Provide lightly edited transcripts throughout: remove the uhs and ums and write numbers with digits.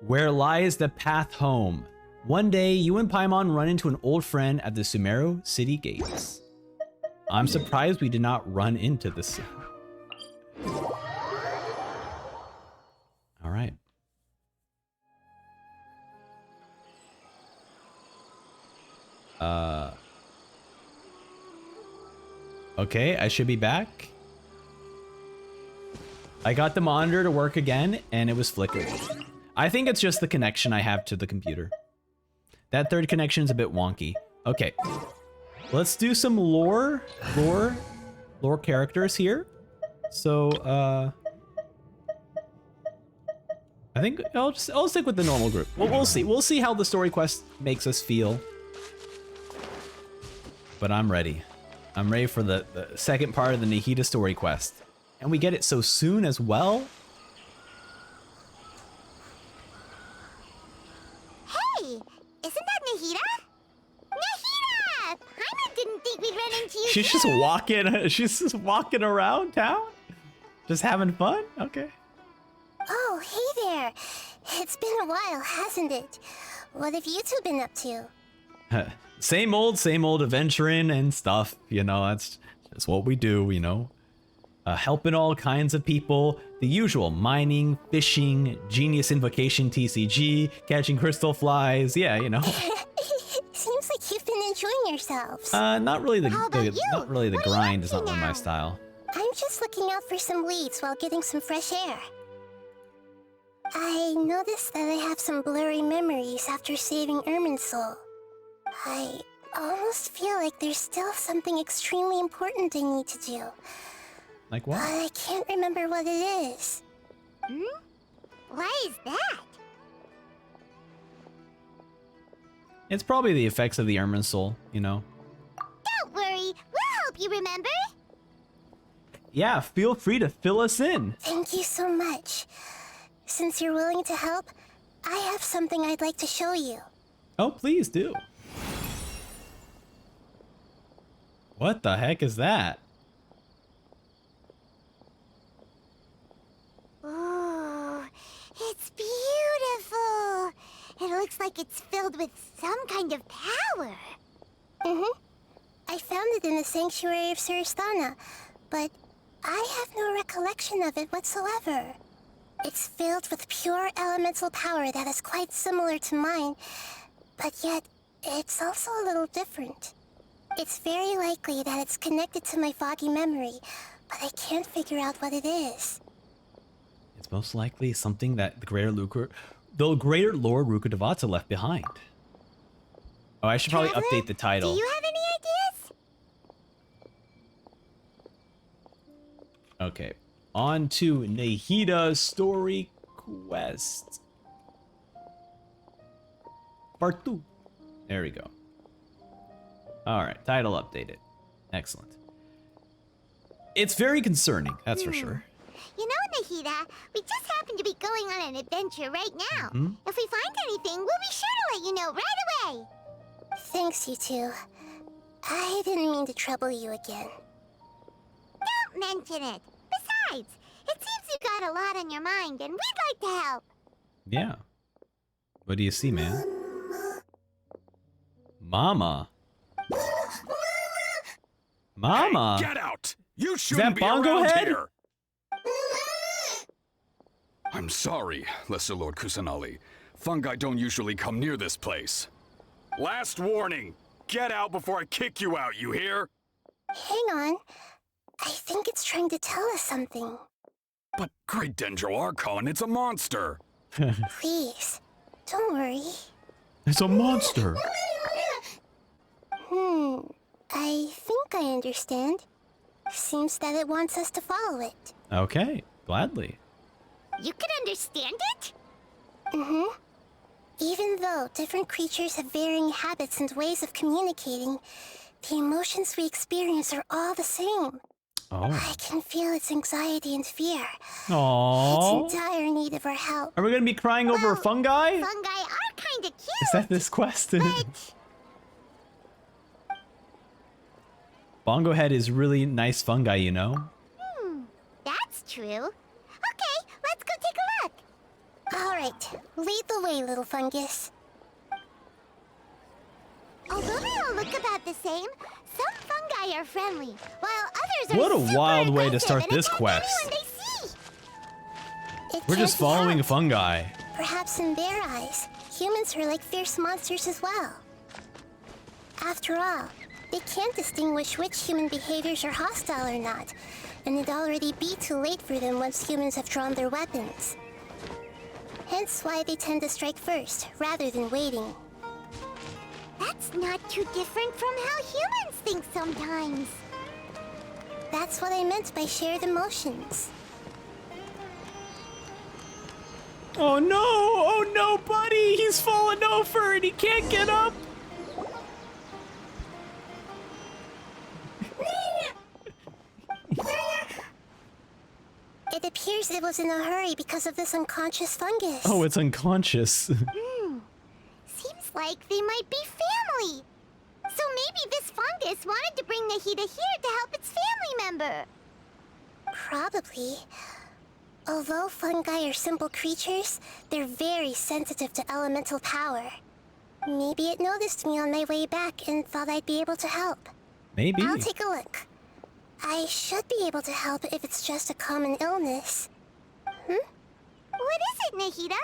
Where lies the path home? One day, you and Paimon run into an old friend at the Sumeru city gates. I'm surprised we did not run into this. All right. Okay, I should be back. I got the monitor to work again, and it was flickering. I think it's just the connection I have to the computer. That third connection is a bit wonky. Okay, let's do some lore characters here. So, I think I'll stick with the normal group. We'll see. We'll see how the story quest makes us feel. But I'm ready. I'm ready for the second part of the Nahida story quest. And we get it so soon as well. Hey, isn't that Nahida? Nahida! Paimon didn't think we'd run into you. She's just walking around town? Just having fun? Okay. Oh, hey there. It's been a while, hasn't it? What have you two been up to? Same old adventuring and stuff, you know, that's what we do, you know. Helping all kinds of people, the usual mining, fishing, genius invocation TCG, catching crystal flies, yeah, you know. Seems like you've been enjoying yourselves. Not really the What grind is are you not up to really my now? style. I'm just looking out for some leads while getting some fresh air. I noticed that I have some blurry memories after saving Ermin's soul. I almost feel like there's still something extremely important I need to do. Like But what? I can't remember what it is. Why is that? It's probably the effects of the Ermin soul, you know. Don't worry, we'll help you remember. Yeah, feel free to fill us in. Thank you so much. Since you're willing to help, I have something I'd like to show you. Oh, please do. What the heck is that? Ooh, it's beautiful. It looks like it's filled with some kind of power. I found it in the sanctuary of Suristana, but I have no recollection of it whatsoever. It's filled with pure elemental power that is quite similar to mine, but yet it's also a little different. It's very likely that it's connected to my foggy memory, but I can't figure out what it is. It's most likely something that the greater Lord Rukkhadevata left behind. Oh, I should probably Traveler, update the title. Do you have any ideas? Okay, on to Nahida's story quest. Part 2. There we go. Alright, title updated. Excellent. It's very concerning, that's for sure. You know, Nahida, we just happen to be going on an adventure right now. If we find anything, we'll be sure to let you know right away. Thanks, you two. I didn't mean to trouble you again. Don't mention it. Besides, it seems you got a lot on your mind, and we'd like to help. Yeah. What do you see, man? Mama. Mama. Hey, get out! You shouldn't be Bongo around Head? here. I'm sorry, Lesser Lord Kusanali. Fungi don't usually come near this place. Last warning. Get out before I kick you out, you hear? Hang on. I think it's trying to tell us something. But Great Dendro Archon, it's a monster. Please, don't worry. It's a monster. I think I understand. Seems that it wants us to follow it. Okay, gladly. You can understand it? Even though different creatures have varying habits and ways of communicating, the emotions we experience are all the same. Oh. I can feel its anxiety and fear. Aww. It's in dire need of our help. Are we gonna be crying over fungi? Fungi are kinda cute. Is that this quest? But Bongo Head is really nice fungi, you know? that's true. Okay, let's go take a look. Alright, lead the way, little fungus. Although they all look about the same, some fungi are friendly, while others are What a super wild way to aggressive start and this attack quest. anyone they see. It We're can't just be following helped. fungi. Perhaps in their eyes, humans are like fierce monsters as well. After all, they can't distinguish which human behaviors are hostile or not, and it'd already be too late for them once humans have drawn their weapons. Hence why they tend to strike first, rather than waiting. That's not too different from how humans think sometimes. That's what I meant by shared emotions. Oh no, buddy! He's fallen over and he can't get up! It appears it was in a hurry because of this unconscious fungus. Oh, it's unconscious. Seems like they might be family. So maybe this fungus wanted to bring Nahida here to help its family member. Probably. Although fungi are simple creatures, they're very sensitive to elemental power. Maybe it noticed me on my way back and thought I'd be able to help. Maybe. I'll take a look. I should be able to help if it's just a common illness. What is it, Nahida?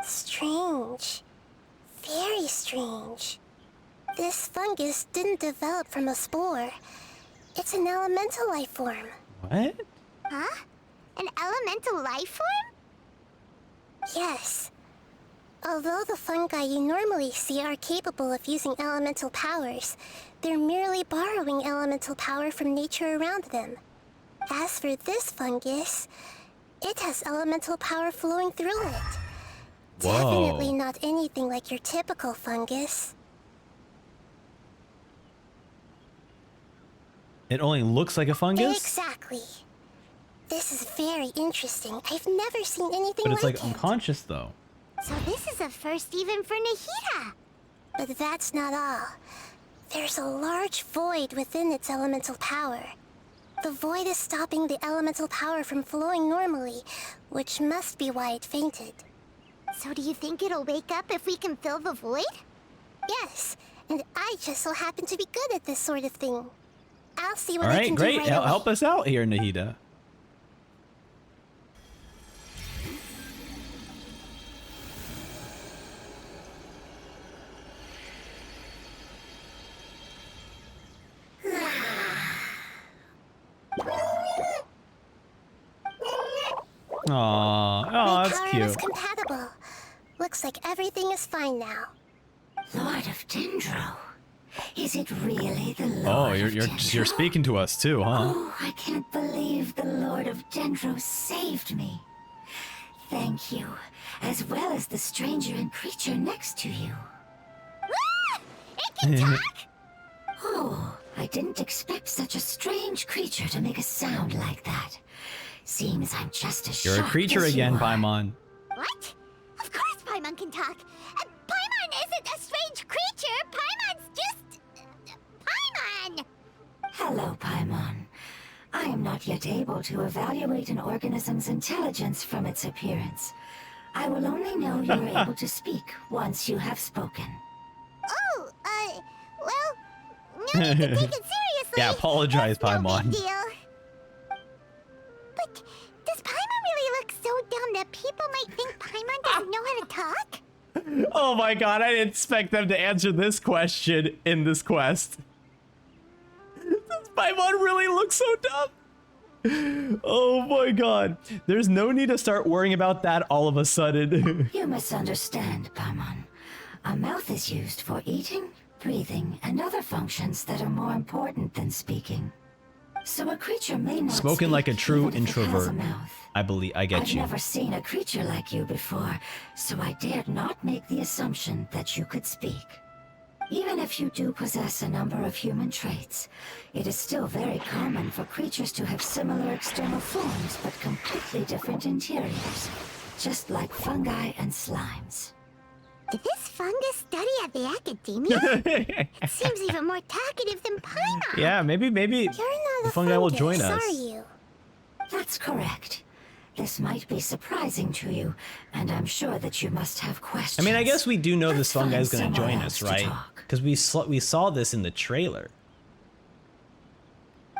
Strange. Very strange. This fungus didn't develop from a spore. It's an elemental life form. What? Huh? An elemental life form? Yes. Although the fungi you normally see are capable of using elemental powers, they're merely borrowing elemental power from nature around them. As for this fungus, it has elemental power flowing through it. Whoa. Definitely not anything like your typical fungus. It only looks like a fungus? Exactly. This is very interesting. I've never seen anything But it's like it. unconscious though. So this is a first even for Nahida. But that's not all. There's a large void within its elemental power. The void is stopping the elemental power from flowing normally, which must be why it fainted. So do you think it'll wake up if we can fill the void? Yes, and I just so happen to be good at this sort of thing. I'll see what I Alright, can great. do right away. Help us out here, Nahida. Aww. Oh, that's Power was cute. compatible. Looks like everything is fine now. Lord of Dendro. Is it really the Lord Oh, of you're Dendro? speaking to us too, huh? Oh, I can't believe the Lord of Dendro saved me. Thank you, as well as the stranger and creature next to you. It can talk! Oh, I didn't expect such a strange creature to make a sound like that. Seems I'm just as You're a shocked creature as you again, are. Paimon. What? Of course Paimon can talk. Paimon isn't a strange creature. Paimon's just... Paimon! Hello, Paimon. I am not yet able to evaluate an organism's intelligence from its appearance. I will only know you are able to speak once you have spoken. Oh, well, no need to take it seriously. Yeah, apologize, It's no Paimon. big deal. But does Paimon really look so dumb that people might think Paimon doesn't know how to talk? Oh my god, I didn't expect them to answer this question in this quest. Does Paimon really look so dumb? Oh my god. There's no need to start worrying about that all of a sudden. You misunderstand, Paimon. A mouth is used for eating, breathing, and other functions that are more important than speaking. So a creature may not Spoken speak like a true even if it has a introvert. mouth. I believe I get I've you. never seen a creature like you before, so I dared not make the assumption that you could speak. Even if you do possess a number of human traits, it is still very common for creatures to have similar external forms but completely different interiors, just like fungi and slimes. Did this fungus study at the academia? It seems even more talkative than Paimon. Yeah, maybe You're not the a fungi will join fungus, us. are you? That's correct. This might be surprising to you, and I'm sure that you must have questions. I mean, I guess we do know this Let's fungi is find going to join someone us, else to right? talk. Because we saw this in the trailer.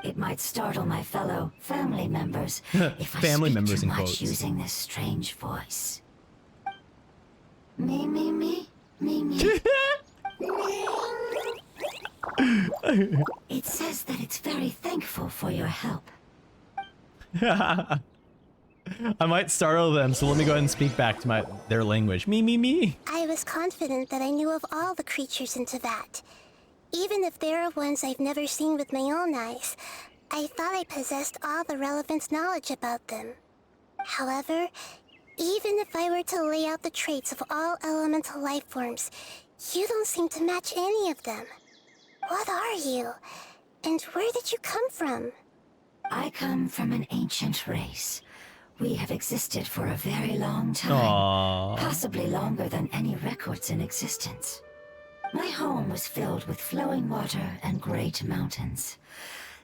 It might startle my fellow family members if I Family speak members too in much quotes. using this strange voice. Me, me, me, me, me. It says that it's very thankful for your help. I might startle them, so let me go ahead and speak back to their language. Me, me, me. I was confident that I knew of all the creatures in Teyvat. Even if there are ones I've never seen with my own eyes, I thought I possessed all the relevant knowledge about them. However, even if I were to lay out the traits of all elemental life forms, you don't seem to match any of them. What are you? And where did you come from? I come from an ancient race. We have existed for a very long time. Aww. Possibly longer than any records in existence. My home was filled with flowing water and great mountains.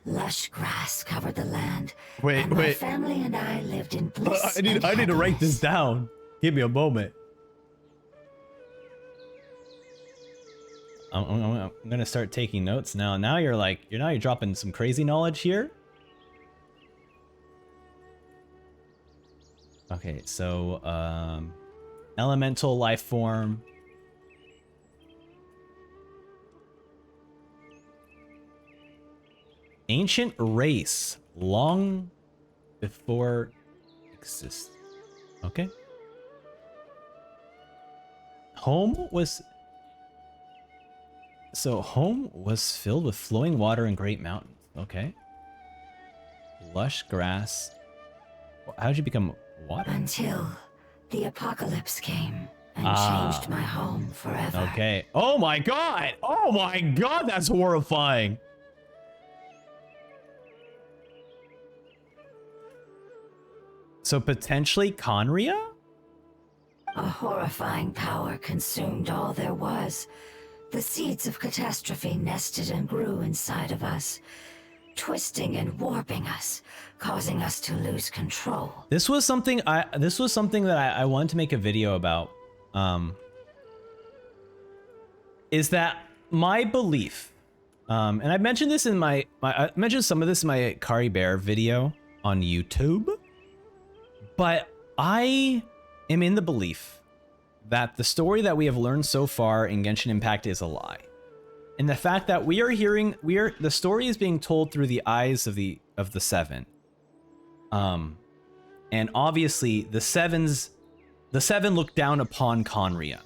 Lush grass covered the land. And my family and I lived in bliss. I need to write this down. Give me a moment. I'm gonna start taking notes now. Now you're dropping some crazy knowledge here. Okay, so elemental life form. Ancient race, long before exist. Okay. Home was filled with flowing water and great mountains. Okay. Lush grass. How did you become water? Until the apocalypse came and changed my home forever. Okay. Oh my god! Oh my god, that's horrifying! So potentially Conria? A horrifying power consumed all there was. The seeds of catastrophe nested and grew inside of us, twisting and warping us, causing us to lose control. This was something that I wanted to make a video about. Is that my belief? And I mentioned this in I mentioned some of this in my Kari Bear video on YouTube. But I am in the belief that the story that we have learned so far in Genshin Impact is a lie. And the fact that the story is being told through the eyes of the Seven. And obviously the Seven look down upon Conria.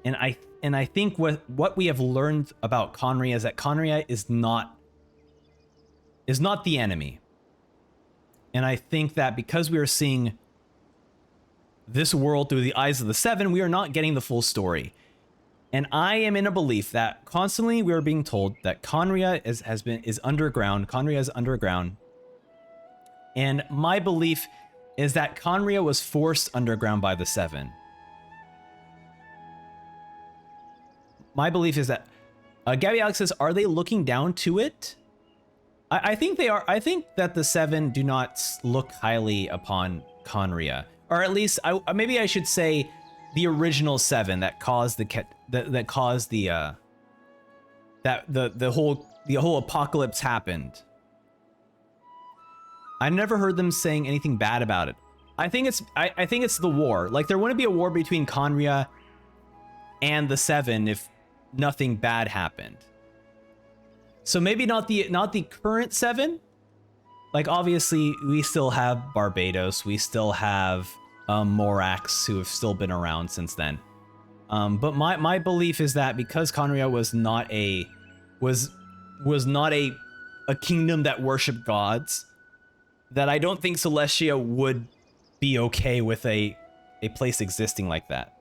And I think what we have learned about Conria is that Conria is not the enemy. And I think that because we are seeing this world through the eyes of the Seven, we are not getting the full story. And I am in a belief that constantly we are being told that Conria is underground. Conria is underground. And my belief is that Conria was forced underground by the Seven. My belief is that Gabby Alex says, are they looking down to it? I think they are. I think that the Seven do not look highly upon Conria. Or at least, maybe I should say, the original Seven that caused the whole apocalypse happened. I never heard them saying anything bad about it. I think it's the war. Like there wouldn't be a war between Conria and the Seven if nothing bad happened. So maybe not the current Seven. Like, obviously, we still have Barbados. We still have Morax, who have still been around since then. But my belief is that because Conria was not a kingdom that worshipped gods, that I don't think Celestia would be okay with a place existing like that.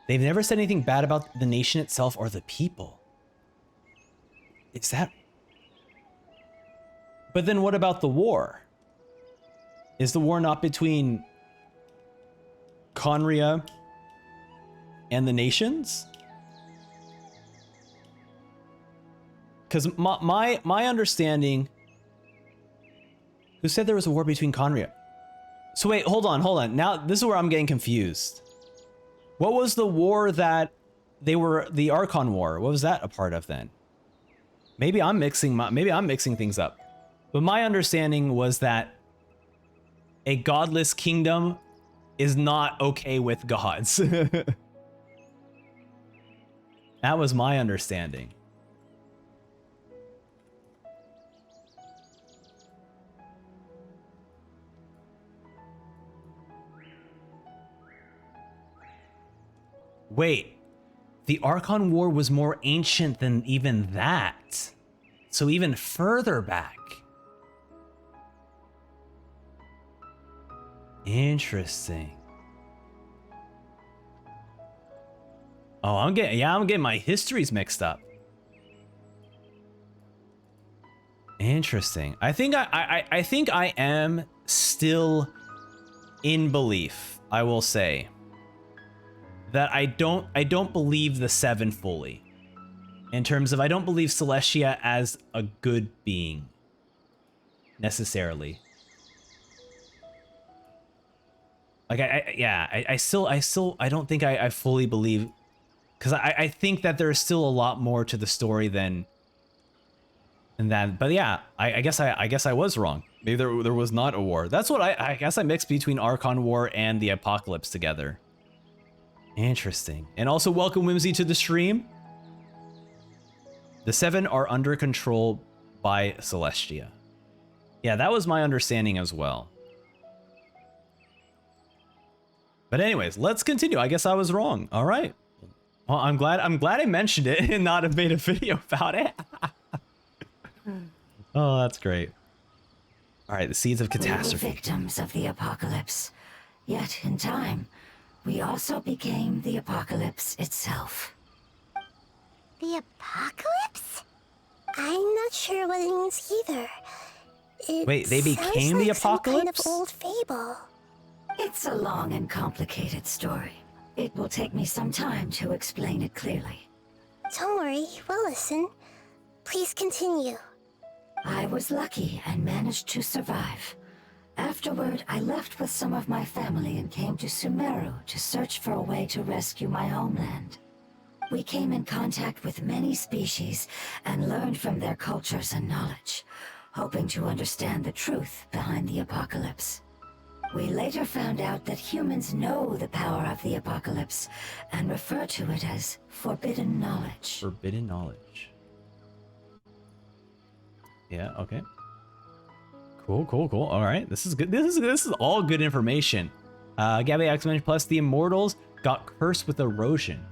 They've never said anything bad about the nation itself or the people. Is that... But then what about the war? Is the war not between Conria and the nations? Because my understanding... Who said there was a war between Conria? So wait, hold on. Now, this is where I'm getting confused. What was the war that they were, the Archon War? What was that a part of then? Maybe I'm mixing things up. But my understanding was that a godless kingdom is not okay with gods. That was my understanding. Wait, the Archon War was more ancient than even that. So even further back. Interesting. Oh, I'm getting my histories mixed up. Interesting. I think I think I am still in belief, I will say, that I don't believe the Seven fully. In terms of, I don't believe Celestia as a good being necessarily. Like I don't think I fully believe, because I think that there's still a lot more to the story than that. But yeah, I guess I was wrong. Maybe there was not a war. That's what I guess I mixed between Archon War and the Apocalypse together. Interesting. And also welcome Whimsy to the stream. The Seven are under control by Celestia. Yeah, that was my understanding as well. But anyways, let's continue. I guess I was wrong. All right. Well, I'm glad I mentioned it and not have made a video about it. Oh, that's great. All right, the seeds of catastrophe. We were victims of the apocalypse. Yet, in time, we also became the apocalypse itself. The apocalypse? I'm not sure what it means either. Wait, they became the apocalypse? Some kind of old fable. It's a long and complicated story. It will take me some time to explain it clearly. Don't worry, we'll listen. Please continue. I was lucky and managed to survive. Afterward, I left with some of my family and came to Sumeru to search for a way to rescue my homeland. We came in contact with many species and learned from their cultures and knowledge, hoping to understand the truth behind the apocalypse. We later found out that humans know the power of the apocalypse and refer to it as forbidden knowledge. Forbidden knowledge. Yeah, okay. Cool. All right, this is good. This is all good information. Gabby X-Men plus the Immortals got cursed with erosion.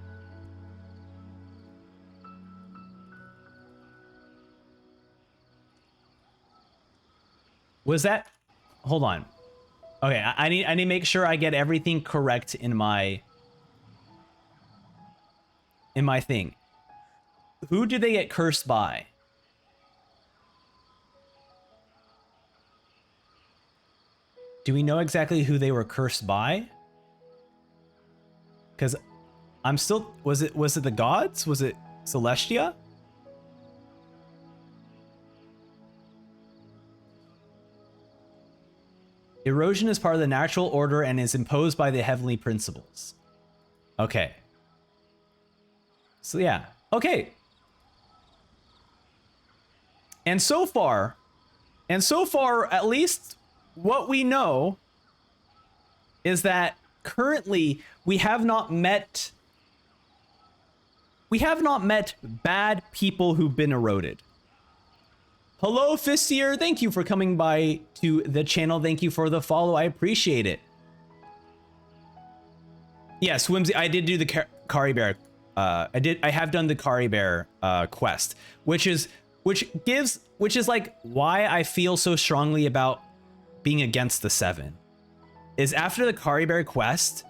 Was that? Hold on. Okay, I need to make sure I get everything correct in my thing. Who did they get cursed by? Do we know exactly who they were cursed by? Because I'm still, was it the gods? Was it Celestia? Erosion is part of the natural order and is imposed by the heavenly principles. Okay. So yeah, okay. And so far, at least what we know is that currently we have not met bad people who've been eroded. Hello, Fistier. Thank you for coming by to the channel. Thank you for the follow. I appreciate it. Yes, Whimsy, I did do the Kari Bear. I have done the Kari Bear quest, which is like why I feel so strongly about being against the Seven. Is after the Kari Bear quest,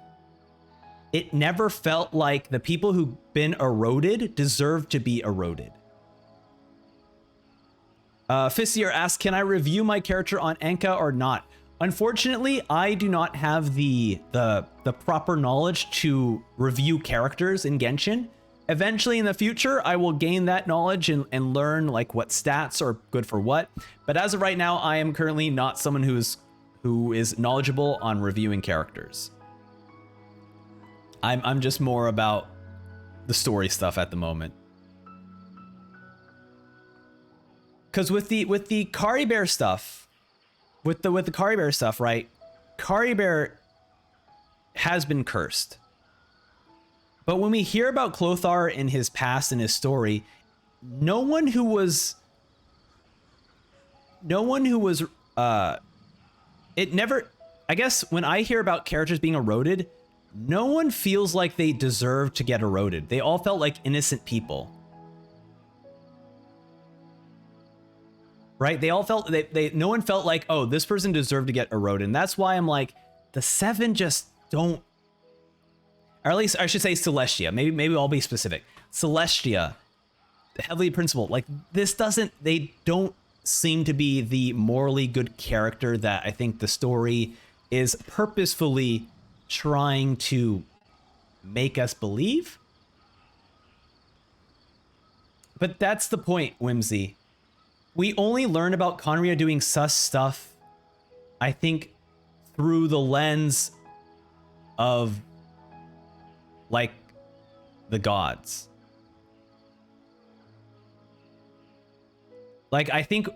it never felt like the people who've been eroded deserve to be eroded. Fissier asks, can I review my character on Enka or not? Unfortunately, I do not have the proper knowledge to review characters in Genshin eventually in the future, I will gain that knowledge and learn like what stats are good for what. But as of right now, I am currently not someone who is knowledgeable on reviewing characters. I'm just more about the story stuff at the moment. Because with the Kari Bear stuff, with the Kari Bear stuff, right? Kari Bear has been cursed. But when we hear about Clothar in his past and his story, no one who was it never, I guess when I hear about characters being eroded, no one feels like they deserve to get eroded. They all felt like innocent people. Right? They all felt, no one felt like, oh, this person deserved to get eroded. And that's why I'm like, the 7 just don't, or at least I should say Celestia. Maybe I'll be specific. Celestia, the Heavenly Principal, like this doesn't, they don't seem to be the morally good character that I think the story is purposefully trying to make us believe. But that's the point, Whimsy. We only learn about Conria doing sus stuff, I think, through the lens of, like, the gods. Like, I think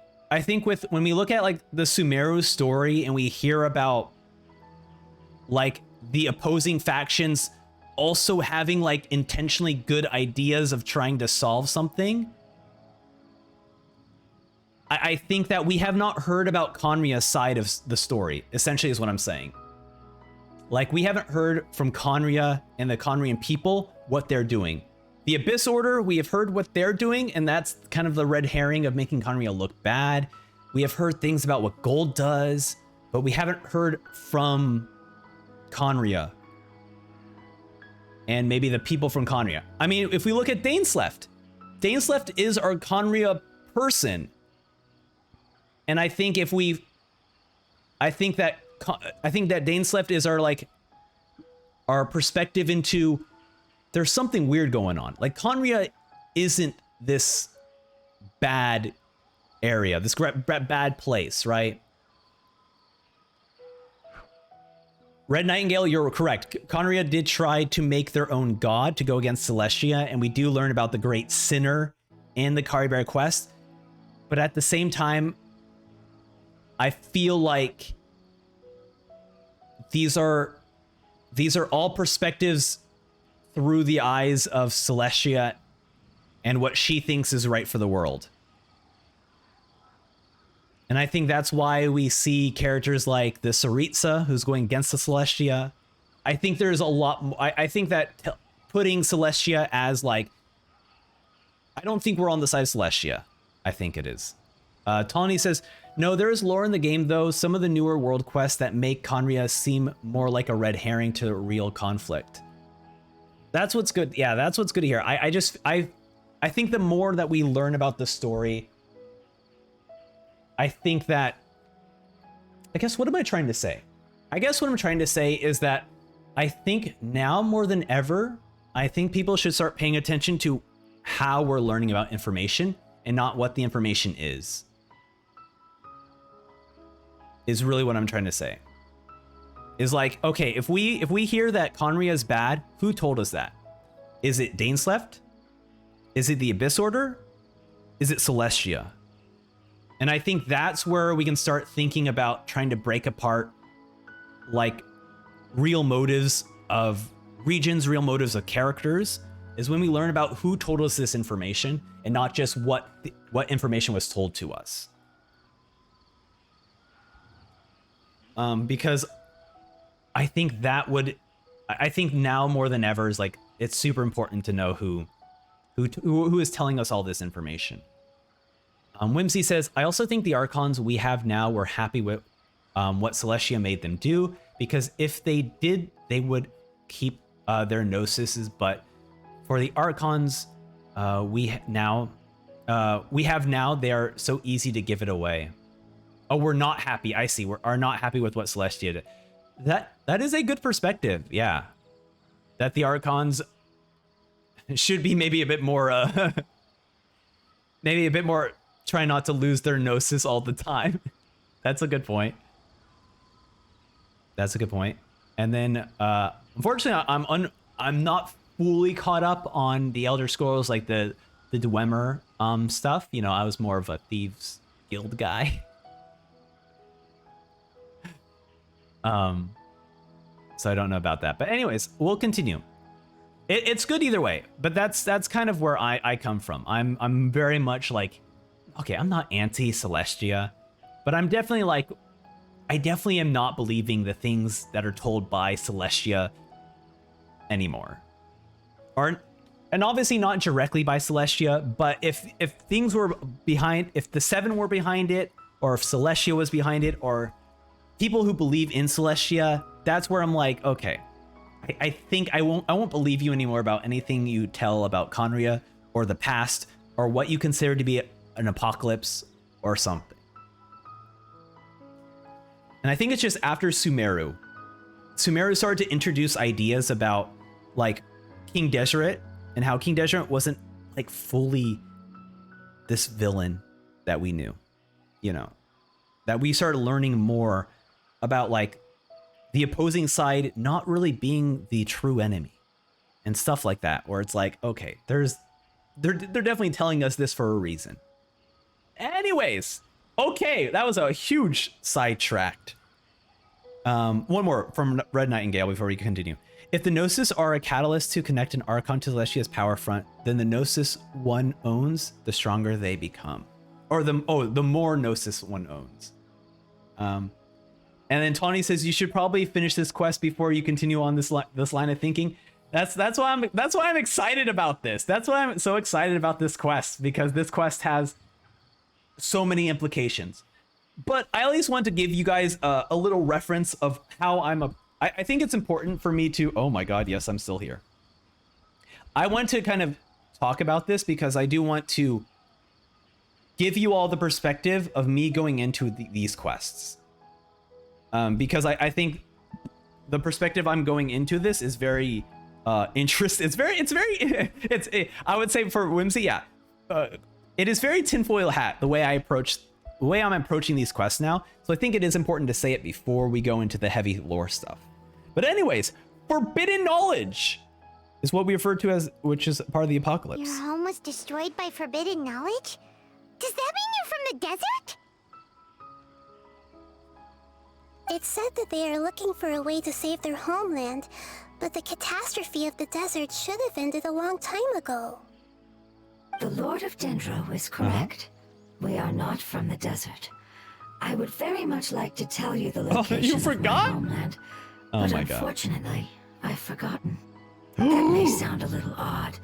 with, when we look at, like, the Sumeru story and we hear about, like, the opposing factions also having, like, intentionally good ideas of trying to solve something, I think that we have not heard about Conria's side of the story, essentially is what I'm saying. Like, we haven't heard from Conria and the Conrian people what they're doing. The Abyss Order, we have heard what they're doing, and that's kind of the red herring of making Conria look bad. We have heard things about what gold does, but we haven't heard from Conria and maybe the people from Conria. I mean, if we look at Danesleft, Danesleft is our Conria person. And I think if we, I think that Danesleft is our, like, our perspective into, there's something weird going on. Like, Conria isn't this bad area, this bad place, right? Red Nightingale, you're correct. Conria did try to make their own god to go against Celestia, and we do learn about the great sinner in the Kari Bear quest. But at the same time, I feel like these are all perspectives through the eyes of Celestia and what she thinks is right for the world. And I think that's why we see characters like the Saritsa, who's going against the Celestia. I think there's a lot. I think that putting Celestia as, like, I don't think we're on the side of Celestia. I think it is. Tawny says, no, there is lore in the game, though. Some of the newer world quests that make Conria seem more like a red herring to real conflict. That's what's good. Yeah, that's what's good to hear. I think the more that we learn about the story, I think that, I guess, what am I trying to say? I guess what I'm trying to say is that I think now more than ever, I think people should start paying attention to how we're learning about information and not what the information is really what I'm trying to say. Is like, okay, if we hear that Conria is bad, who told us that? Is it Danesleft? Is it the Abyss Order? Is it Celestia? And I think that's where we can start thinking about trying to break apart, like, real motives of regions, real motives of characters, is when we learn about who told us this information and not just what information was told to us. Because I think I think now more than ever is, like, it's super important to know who is telling us all this information. Whimsy says, I also think the Archons we have now were happy with what Celestia made them do, because if they did, they would keep their Gnosises, but for the Archons we have now, they are so easy to give it away. Oh, we're not happy. I see. We are not happy with what Celestia did. That is a good perspective. Yeah. That the Archons, should be maybe a bit more maybe a bit more try not to lose their gnosis all the time. That's a good point. That's a good point. And then unfortunately I'm not fully caught up on the Elder Scrolls, like the Dwemer stuff. You know, I was more of a Thieves Guild guy. So I don't know about that. But anyways, we'll continue. It's good either way, but that's kind of where I come from. I'm very much like, okay, I'm not anti-Celestia, but I'm definitely like, I definitely am not believing the things that are told by Celestia anymore. And obviously not directly by Celestia, but if things were behind, if the Seven were behind it, or if Celestia was behind it, or people who believe in Celestia, that's where I'm like, okay, I think I won't believe you anymore about anything you tell about Conria or the past or what you consider to be an apocalypse or something. And I think it's just after Sumeru started to introduce ideas about like King Deseret and how King Deseret wasn't like fully this villain that we knew, you know, that we started learning more about like the opposing side not really being the true enemy and stuff like that, where it's like, okay, they're definitely telling us this for a reason. Anyways, okay, that was a huge sidetracked. One more from Red Nightingale before we continue. If the Gnosis are a catalyst to connect an Archon to Celestia's power front, then the Gnosis one owns, the stronger they become. Or the more Gnosis one owns. And then Tawny says you should probably finish this quest before you continue on this line of thinking. That's why I'm excited about this. That's why I'm so excited about this quest, because this quest has so many implications. But I at least want to give you guys a little reference of how I think it's important for me to, oh my god, yes, I'm still here. I want to kind of talk about this because I do want to give you all the perspective of me going into these quests. Because I think the perspective I'm going into this is very interesting. I would say for Whimsy, yeah. It is very tinfoil hat the way I'm approaching these quests now. So I think it is important to say it before we go into the heavy lore stuff. But anyways, forbidden knowledge is what we refer to as, which is part of the apocalypse. Your home was destroyed by forbidden knowledge? Does that mean you're from the desert? It's said that they are looking for a way to save their homeland, but the catastrophe of the desert should have ended a long time ago. The Lord of Dendro is correct. We are not from the desert. I would very much like to tell you the location you of forgot? my homeland, Oh but my god. Unfortunately, I've forgotten. That may sound a little odd,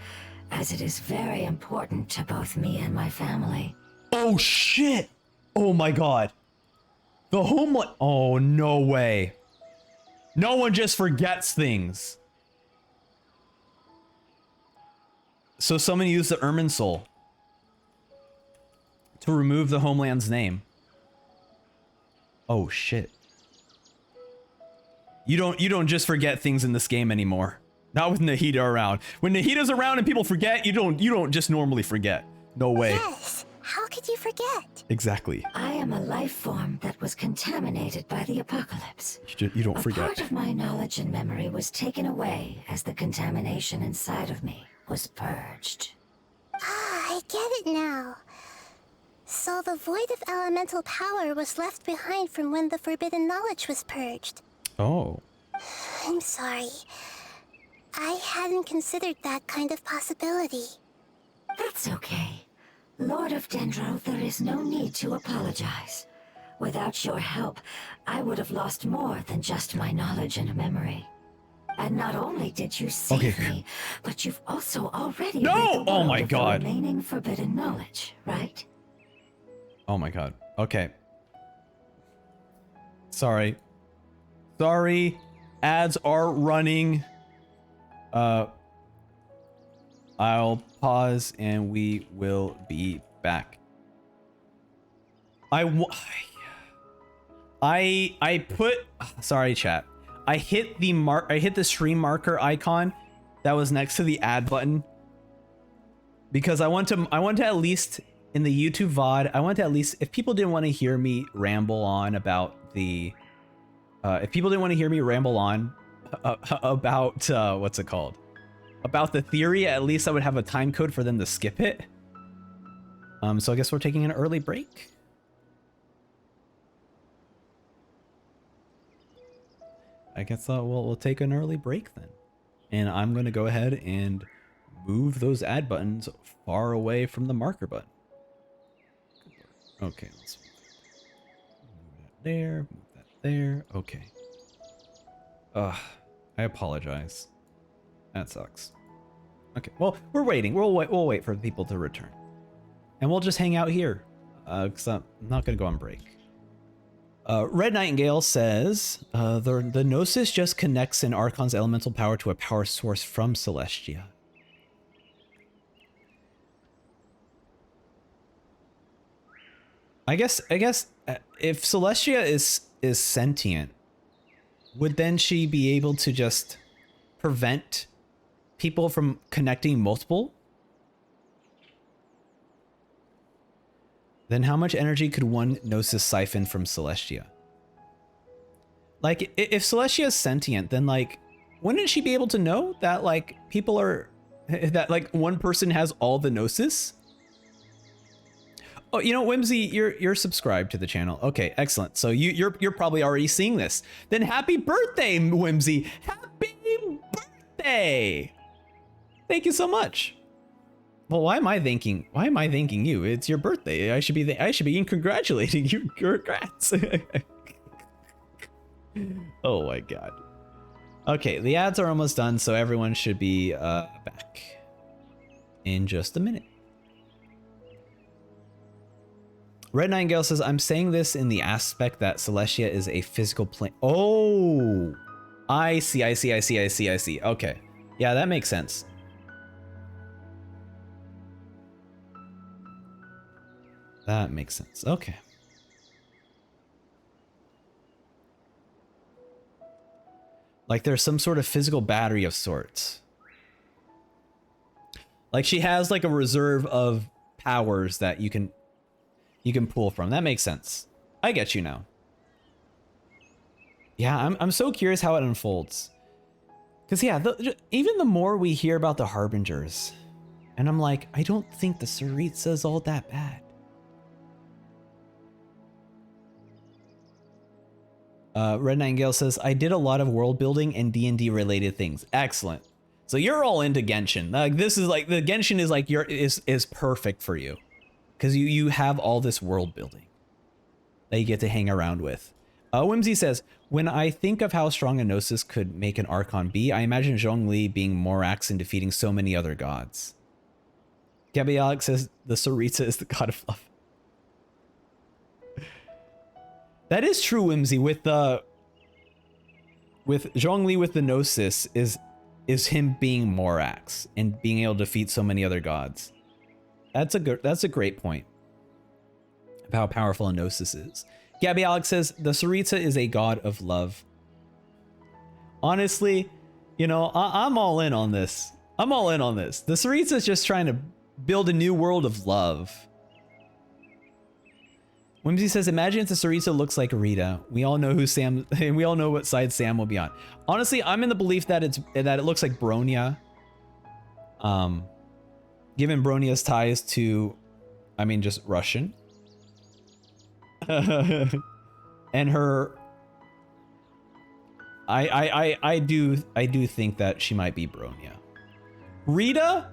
as it is very important to both me and my family. Oh shit! Oh my god. The homeland. Oh, no way. No one just forgets things. So someone used the Ermine Soul to remove the homeland's name. Oh shit. You don't just forget things in this game anymore. Not with Nahida around. When Nahida's around and people forget, you don't just normally forget. No way. Yes, how could you forget? Exactly. I am a life form that was contaminated by the apocalypse. You don't A forget. part of my knowledge and memory was taken away as the contamination inside of me was purged. Ah, I get it now. So the void of elemental power was left behind from when the forbidden knowledge was purged. Oh. I'm sorry. I hadn't considered that kind of possibility. That's okay. Lord of Dendro, there is no need to apologize. Without your help, I would have lost more than just my knowledge and memory. And not only did you save me, but you've also already rid the Oh world my of god. the remaining forbidden knowledge, right? Oh my god. Okay. Sorry. Ads are running. I'll pause and we will be back. Sorry chat. I hit the stream marker icon that was next to the ad button because I want to at least in the YouTube VOD, I want to at least, if people didn't want to hear me ramble on about the, if people didn't want to hear me ramble on about what's it called, about the theory, at least I would have a time code for them to skip it. So I guess we're taking an early break. I guess we'll take an early break then. And I'm going to go ahead and move those add buttons far away from the marker button. Okay, let's move that there, move that there. Okay. I apologize. That sucks. Okay, well, we're waiting. We'll wait for people to return. And we'll just hang out here, because I'm not going to go on break. Red Nightingale says, the Gnosis just connects an Archon's elemental power to a power source from Celestia. I guess if Celestia is sentient, would then she be able to just prevent people from connecting multiple? Then how much energy could one Gnosis siphon from Celestia? Like, if Celestia is sentient, then, like, wouldn't she be able to know that, like, people are... that, like, one person has all the Gnosis? Oh, you know, Whimsy, you're subscribed to the channel. Okay, excellent. So you're probably already seeing this. Then happy birthday, Whimsy! Happy birthday! Thank you so much. Well, why am I thanking you? It's your birthday. I should be congratulating you. Congrats. Oh my god. Okay, the ads are almost done, so everyone should be back in just a minute. Red Nightingale says, I'm saying this in the aspect that Celestia is a physical plane. Oh, I see. Okay. Yeah, that makes sense. That makes sense. Okay. Like there's some sort of physical battery of sorts. Like she has like a reserve of powers that you can pull from. That makes sense. I get you now. Yeah, I'm so curious how it unfolds. Cause yeah, even the more we hear about the Harbingers, and I'm like, I don't think the Tsaritsa's all that bad. Red Nightingale says, I did a lot of world building and D&D related things. Excellent. So you're all into Genshin. Like this is like the Genshin is like is perfect for you. Cause you have all this world building that you get to hang around with. Whimsy says, when I think of how strong a Gnosis could make an Archon be, I imagine Zhongli being Morax and defeating so many other gods. Gabby Alex says the Tsaritsa is the god of love. That is true, Whimsy. With Zhongli with the Gnosis is him being Morax and being able to defeat so many other gods. That's a great point of how powerful a Gnosis is. Gabby Alex says the Tsaritsa is a god of love. Honestly, you know, I'm all in on this. I'm all in on this. The Tsaritsa is just trying to build a new world of love. Whimsy says, imagine if the Tsaritsa looks like Rita. We all know who Sam, and we all know what side Sam will be on. Honestly, I'm in the belief that it looks like Bronya. Given Bronya's ties to, I mean, just Russian. And her, I do think that she might be Bronya. Rita?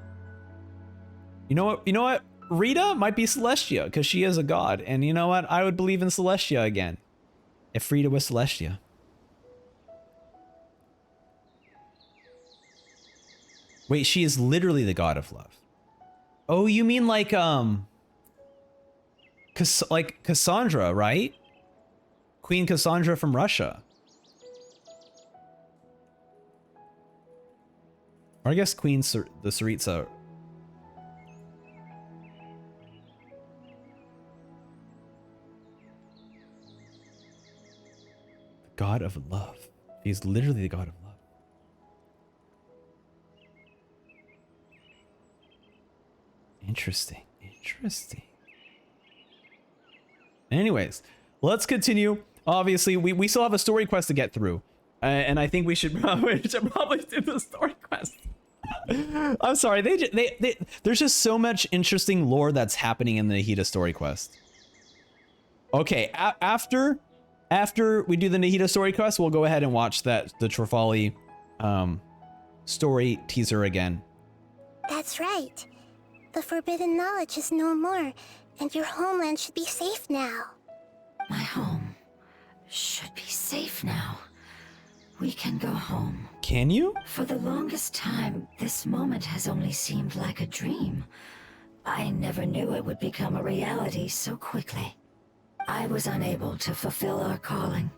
You know what? Rita might be Celestia, because she is a god. And you know what? I would believe in Celestia again. If Rita was Celestia. Wait, she is literally the god of love. Oh, you mean like Cassandra, right? Queen Cassandra from Russia. Or I guess the Tsaritsa. God of love. He's literally the god of love. Interesting. Interesting. Anyways, let's continue. Obviously, we still have a story quest to get through. And I think we should probably do the story quest. I'm sorry, there's just so much interesting lore that's happening in the Nahida story quest. Okay, after we do the Nahida story quest, we'll go ahead and watch the Trifali story teaser again. That's right. The forbidden knowledge is no more, and your homeland should be safe now. My home should be safe now. We can go home. Can you? For the longest time, this moment has only seemed like a dream. I never knew it would become a reality so quickly. I was unable to fulfill our calling.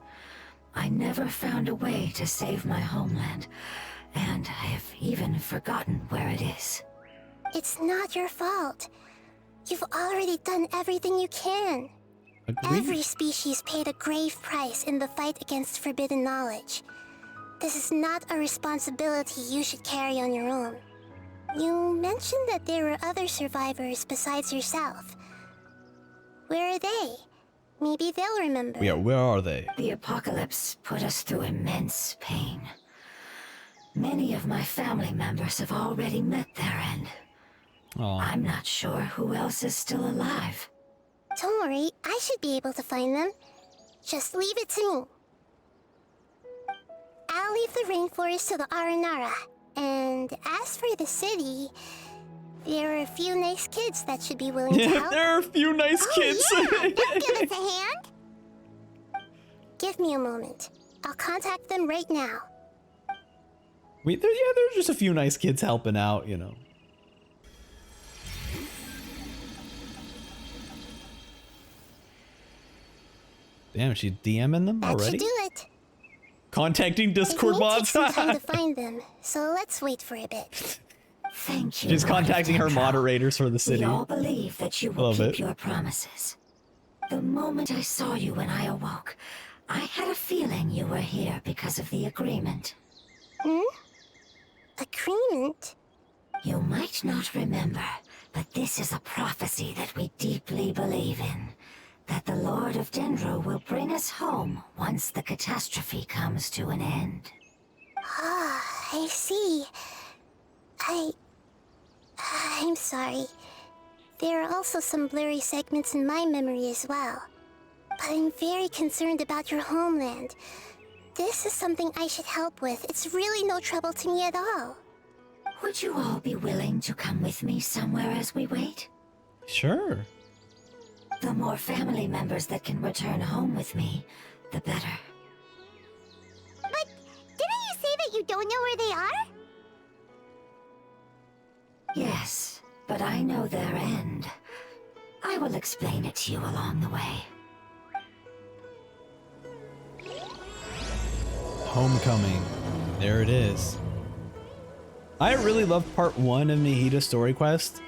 I never found a way to save my homeland, and I have even forgotten where it is. It's not your fault. You've already done everything you can. Agreed. Every species paid a grave price in the fight against forbidden knowledge. This is not a responsibility you should carry on your own. You mentioned that there were other survivors besides yourself. Where are they? Maybe they'll remember. Yeah, where are they? The apocalypse put us through immense pain. Many of my family members have already met their end. Oh. I'm not sure who else is still alive. Don't worry, I should be able to find them. Just leave it to me. I'll leave the rainforest to the Aranara. And as for the city, there are a few nice kids that should be willing to help. There are a few nice kids. Yeah, they'll give us a hand. Give me a moment. I'll contact them right now. There's just a few nice kids helping out, you know. Damn, she's DMing them That already? should do it. Contacting Discord It may take bots? some time to find them, so let's wait for a bit. Thank you. She's Lord contacting her Dendro. moderators for the city. We all believe that you will Love keep it. your promises. The moment I saw you when I awoke, I had a feeling you were here because of the agreement. Agreement? You might not remember, but this is a prophecy that we deeply believe in. That the Lord of Dendro will bring us home once the catastrophe comes to an end. Ah, I see. I'm sorry. There are also some blurry segments in my memory as well. But I'm very concerned about your homeland. This is something I should help with. It's really no trouble to me at all. Would you all be willing to come with me somewhere as we wait? Sure. The more family members that can return home with me, the better. But didn't you say that you don't know where they are? Yes, but I know their end. I will explain it to you along the way. Homecoming. There it is. I really love part 1 of Nahida story quest.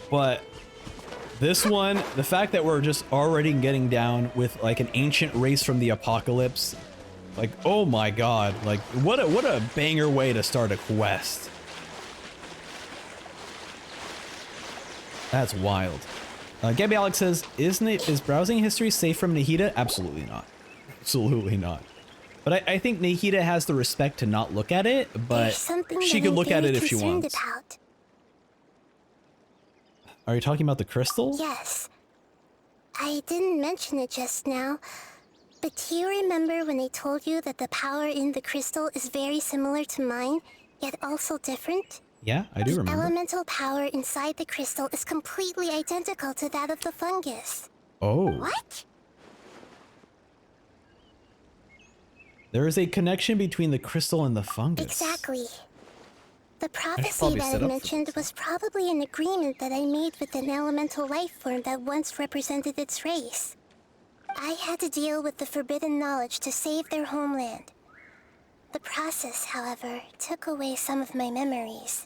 But this one, the fact that we're just already getting down with like an ancient race from the apocalypse, like, oh my god, like what a banger way to start a quest. That's wild. Gabby Alex says, is browsing history safe from Nahida? Absolutely not. Absolutely not. But I think Nahida has the respect to not look at it, but There's something she that could I'm look at very it if she concerned wants. about. Are you talking about the crystal? Yes. I didn't mention it just now, but do you remember when I told you that the power in the crystal is very similar to mine, yet also different? Yeah, I do The remember. elemental power inside the crystal is completely identical to that of the fungus. Oh. What? There is a connection between the crystal and the fungus. Exactly. The prophecy probably that set I up for mentioned this. was probably an agreement that I made with an elemental life form that once represented its race. I had to deal with the forbidden knowledge to save their homeland. The process, however, took away some of my memories.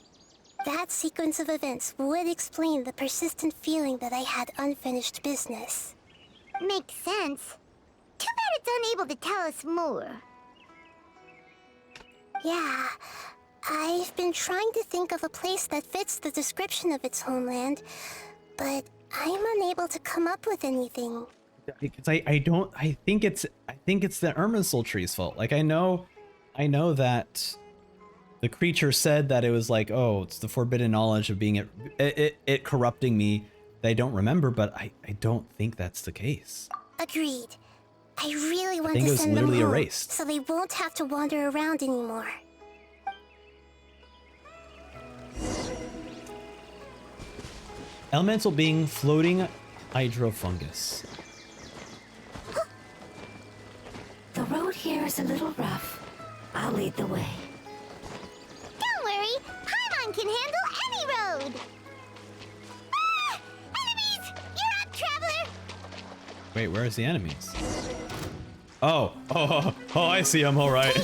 That sequence of events would explain the persistent feeling that I had unfinished business. Makes sense. Too bad it's unable to tell us more. Yeah, I've been trying to think of a place that fits the description of its homeland, but I'm unable to come up with anything. Because I think it's the Irminsul tree's fault. Like I know that the creature said that it was like, oh, it's the forbidden knowledge of being it corrupting me that I don't remember, but I don't think that's the case. Agreed. I really want think it to was send them literally home, erased. so they won't have to wander around anymore. Elemental being floating hydrofungus. The road here is a little rough. I'll lead the way. Don't worry, Paimon can handle any road. Ah! Enemies! You're up, traveler! Wait, where's the enemies? Oh, I see them. All right.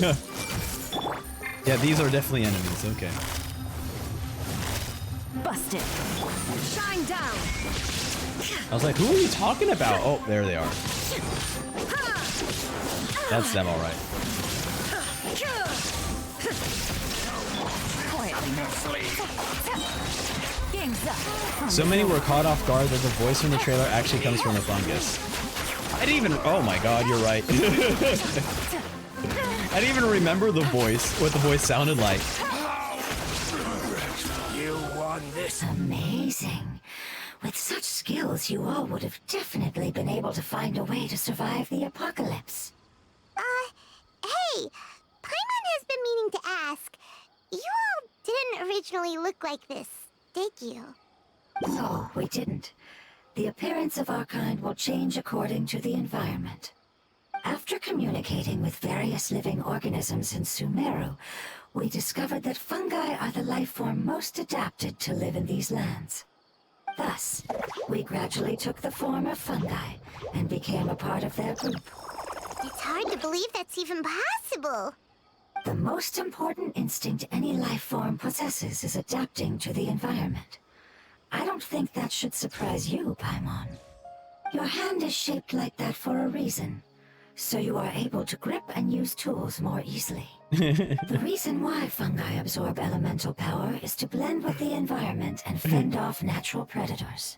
Yeah, these are definitely enemies. Okay. Busted. Shine down. I was like, who are you talking about? Oh, there they are. That's them, all right. So many were caught off guard that the voice from the trailer actually comes from the fungus. I didn't even. Oh my God, you're right. I didn't even remember the voice, what the voice sounded like. You won this. Amazing. With such skills, you all would have definitely been able to find a way to survive the apocalypse. Hey! Paimon has been meaning to ask. You all didn't originally look like this, did you? No, we didn't. The appearance of our kind will change according to the environment. After communicating with various living organisms in Sumeru, we discovered that fungi are the life form most adapted to live in these lands. Thus, we gradually took the form of fungi and became a part of their group. It's hard to believe that's even possible. The most important instinct any life form possesses is adapting to the environment. I don't think that should surprise you, Paimon. Your hand is shaped like that for a reason, so you are able to grip and use tools more easily. The reason why fungi absorb elemental power is to blend with the environment and fend off natural predators.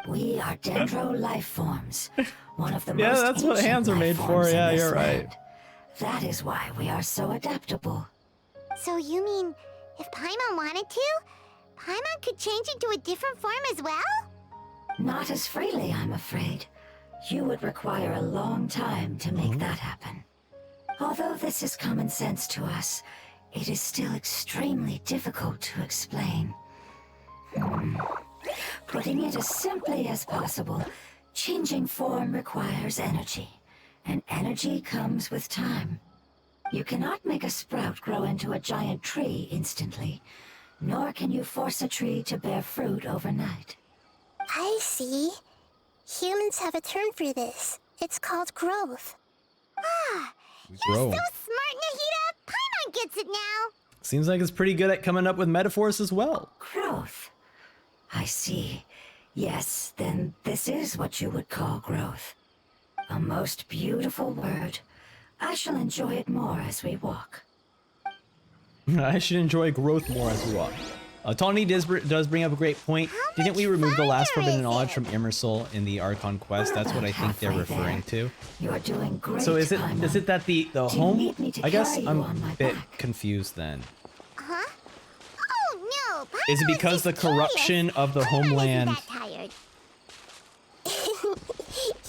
We are dendro life forms, one of the most Yeah, that's what ancient hands are life made for. forms in Yeah, this you're right. land. That is why we are so adaptable. So you mean, if Paimon wanted to, Paimon could change into a different form as well? Not as freely, I'm afraid. You would require a long time to make that happen. Although this is common sense to us, it is still extremely difficult to explain. Putting it as simply as possible, changing form requires energy, and energy comes with time. You cannot make a sprout grow into a giant tree instantly, nor can you force a tree to bear fruit overnight. I see. Humans have a term for this. It's called growth. Grow. So smart, Nahida! Paimon gets it now! Seems like it's pretty good at coming up with metaphors as well. Growth. I see. Yes, then this is what you would call growth. A most beautiful word. I shall enjoy it more as we walk. I should enjoy growth more as we walk. Tawny does bring up a great point. Didn't we remove the last farther forbidden is knowledge it? from Arcon Quest? The Archon Quest. That's what I think they're Halfway referring there. to. You're doing great. So is Paimon. it that the Do you home? need me to I guess carry you I'm on my a bit back? confused then. Huh? Oh no! Paimon Is it was because the just curious. corruption of the Paimon homeland? isn't that tired.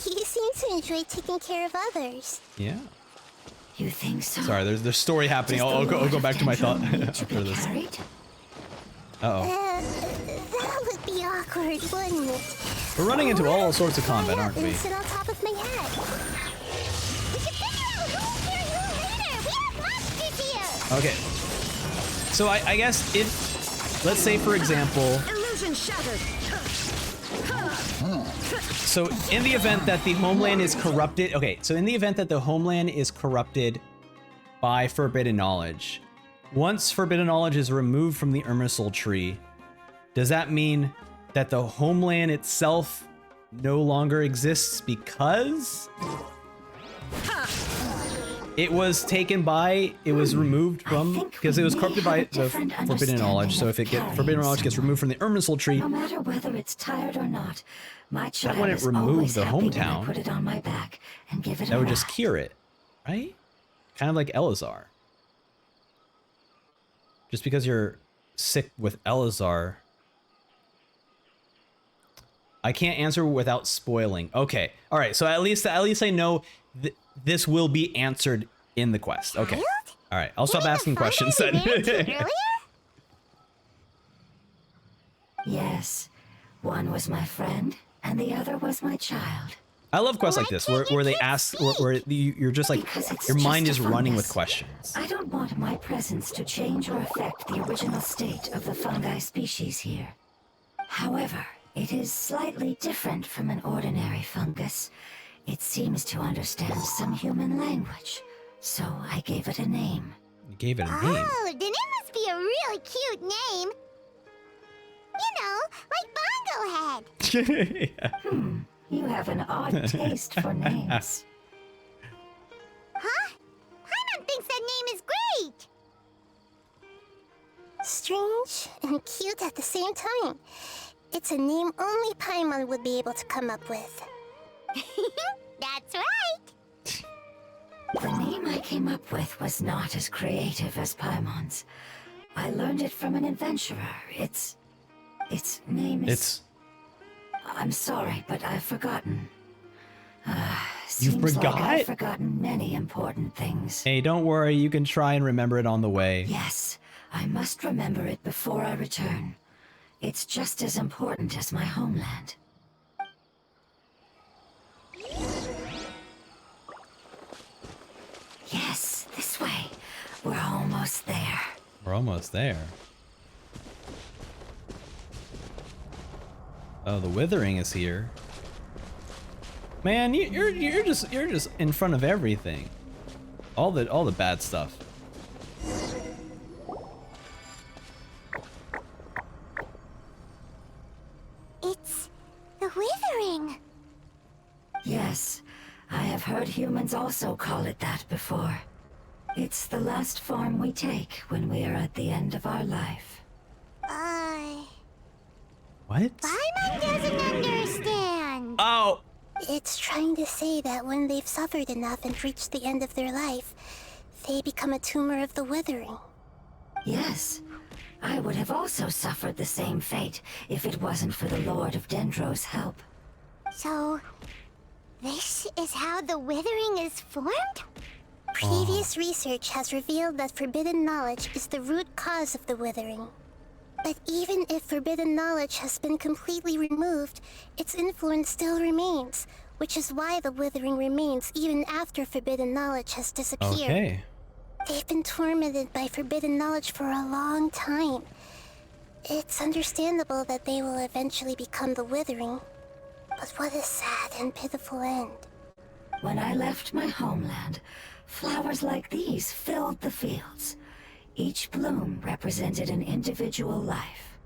You seem to enjoy taking care of others. Yeah. You think so? Sorry, there's story happening. Does the I'll go Lord back of to my Dendro thought need to after be this. carried? Uh-oh. That would be awkward, wouldn't it? We're running into all sorts of combat, aren't we? And sit on top of my head. We should figure out who's carrying who later! We have much to do! Okay. So I guess if, let's say for example, Illusion shattered. so in the event that the homeland is corrupted, okay, so in the event that the homeland is corrupted by forbidden knowledge, once forbidden knowledge is removed from the Irminsul tree, does that mean that the homeland itself no longer exists because? It was taken by, it was removed from, because it was corrupted by the forbidden knowledge. So if forbidden knowledge gets removed from the Irminsul tree, No matter whether it's tired or not, my child wouldn't is remove always the happy when I hometown. put it on my back and give it that a would just ride. cure it, right? Kind of like Elazar. Just because you're sick with Elazar, I can't answer without spoiling. Okay, all right. So at least I know this will be answered in the quest. Okay, Child? all right. I'll stop You mean asking the fungi questions we then. ran into earlier? Yes, one was my friend and the other was my child. I love quests Why like this can't where your they kids ask, speak? where you're just like Because it's your mind just is a running with fungus. questions. I don't want my presence to change or affect the original state of the fungi species here. However, it is slightly different from an ordinary fungus. It seems to understand some human language, so I gave it a name. You gave it a name. Oh, then it must be a really cute name. You know, like Bongo Head. Yeah. You have an odd taste for names. Huh? Paimon thinks that name is great. Strange and cute at the same time. It's a name only Paimon would be able to come up with. That's right. The name I came up with was not as creative as Paimon's. I learned it from an adventurer. Its name is... It's I'm sorry, but I've forgotten. You Seems forgot? like I've forgotten many important things. Hey, don't worry. You can try and remember it on the way. Yes, I must remember it before I return. It's just as important as my homeland. Yes, this way. We're almost there. We're almost there. Oh, the withering is here. Man, you're just in front of everything. All the bad stuff. It's the Withering. Yes, I have heard humans also call it that before. It's the last form we take when we are at the end of our life. What? Paimon doesn't understand. Oh, It's trying to say that when they've suffered enough and reached the end of their life, they become a tumor of the withering. Yes, I would have also suffered the same fate if it wasn't for the Lord of Dendro's help. So, this is how the Withering is formed? Previous research has revealed that forbidden knowledge is the root cause of the withering. But even if forbidden knowledge has been completely removed, its influence still remains, which is why the withering remains even after forbidden knowledge has disappeared. okay. They've been tormented by forbidden knowledge for a long time. It's understandable that they will eventually become the withering. But what a sad and pitiful end. When I left my homeland, flowers like these filled the fields. Each bloom represented an individual life.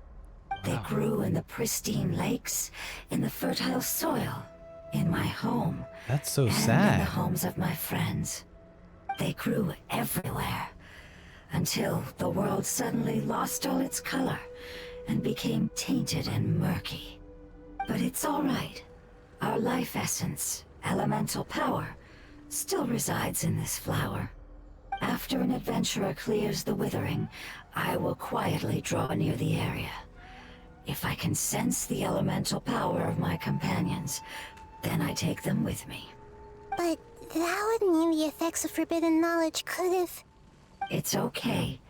They grew in the pristine lakes, in the fertile soil, in my home, That's so and in the sad. homes of my friends. They grew everywhere, until the world suddenly lost all its color and became tainted and murky. But it's all right. Our life essence, elemental power, still resides in this flower. After an adventurer clears the withering, I will quietly draw near the area. If I can sense the elemental power of my companions, then I take them with me. But that would mean the effects of forbidden knowledge could have... It's okay.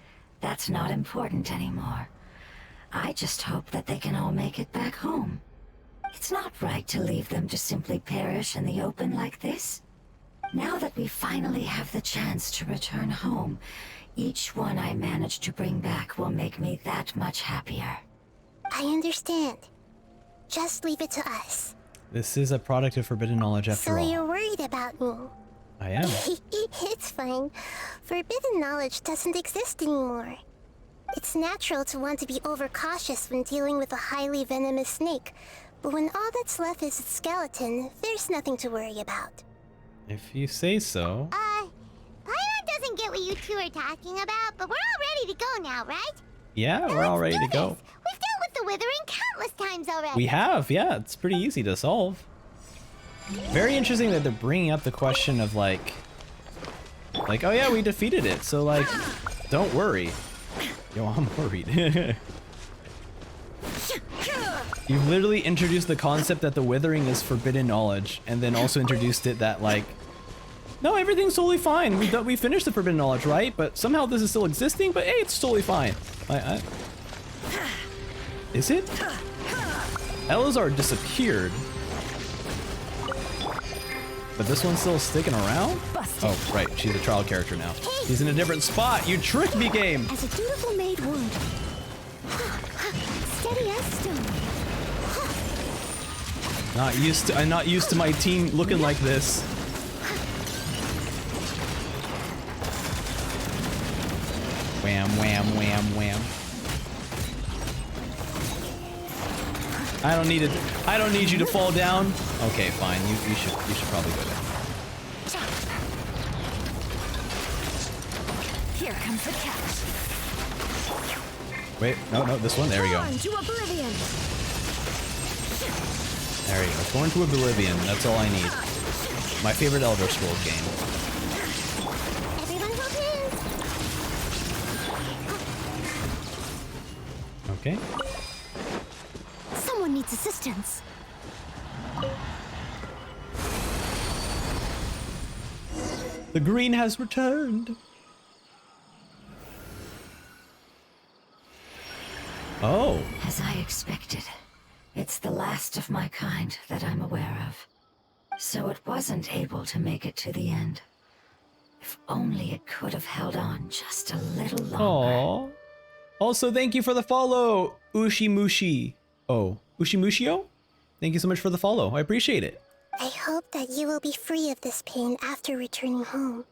That's not important anymore. I just hope that they can all make it back home. It's not right to leave them to simply perish in the open like this. Now that we finally have the chance to return home, each one I manage to bring back will make me that much happier. I understand. Just leave it to us. This is a product of forbidden knowledge after So all. you're worried about me. I am. It's fine. Forbidden knowledge doesn't exist anymore. It's natural to want to be overcautious when dealing with a highly venomous snake, but when all that's left is its skeleton, there's nothing to worry about. If you say so. Paimon what you two are talking about, but we're all ready to go now, right? Yeah, we're all ready to go. We've dealt with the withering countless times already. We have, yeah. It's pretty easy to solve. Very interesting that they're bringing up the question of like, oh yeah, we defeated it, so like, don't worry. Yo, I'm worried. You've literally introduced the concept that the withering is forbidden knowledge, and then also introduced it that like, no, everything's totally fine. We finished the forbidden knowledge, right? But somehow this is still existing, but hey, it's totally fine. Is it? Elazar disappeared. But this one's still sticking around? Busted. Oh, right. She's a trial character now. He's in a different spot. You tricked me, game. As a dutiful maid would. Steady as stone. I'm not used to my team looking like this. Wham, wham, wham, wham. I don't need you to fall down. Okay, fine. You should probably go down. Here comes the catch. Wait, no, this one. There we go. On to oblivion. There we go. Going to Oblivion. That's all I need. My favorite Elder Scrolls game. Everyone hold hands. Okay. Someone needs assistance. The green has returned. Oh. As I expected, it's the last of my kind that I'm aware of. So it wasn't able to make it to the end. If only it could have held on just a little longer. Aww. Also, thank you for the follow, Ushimushi. Oh, Ushimushio? Thank you so much for the follow. I appreciate it. I hope that you will be free of this pain after returning home.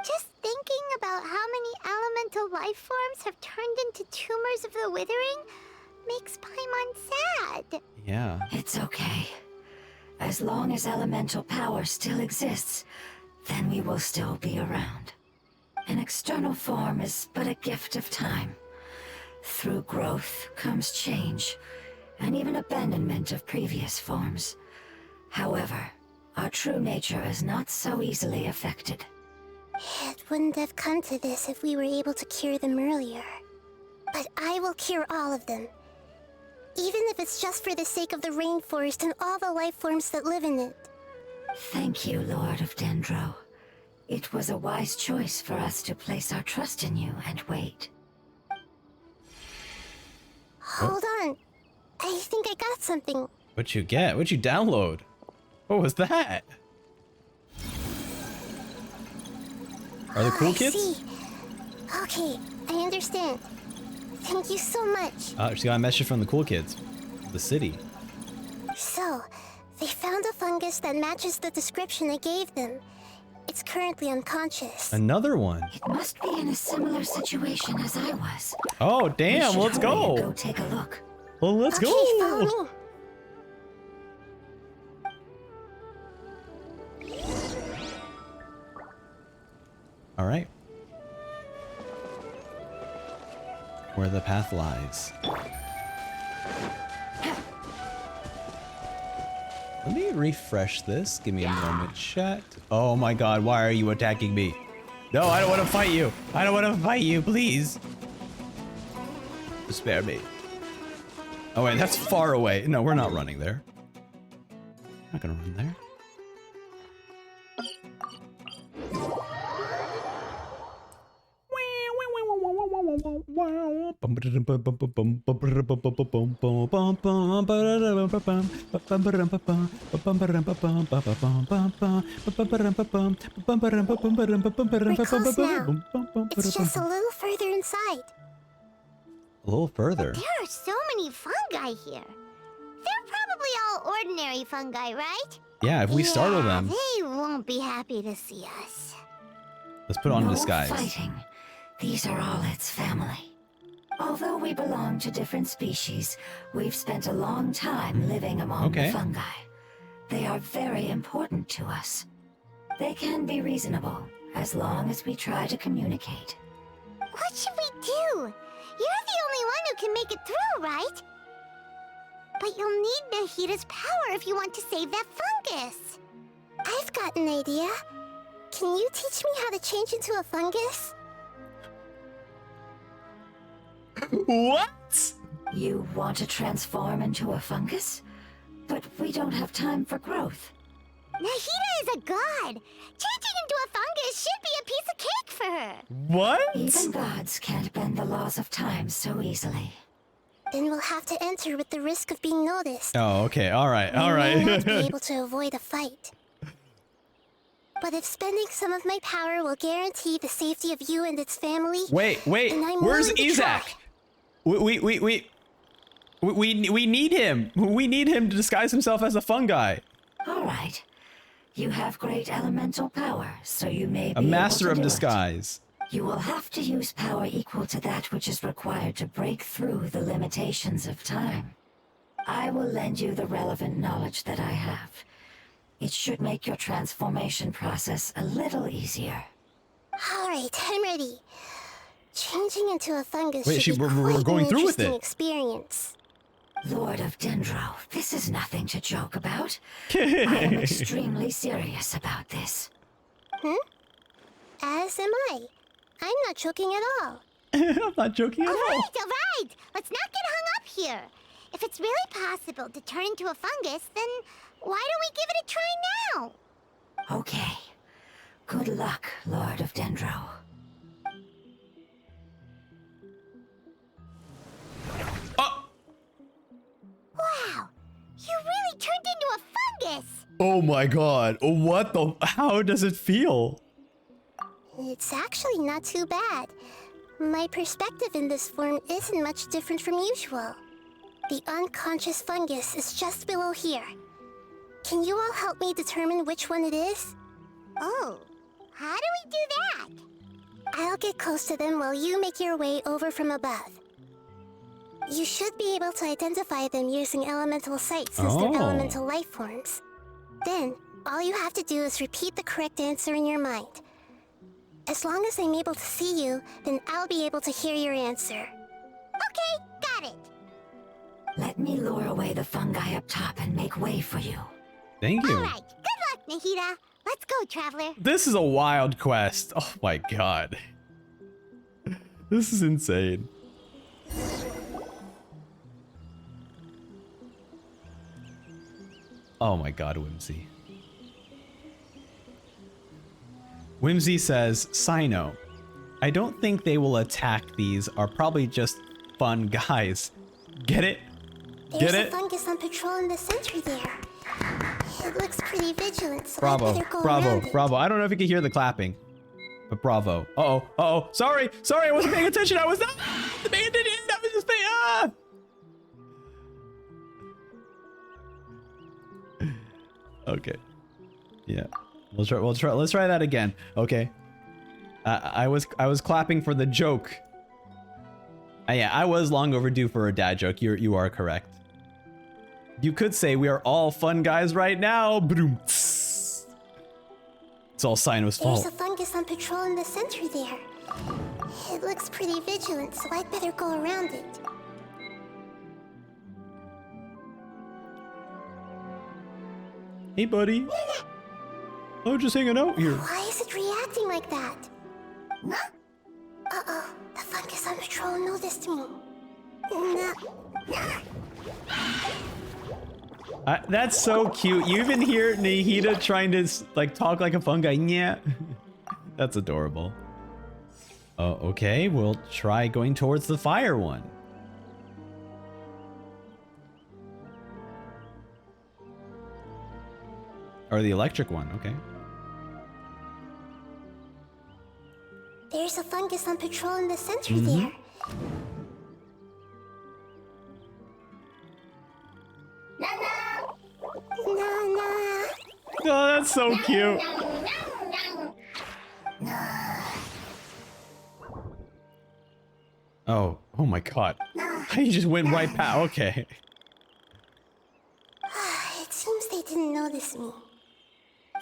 Just thinking about how many elemental life forms have turned into tumors of the withering makes Paimon sad. Yeah. It's okay. As long as elemental power still exists, then we will still be around. An external form is but a gift of time. Through growth comes change, and even abandonment of previous forms. However, our true nature is not so easily affected. It wouldn't have come to this if we were able to cure them earlier. But I will cure all of them. Even if it's just for the sake of the rainforest and all the life forms that live in it. Thank you, Lord of Dendro. It was a wise choice for us to place our trust in you and wait. Hold on. I think I got something. What'd you get? What'd you download? What was that? Are the cool I kids? see. Okay, I understand. Thank you so much. She got a message from the cool kids. The city. So, they found a fungus that matches the description I gave them. It's currently unconscious. Another one. It must be in a similar situation as I was. Oh, damn. We should Let's hurry and go. Go take a look. Well, let's Okay, go. follow me. All right. Where the path lies. Let me refresh this. Give me a moment, chat. Oh my god, why are you attacking me? No, I don't want to fight you. I don't want to fight you, please. Spare me. Oh wait, that's far away. No, we're not running there. I'm not gonna run there. We're close now. It's just a little further inside. A little further. There are so many fungi here. They're probably all ordinary fungi, right? Yeah, if we startle them. They won't be happy to see us. Let's put on a No disguise. fighting. These are all its family. Although we belong to different species, we've spent a long time living among the fungi. They are very important to us. They can be reasonable, as long as we try to communicate. What should we do? You're the only one who can make it through, right? But you'll need Nahida's power if you want to save that fungus. I've got an idea. Can you teach me how to change into a fungus? What? You want to transform into a fungus? But we don't have time for growth. Nahida is a god. Changing into a fungus should be a piece of cake for her. What? Even gods can't bend the laws of time so easily. Then we'll have to enter with the risk of being noticed. Oh, okay. All right. All We may not be right. able to avoid a fight. But if spending some of my power will guarantee the safety of you and its family, Wait. then I'm Where's willing to Isaac? try. We need him. We need him to disguise himself as a fungi. All right. You have great elemental power, so you may be A master able of to do it. disguise. You will have to use power equal to that which is required to break through the limitations of time. I will lend you the relevant knowledge that I have. It should make your transformation process a little easier. Alright, I'm ready. Changing into a fungus Wait, should be we're quite going an through with interesting it. experience. Lord of Dendro, this is nothing to joke about. I am extremely serious about this. As am I. I'm not joking at all. I'm not joking at all. Alright. Let's not get hung up here. If it's really possible to turn into a fungus, then why don't we give it a try now? Okay. Good luck, Lord of Dendro. Wow. You really turned into a fungus. Oh my god. What the? How does it feel? It's actually not too bad. My perspective in this form isn't much different from usual. The unconscious fungus is just below here. Can you all help me determine which one it is? Oh. How do we do that? I'll get close to them while you make your way over from above. You should be able to identify them using elemental sight since Oh. they're elemental life forms. Then, all you have to do is repeat the correct answer in your mind. As long as I'm able to see you, then I'll be able to hear your answer. Okay, got it. Let me lure away the fungi up top and make way for you. Thank you. Alright. Good luck, Nahida. Let's go, Traveler. This is a wild quest. Oh my god. This is insane. Oh my god, Whimsy. Whimsy says, Sino, I don't think they will attack. These are probably just fun guys. Get it? There's Get a it? fungus on patrol in the center there. It looks pretty vigilant, so I Bravo, better go bravo, around it. bravo. I don't know if you can hear the clapping, but bravo. Uh-oh, uh-oh. Sorry, I wasn't paying attention. I was not paying attention. I was just paying, Okay. Yeah. Let's try that again. Okay. I was clapping for the joke. Yeah, I was long overdue for a dad joke. You are correct. You could say we are all fun guys right now. Boom. It's all Sino's fault. There's a fungus on patrol in the center there. It looks pretty vigilant, so I'd better go around it. Hey, buddy. Oh, just hanging out here. Why is it reacting like that? Uh-oh, the fungus on patrol noticed me. No. That's so cute. You even hear Nahida trying to like talk like a fungi. Yeah. That's adorable. Oh, okay. We'll try going towards the fire one. Or the electric one. Okay. There's a fungus on patrol in the center there. Nana. Oh, that's so cute. Oh my god. He just went right past. Okay. It seems they didn't notice me.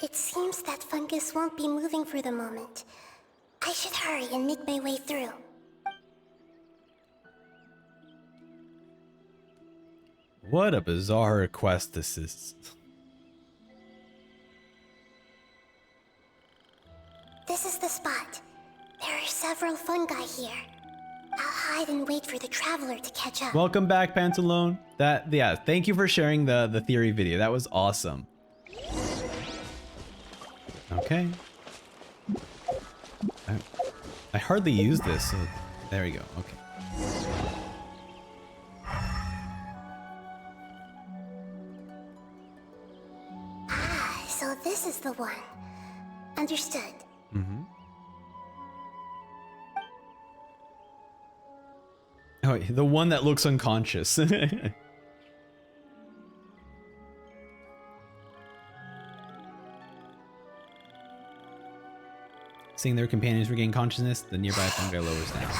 It seems that fungus won't be moving for the moment. I should hurry and make my way through. What a bizarre request this is. This is the spot. There are several fungi here. I'll hide and wait for the traveler to catch up. Welcome back, Pantalone. Yeah, thank you for sharing the theory video. That was awesome. Okay. I hardly use this, so there we go. Okay. Ah, so this is the one. Understood. Mm-hmm. Oh, the one that looks unconscious. Seeing their companions regain consciousness, the nearby fungi lowers down.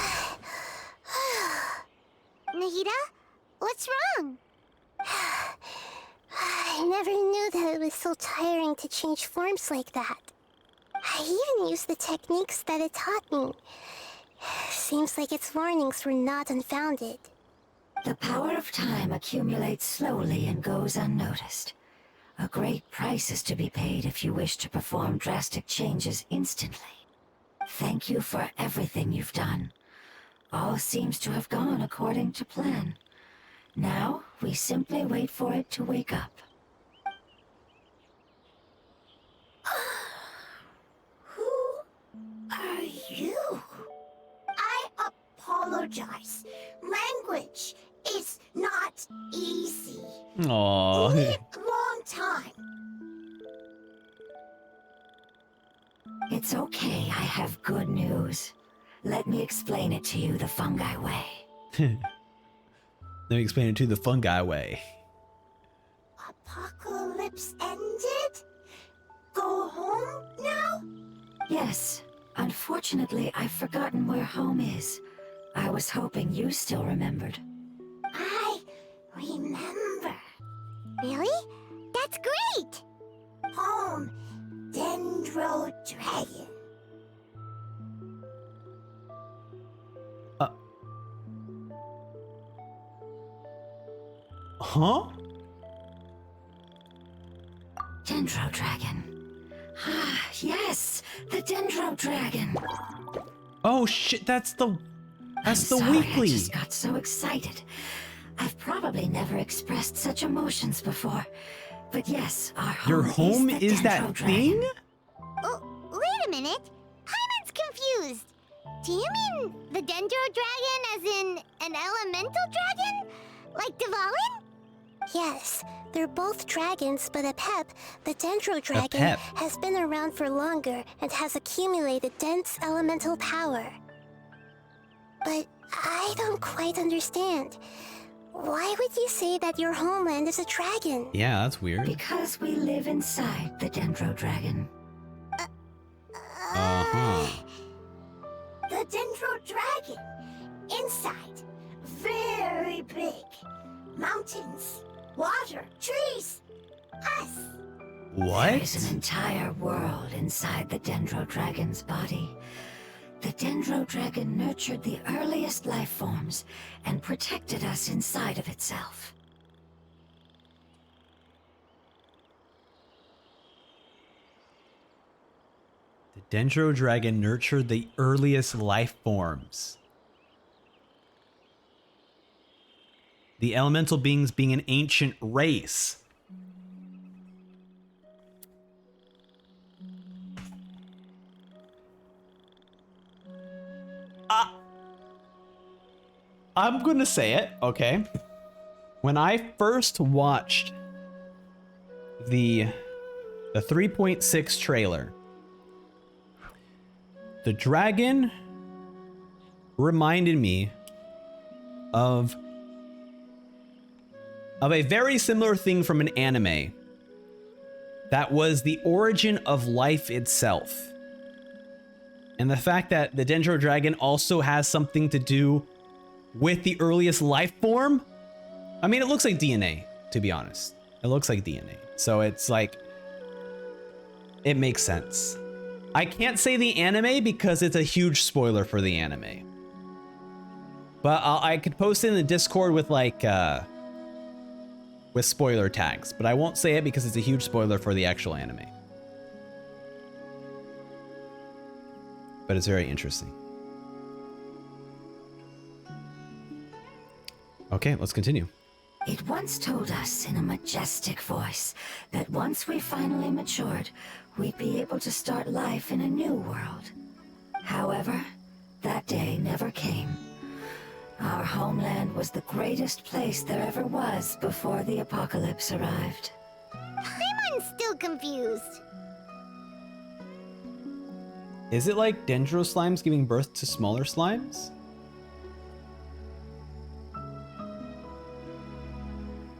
Nahida? What's wrong? I never knew that it was so tiring to change forms like that. I even used the techniques that it taught me. Seems like its warnings were not unfounded. The power of time accumulates slowly and goes unnoticed. A great price is to be paid if you wish to perform drastic changes instantly. Thank you for everything you've done. All seems to have gone according to plan. Now, we simply wait for it to wake up. Who are you? I apologize. Language is not easy. Aww. Long time. It's okay, I have good news. Let me explain it to you the fungi way. Let me explain it to the fungi way. Apocalypse ended? Go home now? Yes, unfortunately, I've forgotten where home is. I was hoping you still remembered. I remember. Really? That's great! Home, Dendro Dragon. Huh? Dendro Dragon. Ah, yes, the Dendro Dragon. Oh shit, that's the I'm sorry, weekly. I just got so excited. I've probably never expressed such emotions before. But yes, our home Your home is, the is Dendro that Dragon. thing? Oh, wait a minute. Paimon's confused. Do you mean the Dendro Dragon as in an elemental dragon? Like Dvalin? Yes, they're both dragons, but Apep, the Dendro Dragon, Apep. has been around for longer and has accumulated dense elemental power. But I don't quite understand. Why would you say that your homeland is a dragon? Yeah, that's weird. Because we live inside the Dendro Dragon. Uh-huh. The Dendro Dragon. Inside. Very big. Mountains. Water. Trees. Us. There is What? an entire world inside the Dendro Dragon's body. The Dendro Dragon nurtured the earliest life forms and protected us inside of itself. The Dendro Dragon nurtured the earliest life forms. The elemental beings being an ancient race. I'm gonna say it, okay? When I first watched the 3.6 trailer, the dragon reminded me of a very similar thing from an anime that was the origin of life itself. And the fact that the Dendro Dragon also has something to do with the earliest life form. I mean, it looks like DNA, to be honest. It looks like DNA. So it's like, It makes sense. I can't say the anime because it's a huge spoiler for the anime. But I could post it in the Discord with like with spoiler tags, but I won't say it because it's a huge spoiler for the actual anime. But it's very interesting. Okay, let's continue. It once told us in a majestic voice that once we finally matured, we'd be able to start life in a new world. However, that day never came. Our homeland was the greatest place there ever was before the apocalypse arrived. I'm still confused. Is it like Dendro slimes giving birth to smaller slimes?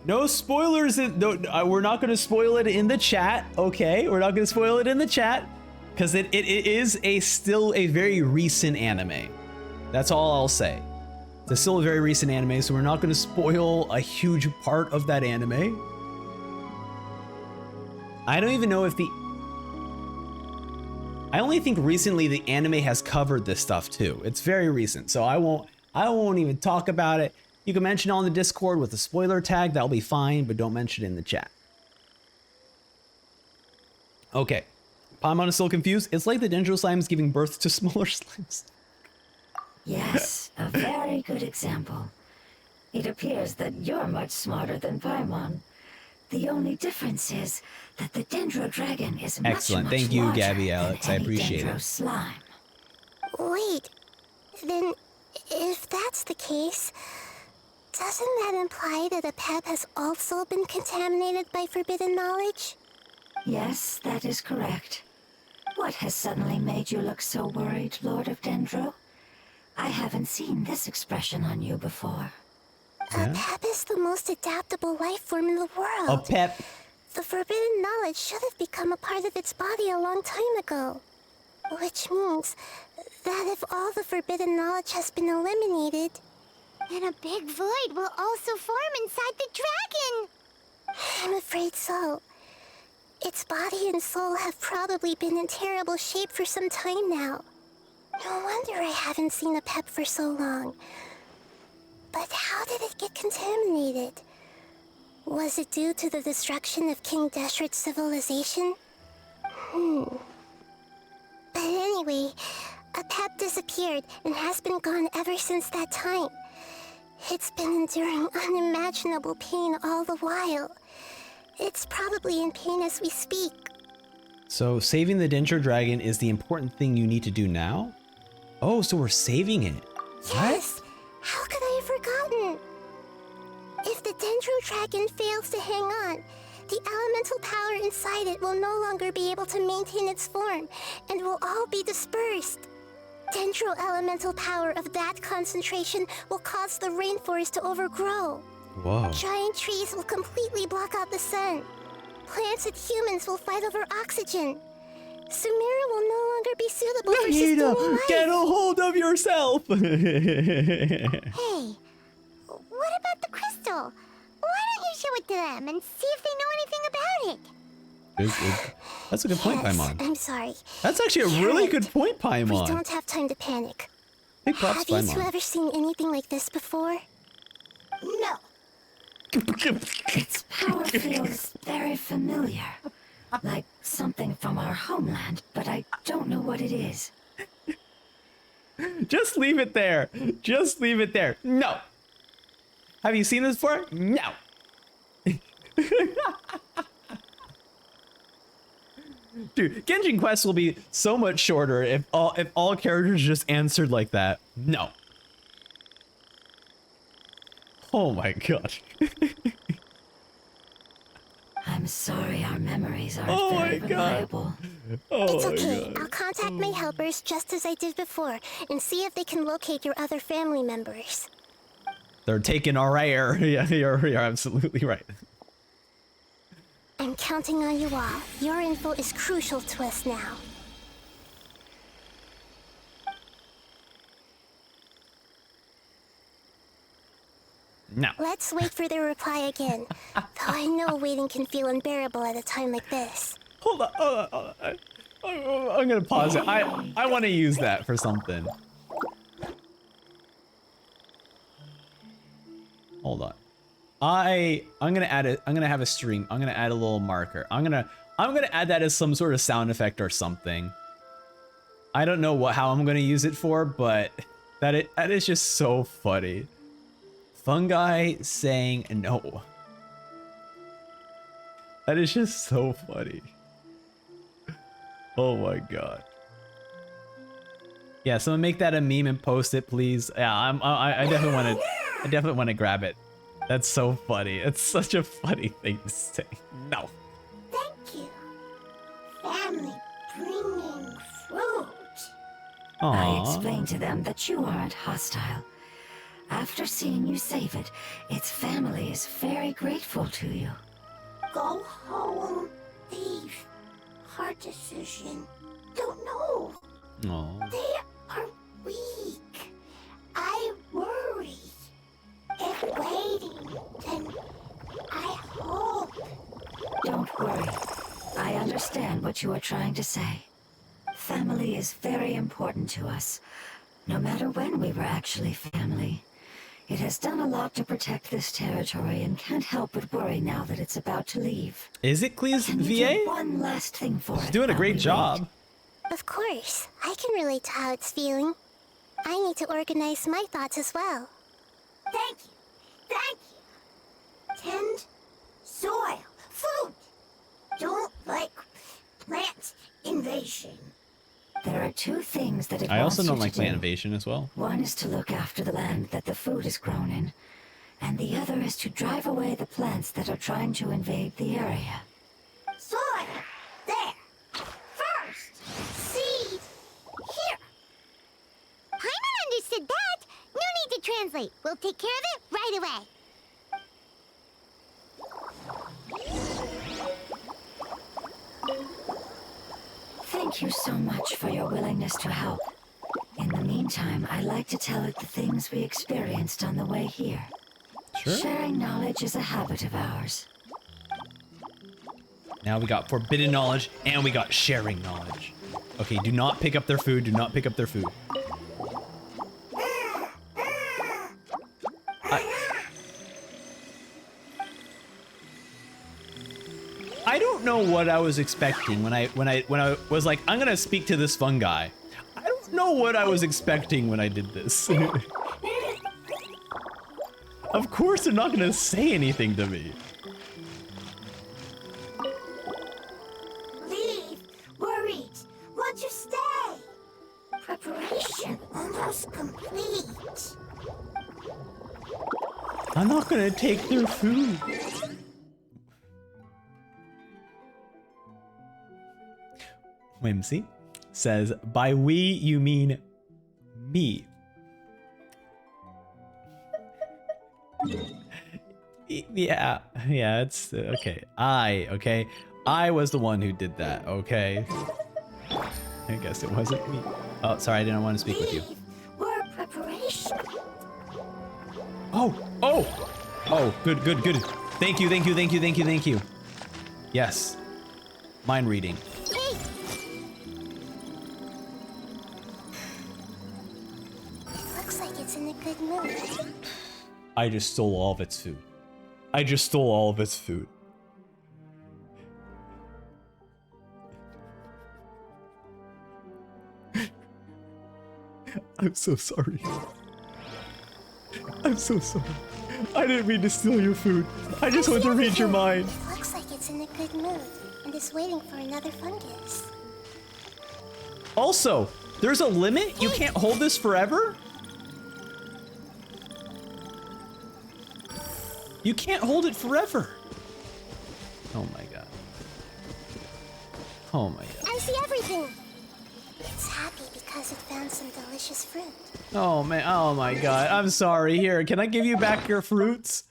No spoilers. We're not going to spoil it in the chat. Okay, we're not going to spoil it in the chat because it is still a very recent anime. That's all I'll say. It's still a very recent anime, so we're not going to spoil a huge part of that anime. I don't even know if I only think recently the anime has covered this stuff too. It's very recent, so I won't even talk about it. You can mention it on the Discord with a spoiler tag, that'll be fine, but don't mention it in the chat. Okay, Paimon is still confused. It's like the Dendro slimes giving birth to smaller slimes. Yes, a very good example. It appears that you're much smarter than Paimon. The only difference is that the Dendro dragon is Excellent. much Thank you, larger Gabby than Alex. I any appreciate Dendro it. slime. Wait, then if that's the case, doesn't that imply that a pet has also been contaminated by forbidden knowledge? Yes, that is correct. What has suddenly made you look so worried, Lord of Dendro? I haven't seen this expression on you before. A pep is the most adaptable life form in the world. A pep. The forbidden knowledge should have become a part of its body a long time ago. Which means that if all the forbidden knowledge has been eliminated, And a big void will also form inside the dragon! I'm afraid so. Its body and soul have probably been in terrible shape for some time now. No wonder I haven't seen a pep for so long. But how did it get contaminated? Was it due to the destruction of King Deshret's civilization? But anyway, a pep disappeared and has been gone ever since that time. It's been enduring unimaginable pain all the while. It's probably in pain as we speak. So saving the Dendro dragon is the important thing you need to do now? Oh, so we're saving it. Yes! How could I have forgotten? If the Dendro dragon fails to hang on, the elemental power inside it will no longer be able to maintain its form and will all be dispersed. Dendro elemental power of that concentration will cause the rainforest to overgrow. Whoa. Giant trees will completely block out the sun. Plants and humans will fight over oxygen. Sumeru will no longer be suitable for sustaining life. Get a hold of yourself! Hey, what about the crystal? Why don't you show it to them and see if they know anything about it? That's a good point, Yes, Paimon. I'm sorry. That's actually a really Right. good point, We Paimon. don't have time to panic. Big props, Have you two Paimon. ever seen anything like this before? No. Its power feels very familiar. Like something from our homeland, but I don't know what it is. Just leave it there. Just leave it there. No. Have you seen this before? No. Dude, Genshin Quest will be so much shorter if all characters just answered like that. No. Oh my gosh. I'm sorry our memories aren't Oh my very God. reliable. Oh It's my okay. God. I'll contact my helpers just as I did before and see if they can locate your other family members. They're taking our air. Yeah, you're absolutely right. I'm counting on you all. Your info is crucial to us now. No. Let's wait for their reply again. Though I know waiting can feel unbearable at a time like this. Hold on, hold on, hold on. I'm gonna pause it. I want to use that for something. Hold on. I'm gonna add it. I'm gonna have a stream. I'm gonna add a little marker. I'm gonna add that as some sort of sound effect or something. I don't know how I'm gonna use it for, but that is just so funny. Fungi saying no. That is just so funny. Oh my god. Yeah, someone make that a meme and post it, please. Yeah, I definitely want to grab it. That's so funny. It's such a funny thing to say. No. Thank you. Family bringing fruit. I Aww. explained to them that you aren't hostile. After seeing you save it, its family is very grateful to you. Go home, thief. Hard decision. Don't know. Aww. They are weak. I worry. If waiting, then I hope. Don't worry. I understand what you are trying to say. Family is very important to us, no matter when we were actually family. It has done a lot to protect this territory and can't help but worry now that it's about to leave. Is it Clea's Can you VA? do one last thing for it? Doing a while great we job. wait? Of course, I can relate to how it's feeling. I need to organize my thoughts as well. Thank you. Thank you. Tend soil, food. Don't like plant invasion. There are two things that it I also wants you don't to like plant do. invasion as well. One is to look after the land that the food is grown in, and the other is to drive away the plants that are trying to invade the area. Soil. There. First. Seed. Here. Paimon understood that. No need to translate. We'll take care of it right away. Thank you so much for your willingness to help. In the meantime, I'd like to tell it the things we experienced on the way here. Sure. Sharing knowledge is a habit of ours. Now we got forbidden knowledge and we got sharing knowledge. Okay, do not pick up their food. Do not pick up their food. I don't know what I was expecting when I was like, I'm gonna speak to this fungi. I don't know what I was expecting when I did this. Of course they're not gonna say anything to me. Leave. Worried. Want to stay. Preparation almost complete. I'm not gonna take their food. Whimsy says, by we you mean me. Yeah, it's okay. I was the one who did that, okay? I guess it wasn't me. Oh, sorry, I didn't want to speak with you. Leave. We're preparation. Oh, good. Thank you. Yes. Mind reading. Hey, It looks like it's in a good mood. I just stole all of its food. I'm so sorry. I didn't mean to steal your food. I just want to read your mind. It looks like it's in a good mood and is waiting for another fungus. Also, there's a limit? You can't hold this forever? You can't hold it forever. Oh my god. I see everything. It's happy because it found some delicious fruit. Oh man, oh my god. I'm sorry. Here, can I give you back your fruits?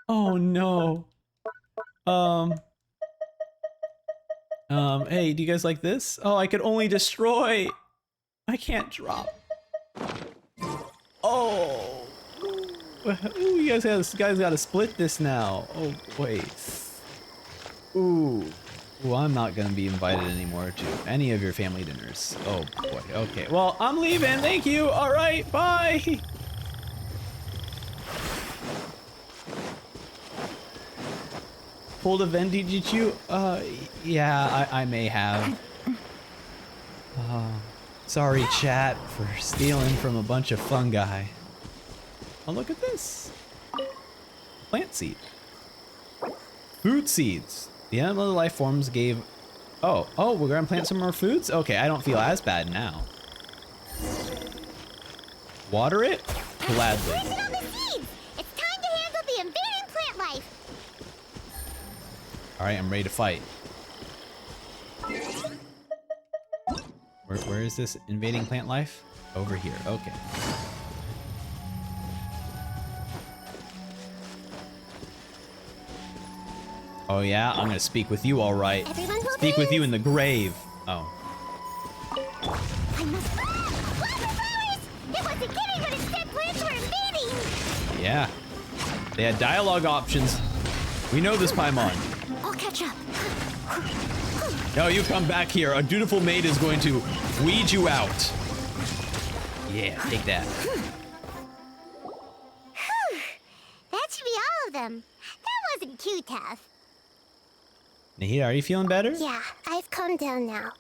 Oh no. Hey, do you guys like this? Oh, I could only destroy. I can't drop. Oh. Ooh, you guys gotta split this now. Oh, wait. Ooh. Ooh, I'm not gonna be invited anymore to any of your family dinners. Oh boy, okay. Well, I'm leaving, thank you. All right, bye. Pulled a Vendi, did you? Yeah, I may have. Sorry, chat, for stealing from a bunch of fungi. Oh, look at this. Plant seed. Food seeds. The elemental life forms gave... Oh, we're gonna plant some more foods? Okay, I don't feel as bad now. Water it? Gladly. Listen on the seeds! It's time to handle the invading plant life! Alright, I'm ready to fight. Where is this invading plant life? Over here, okay. Oh yeah, I'm gonna speak with you, alright. Everyone hold Speak with you hands. in the grave. Oh. I must... Flowers! It wasn't kidding when it said plants were invading! Yeah. They had dialogue options. We know this Paimon. I'll catch up. No, you come back here. A dutiful maid is going to weed you out. Yeah, take that. That should be all of them. That wasn't too tough. Nahida, are you feeling better? Yeah, I've calmed down now.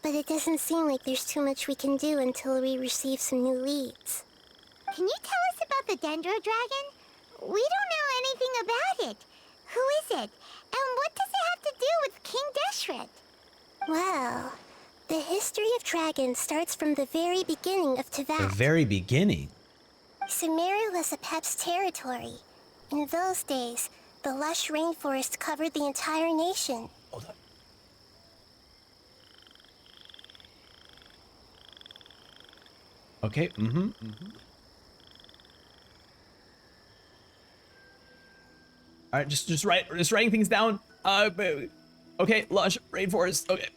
But it doesn't seem like there's too much we can do until we receive some new leads. Can you tell us about the Dendro Dragon? We don't know anything about it. Who is it? And what does it have to do with King Deshret? Well, the history of dragons starts from the very beginning of The Tevat. very beginning. Sumeru was Apep's territory. In those days, the lush rainforest covered the entire nation. Hold on. Okay, Alright, just writing things down. Okay, lush, rainforest, okay,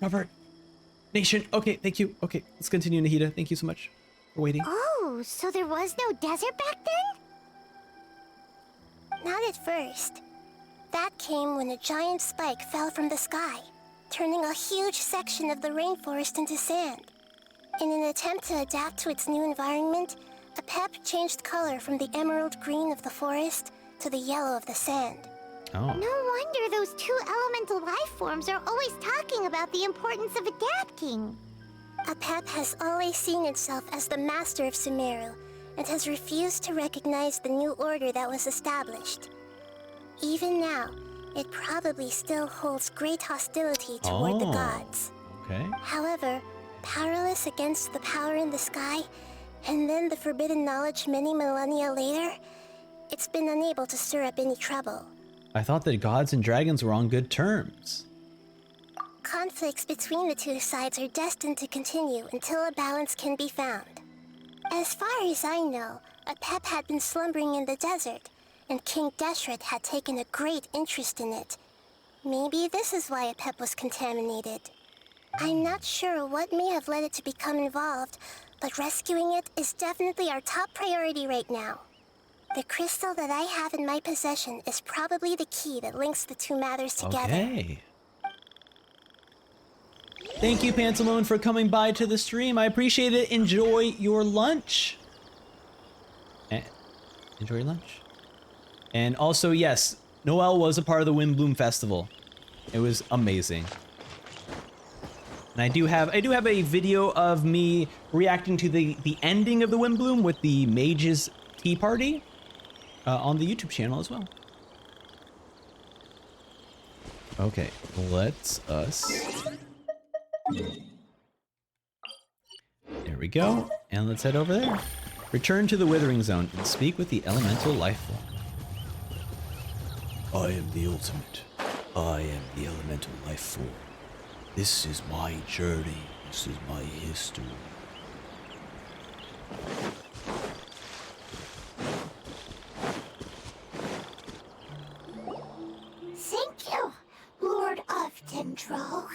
proper nation, okay, thank you. Okay, let's continue, Nahida. Thank you so much for waiting. Oh, so there was no desert back then? Not at first. That came when a giant spike fell from the sky, turning a huge section of the rainforest into sand. In an attempt to adapt to its new environment, Apep changed color from the emerald green of the forest to the yellow of the sand. Oh. No wonder those two elemental life forms are always talking about the importance of adapting. Apep has always seen itself as the master of Sumeru, and has refused to recognize the new order that was established. Even now, it probably still holds great hostility toward the Oh. gods. Okay. However, powerless against the power in the sky, and then the forbidden knowledge many millennia later, it's been unable to stir up any trouble. I thought that gods and dragons were on good terms. Conflicts between the two sides are destined to continue until a balance can be found. As far as I know, Apep had been slumbering in the desert, and King Deshret had taken a great interest in it. Maybe this is why Apep was contaminated. I'm not sure what may have led it to become involved, but rescuing it is definitely our top priority right now. The crystal that I have in my possession is probably the key that links the two matters together. Okay. Thank you, Pantalone, for coming by to the stream. I appreciate it. Enjoy your lunch. Enjoy your lunch. And also, yes, Noel was a part of the Windbloom Festival. It was amazing. And I do have a video of me reacting to the ending of the Windbloom with the Mages Tea Party on the YouTube channel as well. Okay, let's us. There we go, and let's head over there. Return to the Withering Zone and speak with the elemental life form. I am the ultimate. I am the elemental life form. This is my journey. This is my history. Thank you, Lord of Dendro.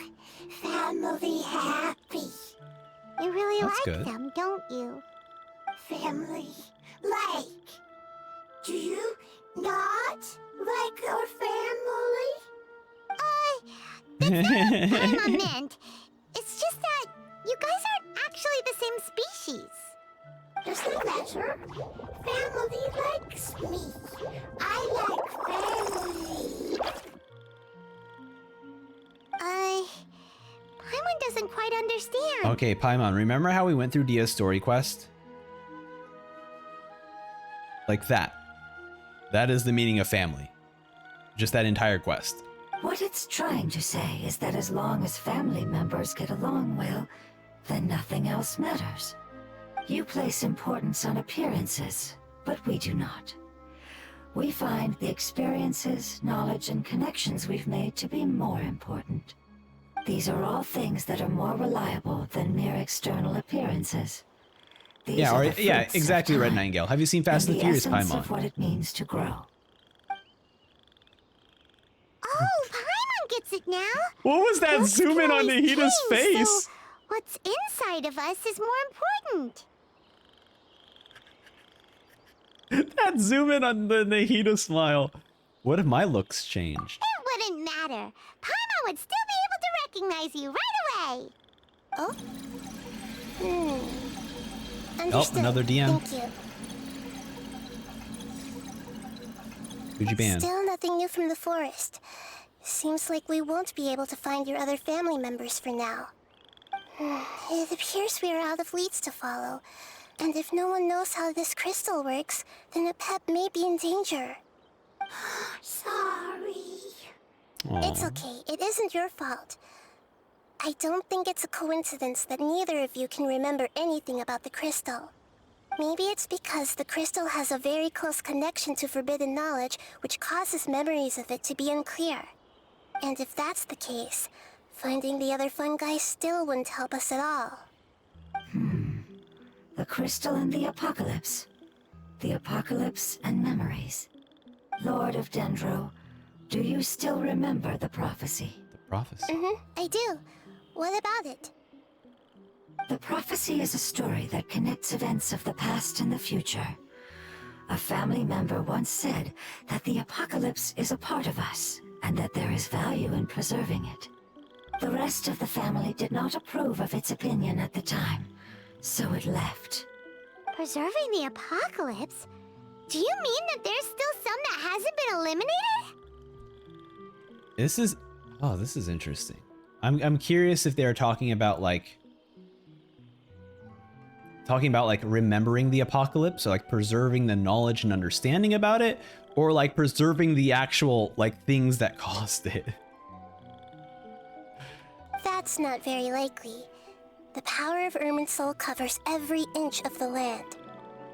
Family happy. You really That's like good. them, don't you? Family. Like. Do you not like your family? Paimon meant. It's just that you guys aren't actually the same species. Does that matter? Family likes me. I like family. Paimon doesn't quite understand. Okay, Paimon, remember how we went through Dia's story quest? Like that. That is the meaning of family. Just that entire quest. What it's trying to say is that as long as family members get along well, then nothing else matters. You place importance on appearances, but we do not. We find the experiences, knowledge, and connections we've made to be more important. These are all things that are more reliable than mere external appearances. These Yeah, are or, the yeah, fruits of exactly, Red time, Nightingale. Have you seen Fast and the Furious, essence Paimon? of what it means to grow. Oh, Paimon gets it now. What was that Looks zoom in can on always Nahida's change, face? so what's inside of us is more important. That zoom in on the Nahida smile. What if my looks changed? It wouldn't matter. Paimon would still be able to recognize you right away. Oh? Understood. another DM. Thank you. Who'd you ban? Still nothing new from the forest. Seems like we won't be able to find your other family members for now. It appears we are out of leads to follow. And if no one knows how this crystal works, then a pet may be in danger. Sorry. Aw. It's okay. It isn't your fault. I don't think it's a coincidence that neither of you can remember anything about the crystal. Maybe it's because the crystal has a very close connection to forbidden knowledge, which causes memories of it to be unclear. And if that's the case, finding the other fungi still wouldn't help us at all. The crystal and the apocalypse. The apocalypse and memories. Lord of Dendro, do you still remember the prophecy? The prophecy. I do. What about it? The prophecy is a story that connects events of the past and the future. A family member once said that the apocalypse is a part of us, and that there is value in preserving it. The rest of the family did not approve of its opinion at the time, so it left. Preserving the apocalypse? Do you mean that there's still some that hasn't been eliminated? This is interesting. I'm curious if they're talking about like remembering the apocalypse, or like preserving the knowledge and understanding about it, or like preserving the actual like things that caused it. That's not very likely. The power of Irminsul covers every inch of the land.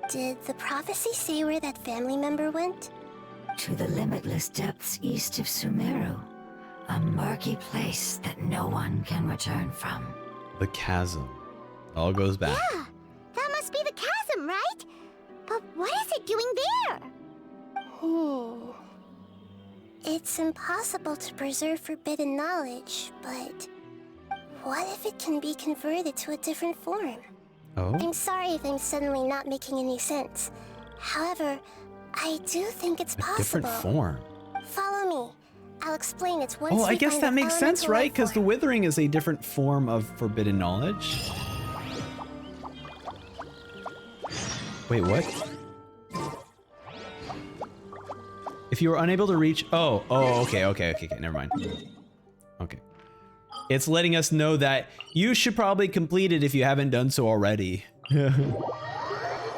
Did the prophecy say where that family member went? To the limitless depths east of Sumeru. A murky place that no one can return from. The chasm. All goes back. Yeah, that must be the chasm, right? But what is it doing there? It's impossible to preserve forbidden knowledge, but what if it can be converted to a different form? Oh? I'm sorry if I'm suddenly not making any sense. However, I do think it's A possible. different form. Follow me. I'll explain it once Oh, I we guess find that the makes sense, elemental right? life Because the form. withering is a different form of forbidden knowledge. Wait, what? If you were unable to reach... Oh, okay, never mind. Okay. It's letting us know that you should probably complete it if you haven't done so already.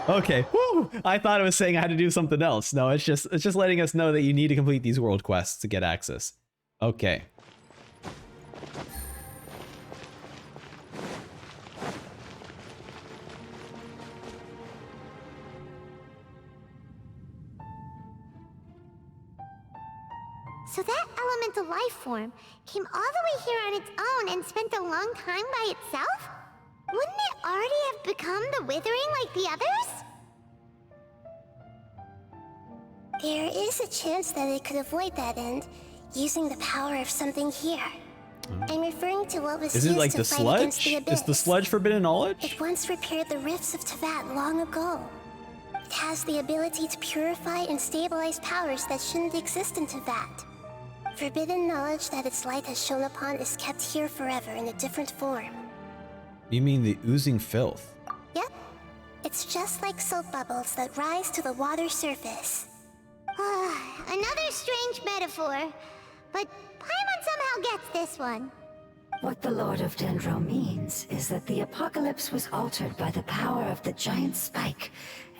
Okay, woo! I thought it was saying I had to do something else. No, it's just letting us know that you need to complete these world quests to get access. Okay. So that elemental life form came all the way here on its own and spent a long time by itself? Wouldn't it already have become the withering like the others? There is a chance that it could avoid that end, using the power of something here. I'm referring to what was Is it used like to the fight against sludge? the Is the abyss. sludge forbidden knowledge? It once repaired the rifts of Tevat long ago. It has the ability to purify and stabilize powers that shouldn't exist in Tevat. Forbidden knowledge that its light has shone upon is kept here forever in a different form. You mean the oozing filth? Yep. It's just like soap bubbles that rise to the water surface. Another strange metaphor, but Paimon somehow gets this one. What the Lord of Dendro means is that the apocalypse was altered by the power of the giant spike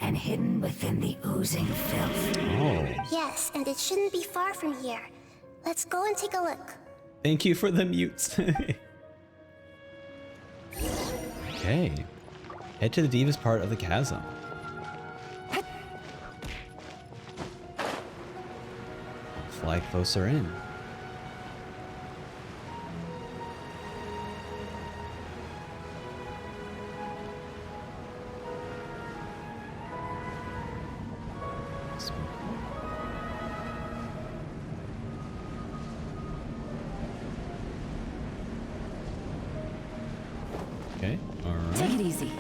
and hidden within the oozing filth. Oh. Yes, and it shouldn't be far from here. Let's go and take a look. Thank you for the mutes. Okay. Head to the deepest part of the chasm. Fly closer in. Okay, alright. Take it easy.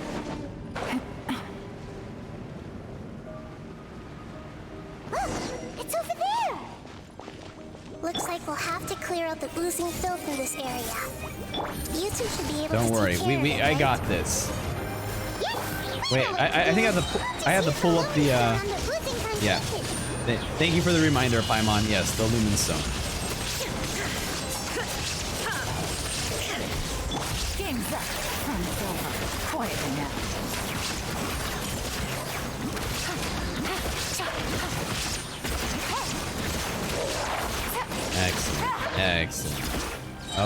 Look, it's over there. Looks like we'll have to clear out the oozing filth in this area. You two should be able Don't to worry, take care of it, I right? got this. Yes, Wait, I think I have to pull up the yeah. Thank you for the reminder, Paimon. Yes, the Lumen Stone. Game's up. It's over. Quietly now. Excellent, excellent.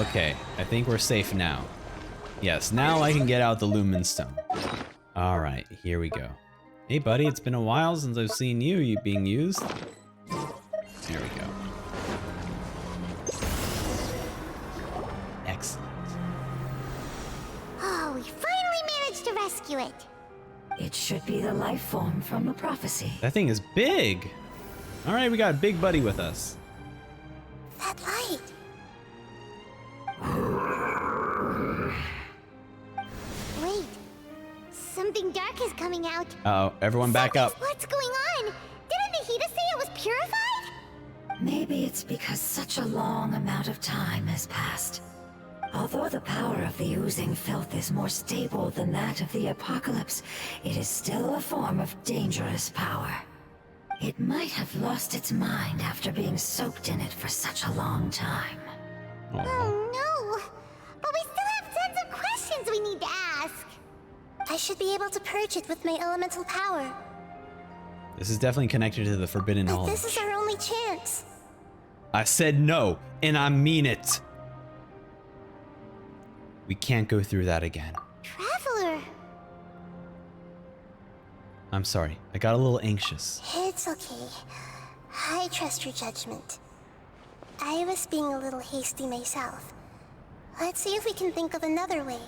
Okay, I think we're safe now. Yes, now I can get out the Lumen Stone. All right, here we go. Hey, buddy, it's been a while since I've seen you being used. There we go. Excellent. Oh, we finally managed to rescue it. It should be the life form from the prophecy. That thing is big. All right, we got a big buddy with us. That light. Wait, something dark is coming out. Uh-oh, everyone back up. What's going on? Didn't Nahida say it was purified? Maybe it's because such a long amount of time has passed. Although the power of the oozing filth is more stable than that of the apocalypse, it is still a form of dangerous power. It might have lost its mind after being soaked in it for such a long time. Aw. Oh no! But we still have tons of questions we need to ask. I should be able to purge it with my elemental power. This is definitely connected to the forbidden But knowledge. this is our only chance. I said no, and I mean it. We can't go through that again. Traveler! I'm sorry, I got a little anxious. It's okay. I trust your judgment. I was being a little hasty myself. Let's see if we can think of another way.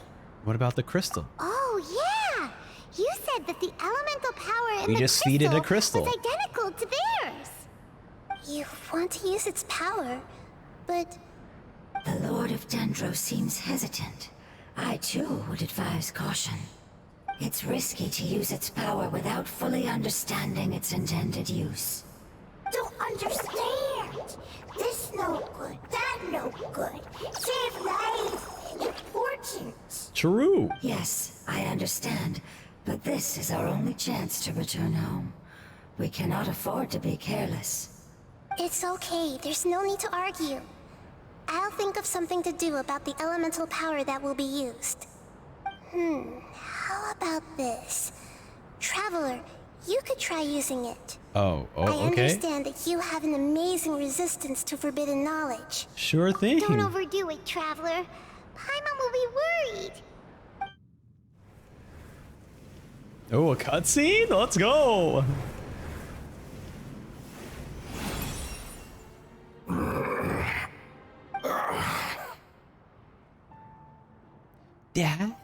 What about the crystal? Oh yeah! You said that the elemental power in We the just feed it a crystal. was identical to theirs. You want to use its power, but The Lord of Dendro seems hesitant. I too would advise caution. It's risky to use its power without fully understanding its intended use. Don't understand. This no good, that no good. Save lives. Important. True. Yes, I understand, but this is our only chance to return home. We cannot afford to be careless. it's okay. There's no need to argue. I'll think of something to do about the elemental power that will be used. How about this? Traveler, you could try using it. Oh, I okay. understand that you have an amazing resistance to forbidden knowledge. Sure thing. Don't overdo it, Traveler. Paimon will be worried. Oh, a cutscene? Let's go. Dad?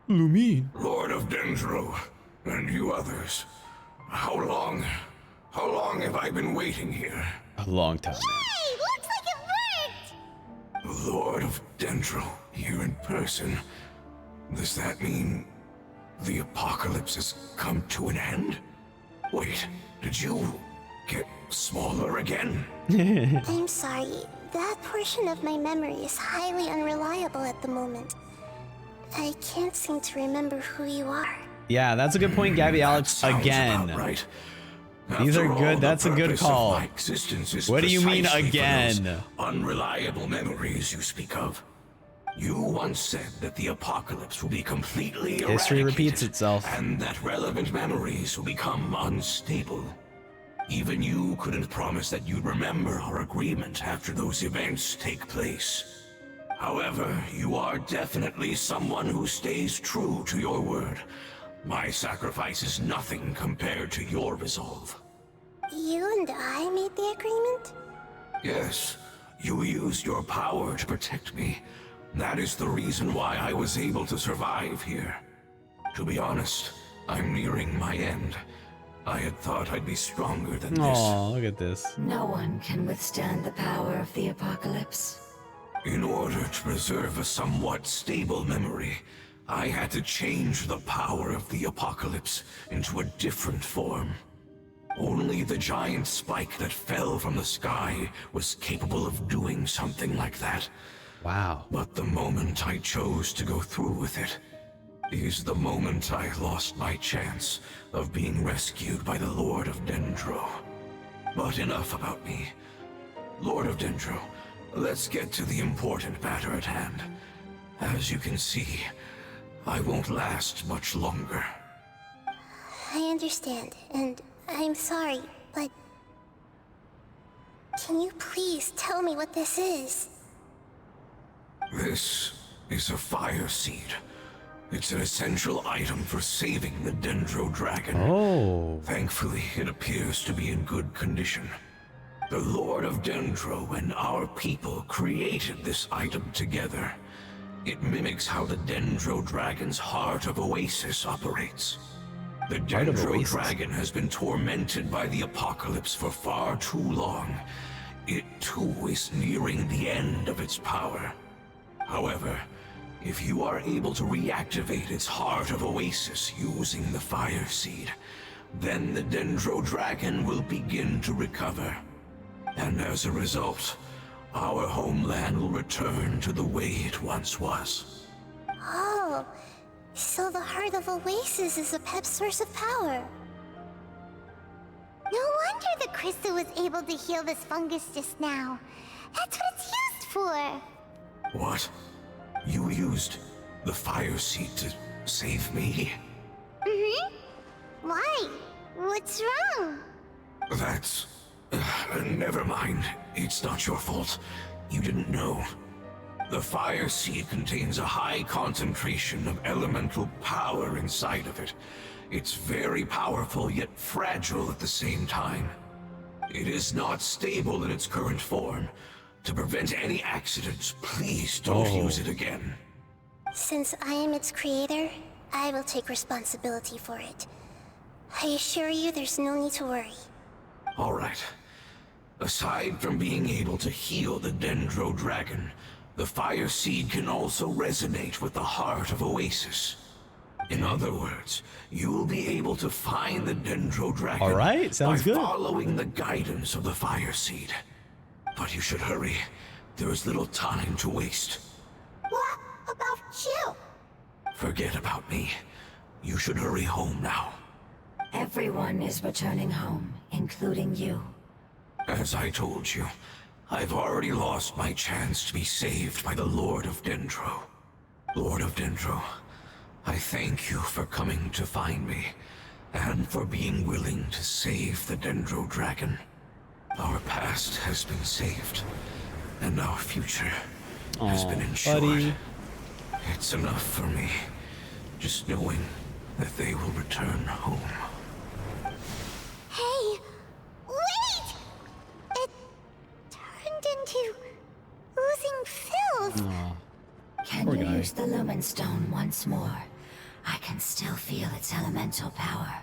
Lumine. Lord of Dendro, and you others. How long have I been waiting here? A long time. Hey, looks like it worked! Lord of Dendro, here in person. Does that mean the apocalypse has come to an end? Wait, did you get smaller again? I'm sorry. That portion of my memory is highly unreliable at the moment. I can't seem to remember who you are. Yeah, that's a good point, Gabby Alex. Sounds Again. about right. These are After all, good. the That's a good purpose of call. my existence is What do you mean precisely for those again? unreliable memories you speak of. You once said that the apocalypse will be completely History eradicated, repeats itself. and that relevant memories will become unstable. Even you couldn't promise that you'd remember our agreement after those events take place. However, you are definitely someone who stays true to your word. My sacrifice is nothing compared to your resolve. You and I made the agreement? Yes, you used your power to protect me. That is the reason why I was able to survive here. To be honest, I'm nearing my end. I had thought I'd be stronger than this. Oh, look at this. No one can withstand the power of the apocalypse. In order to preserve a somewhat stable memory, I had to change the power of the apocalypse into a different form. Only the giant spike that fell from the sky was capable of doing something like that. Wow. But the moment I chose to go through with it is the moment I lost my chance of being rescued by the Lord of Dendro. But enough about me. Lord of Dendro, let's get to the important matter at hand. As you can see, I won't last much longer. I understand, and I'm sorry, but... Can you please tell me what this is? This is a fire seed. It's an essential item for saving the Dendro Dragon. Oh. Thankfully, it appears to be in good condition. The Lord of Dendro and our people created this item together. It mimics how the Dendro Dragon's Heart of Oasis operates. The Heart of Dendro Oasis. Dragon has been tormented by the apocalypse for far too long. It too is nearing the end of its power. However, if you are able to reactivate its Heart of Oasis using the Fire Seed, then the Dendro Dragon will begin to recover. And as a result, our homeland will return to the way it once was. Oh, so the Heart of Oasis is a pep source of power. No wonder the crystal was able to heal this fungus just now. That's what it's used for. What? You used the Fire Seed to save me? Mm-hmm. Why? What's wrong? That's... never mind. It's not your fault. You didn't know. The Fire Seed contains a high concentration of elemental power inside of it. It's very powerful, yet fragile at the same time. It is not stable in its current form. To prevent any accidents, please don't use it again. Since I am its creator, I will take responsibility for it. I assure you there's no need to worry. All right. Aside from being able to heal the Dendro Dragon, the Fire Seed can also resonate with the Heart of Oasis. In other words, you will be able to find the Dendro Dragon All right, sounds by good. following the guidance of the Fire Seed. But you should hurry. There is little time to waste. What about you? Forget about me. You should hurry home now. Everyone is returning home, including you. As I told you, I've already lost my chance to be saved by the Lord of Dendro. Lord of Dendro, I thank you for coming to find me, and for being willing to save the Dendro Dragon. Our past has been saved, and our future has been ensured. Buddy. It's enough for me, just knowing that they will return home. Hey, wait! It turned into oozing filth. Aw. Can Poor you guy. use the Lumen Stone once more? I can still feel its elemental power.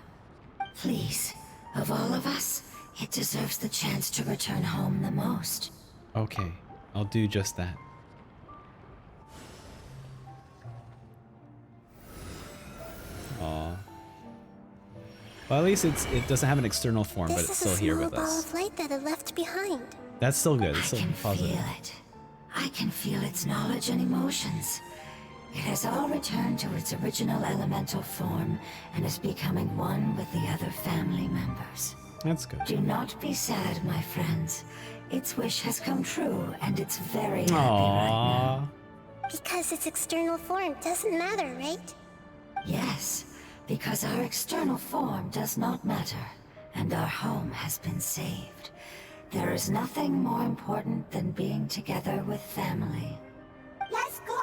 Please, of all of us, it deserves the chance to return home the most. Okay, I'll do just that. Aw. Well, at least it doesn't have an external form, but This it's is a still here small with ball us. of light that it left behind. That's still good. It's I still can positive. feel it. I can feel its knowledge and emotions. It has all returned to its original elemental form and is becoming one with the other family members. That's good. Do not be sad, my friends. Its wish has come true, and it's very happy right Aww. now. Because its external form doesn't matter, right? Yes, because our external form does not matter, and our home has been saved. There is nothing more important than being together with family. Let's go!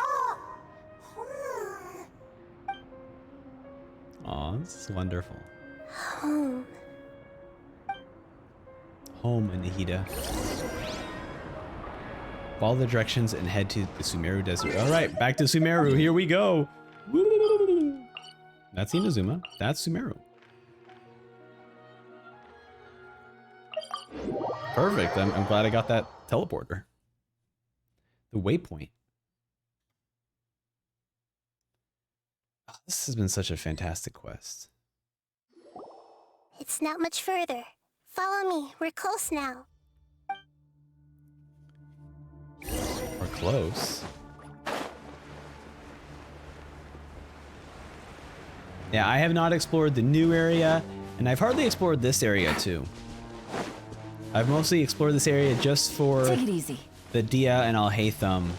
Aw, this is wonderful. Home. Home in Nahida. Follow the directions and head to the Sumeru Desert. All right, back to Sumeru. Here we go. Woo! That's Inazuma. That's Sumeru. Perfect. I'm glad I got that teleporter. The waypoint. Oh, this has been such a fantastic quest. It's not much further. Follow me. We're close now. We're close. Yeah, I have not explored the new area, and I've hardly explored this area too. I've mostly explored this area just for Take it easy. the Dia and Alhaitham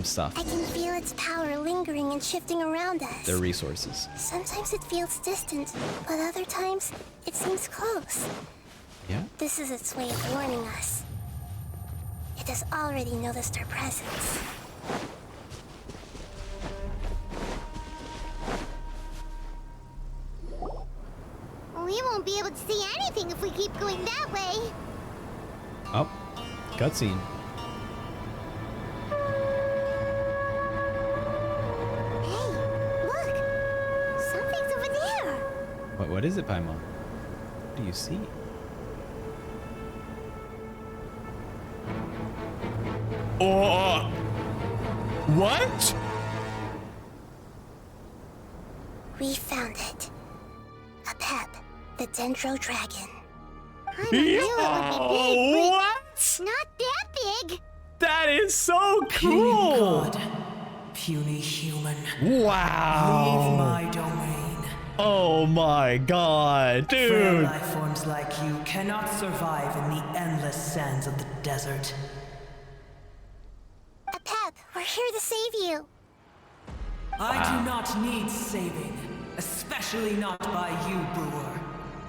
stuff, I can feel its power lingering and shifting around us. their resources. Sometimes it feels distant, but other times it seems close. Yeah. This is its way of warning us. It has already noticed our presence. We won't be able to see anything if we keep going that way. Oh, cutscene. Hey, look! Something's over there! What is it, Paimon? What do you see? Oh, what? We found it. A pep, the Dendro Dragon. I knew it would be big, What? but not that big! That is so Puny cool! god, puny human, Wow! leave my domain. Oh my god, Frail dude! life forms like you cannot survive in the endless sands of the desert. A pep, we're here to save you. I do not need saving, especially not by you, Brewer.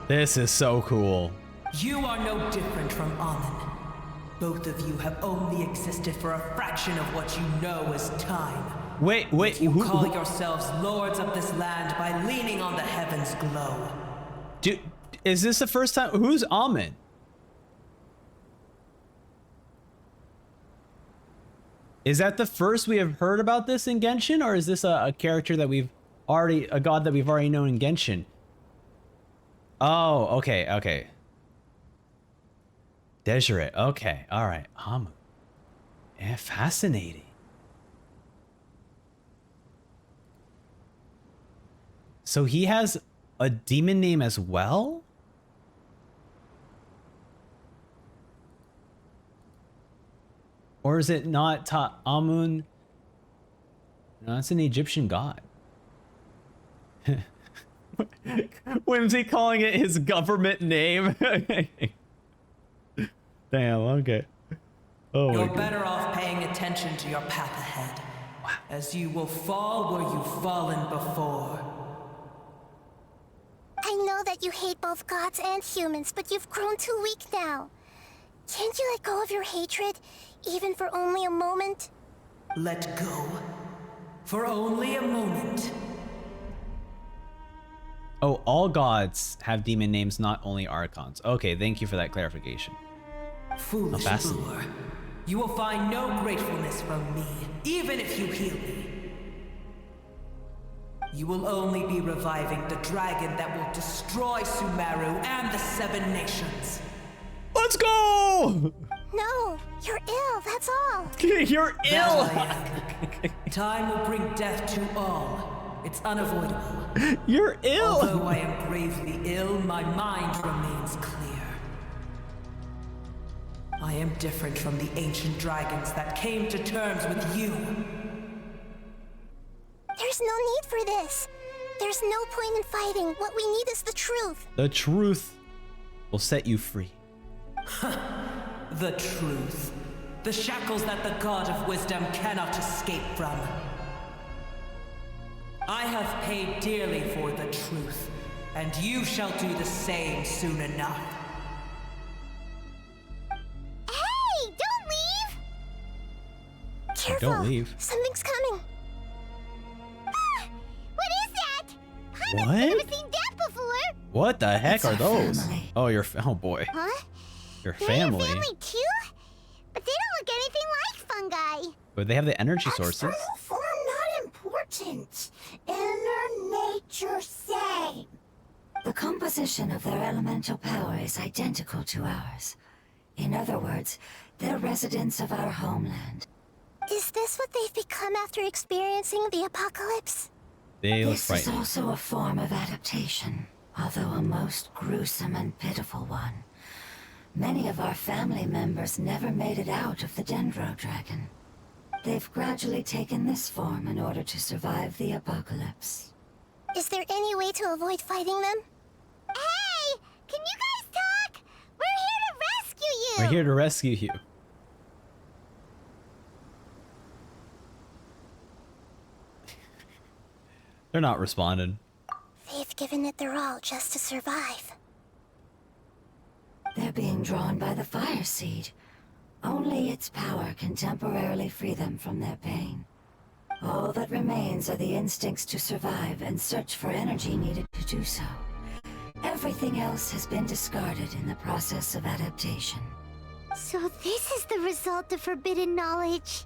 This is so cool. You are no different from Amun. Both of you have only existed for a fraction of what you know as time. Wait, You who, call yourselves lords of this land by leaning on the heavens' glow. dude, is this the first time? Who's Amon? Is that the first we have heard about this in Genshin, or is this a character that a god that we've already known in Genshin? Oh, okay. Deseret, okay, alright, Amon. Yeah, fascinating. So he has a demon name as well? Or is it not Amun? No, it's an Egyptian god. Whimsy calling it his government name. Damn, okay. Oh my You're god. better off paying attention to your path ahead, as you will fall where you've fallen before. I know that you hate both gods and humans, but you've grown too weak now. Can't you let go of your hatred, even for only a moment? Let go. For only a moment. Oh, all gods have demon names, not only archons. Okay, thank you for that clarification. Foolish fascinating. Brewer. You will find no gratefulness from me, even if you heal me. You will only be reviving the dragon that will destroy Sumeru and the 7 nations. Let's go! No, you're ill, that's all. You're That ill! I am. Time will bring death to all. It's unavoidable. You're ill. Although I am gravely ill, my mind remains clear. I am different from the ancient dragons that came to terms with you. There's no need for this. There's no point in fighting. What we need is the truth. The truth will set you free. The truth. The shackles that the God of Wisdom cannot escape from. I have paid dearly for the truth, and you shall do the same soon enough. Hey, don't leave! Careful. Don't leave. Something's coming. Ah, what is that? I've What? never seen that before. What the heck It's are our those? family. Oh, oh boy. Huh? Your They're family. your family too? But they don't look anything like fungi. But they have the energy sources. External form not important. Inner nature same. The composition of their elemental power is identical to ours. In other words, they're residents of our homeland. Is this what they've become after experiencing the apocalypse? They look This is frightening. also a form of adaptation, although a most gruesome and pitiful one. Many of our family members never made it out of the Dendro Dragon. They've gradually taken this form in order to survive the apocalypse. Is there any way to avoid fighting them? Hey, can you guys talk? We're here to rescue you. We're here to rescue you. They're not responding. They've given it their all just to survive. They're being drawn by the fire seed. Only its power can temporarily free them from their pain. All that remains are the instincts to survive and search for energy needed to do so. Everything else has been discarded in the process of adaptation. So this is the result of forbidden knowledge.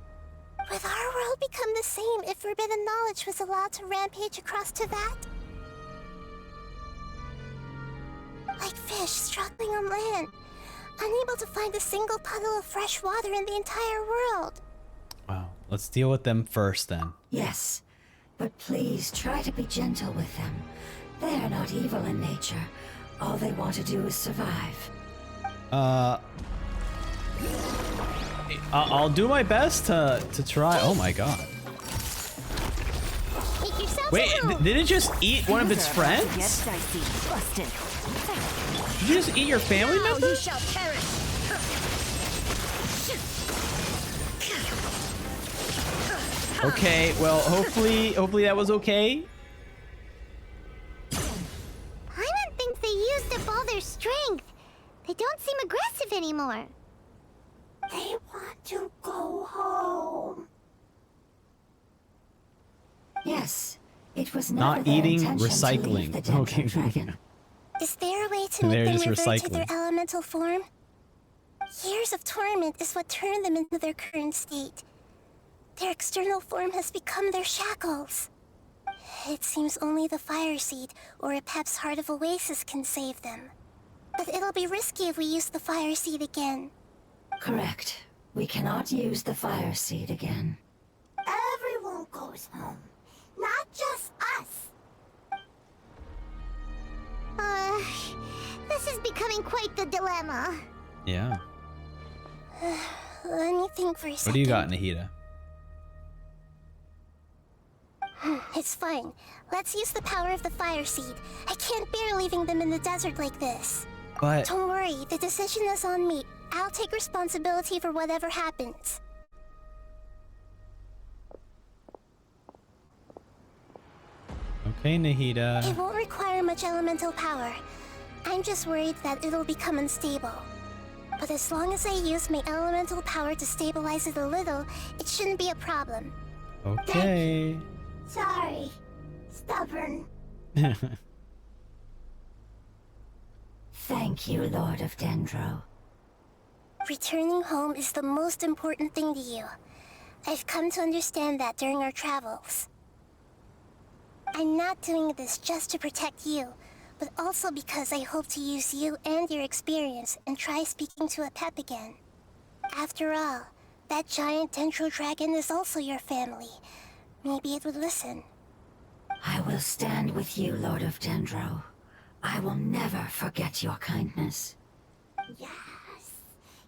Would our world become the same if forbidden knowledge was allowed to rampage across Teyvat? Like fish struggling on land, unable to find a single puddle of fresh water in the entire world. Wow. Let's deal with them first then. Yes, but please try to be gentle with them. They are not evil in nature. All they want to do is survive. I'll do my best to try. Oh my god. Make yourselves Wait, at home. did it just eat one of its friends? Yes, I see. Busted. Did you just eat your family Now member? you shall perish. Okay, well, hopefully that was okay. Paimon thinks they used up all their strength. They don't seem aggressive anymore. They want to go home. Yes, it was never Not their eating, intention to leave recycling. the Dendro Okay. Dragon. Is there a way to make They're them just revert to their recycling. elemental form? Years of torment is what turned them into their current state. Their external form has become their shackles. It seems only the fire seed or Epep's Heart of Oasis can save them. But it'll be risky if we use the fire seed again. Correct. We cannot use the fire seed again. Everyone goes home, not just us. This is becoming quite the dilemma. Yeah. Let me think for a second. What do you got, Nahida? It's fine. Let's use the power of the fire seed. I can't bear leaving them in the desert like this. But Don't worry, the decision is on me. I'll take responsibility for whatever happens. okay, Nahida. It won't require much elemental power. I'm just worried that it'll become unstable. But as long as I use my elemental power to stabilize it a little, it shouldn't be a problem. Okay. Sorry. Stubborn. Thank you, Lord of Dendro. Returning home is the most important thing to you. I've come to understand that during our travels. I'm not doing this just to protect you, but also because I hope to use you and your experience and try speaking to Epep again. After all, that giant Dendro Dragon is also your family. Maybe it would listen. I will stand with you, Lord of Dendro. I will never forget your kindness. Yes!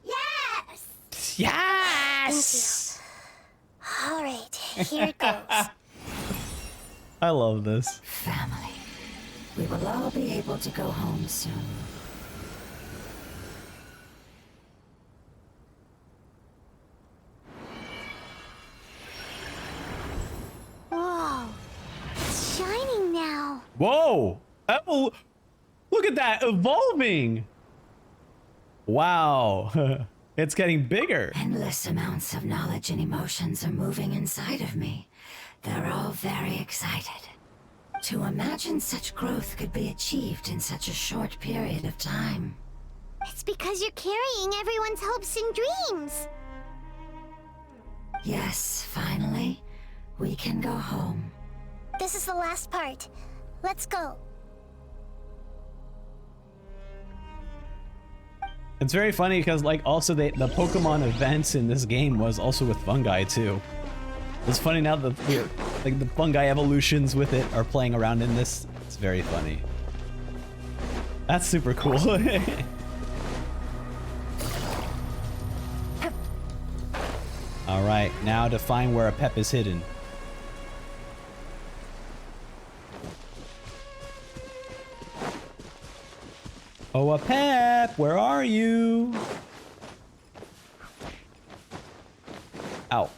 Yes! Yes! All right, here it goes. I love this. Family. We will all be able to go home soon. Whoa! It's shining now. Whoa! Look at that, evolving! Wow. It's getting bigger. Endless amounts of knowledge and emotions are moving inside of me. They're all very excited. To imagine such growth could be achieved in such a short period of time. It's because you're carrying everyone's hopes and dreams. Yes, finally, we can go home. This is the last part. Let's go. It's very funny because, like, also the Pokemon events in this game was also with fungi too. It's funny now that the fungi evolutions with it are playing around in this. It's very funny. That's super cool. All right, now to find where a pep is hidden. Oh, a pep, where are you? Ow.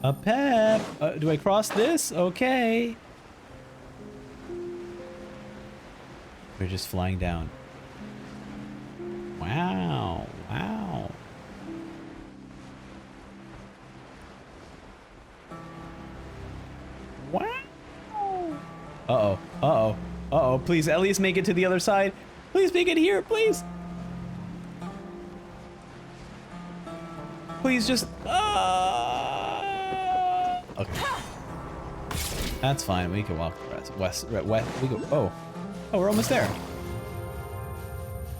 A pep. Do I cross this? Okay. We're just flying down. Wow. Wow. Wow. Uh-oh. Uh-oh. Uh-oh. Please, at least make it to the other side. Please make it here, please. Please just... Okay. That's fine. We can walk west. We go... Oh. Oh, we're almost there.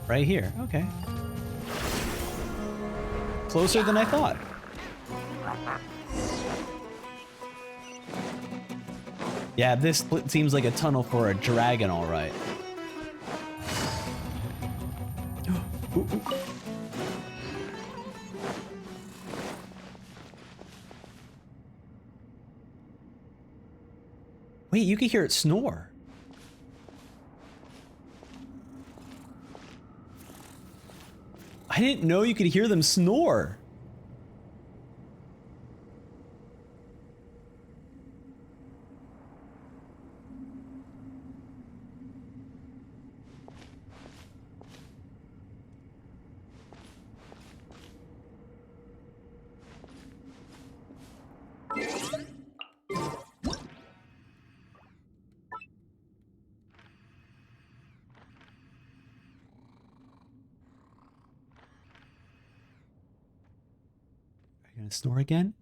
Right here. Okay. Closer than I thought. Yeah, this seems like a tunnel for a dragon, all right. Ooh, ooh. Wait, you can hear it snore. I didn't know you could hear them snore. Gonna snore again?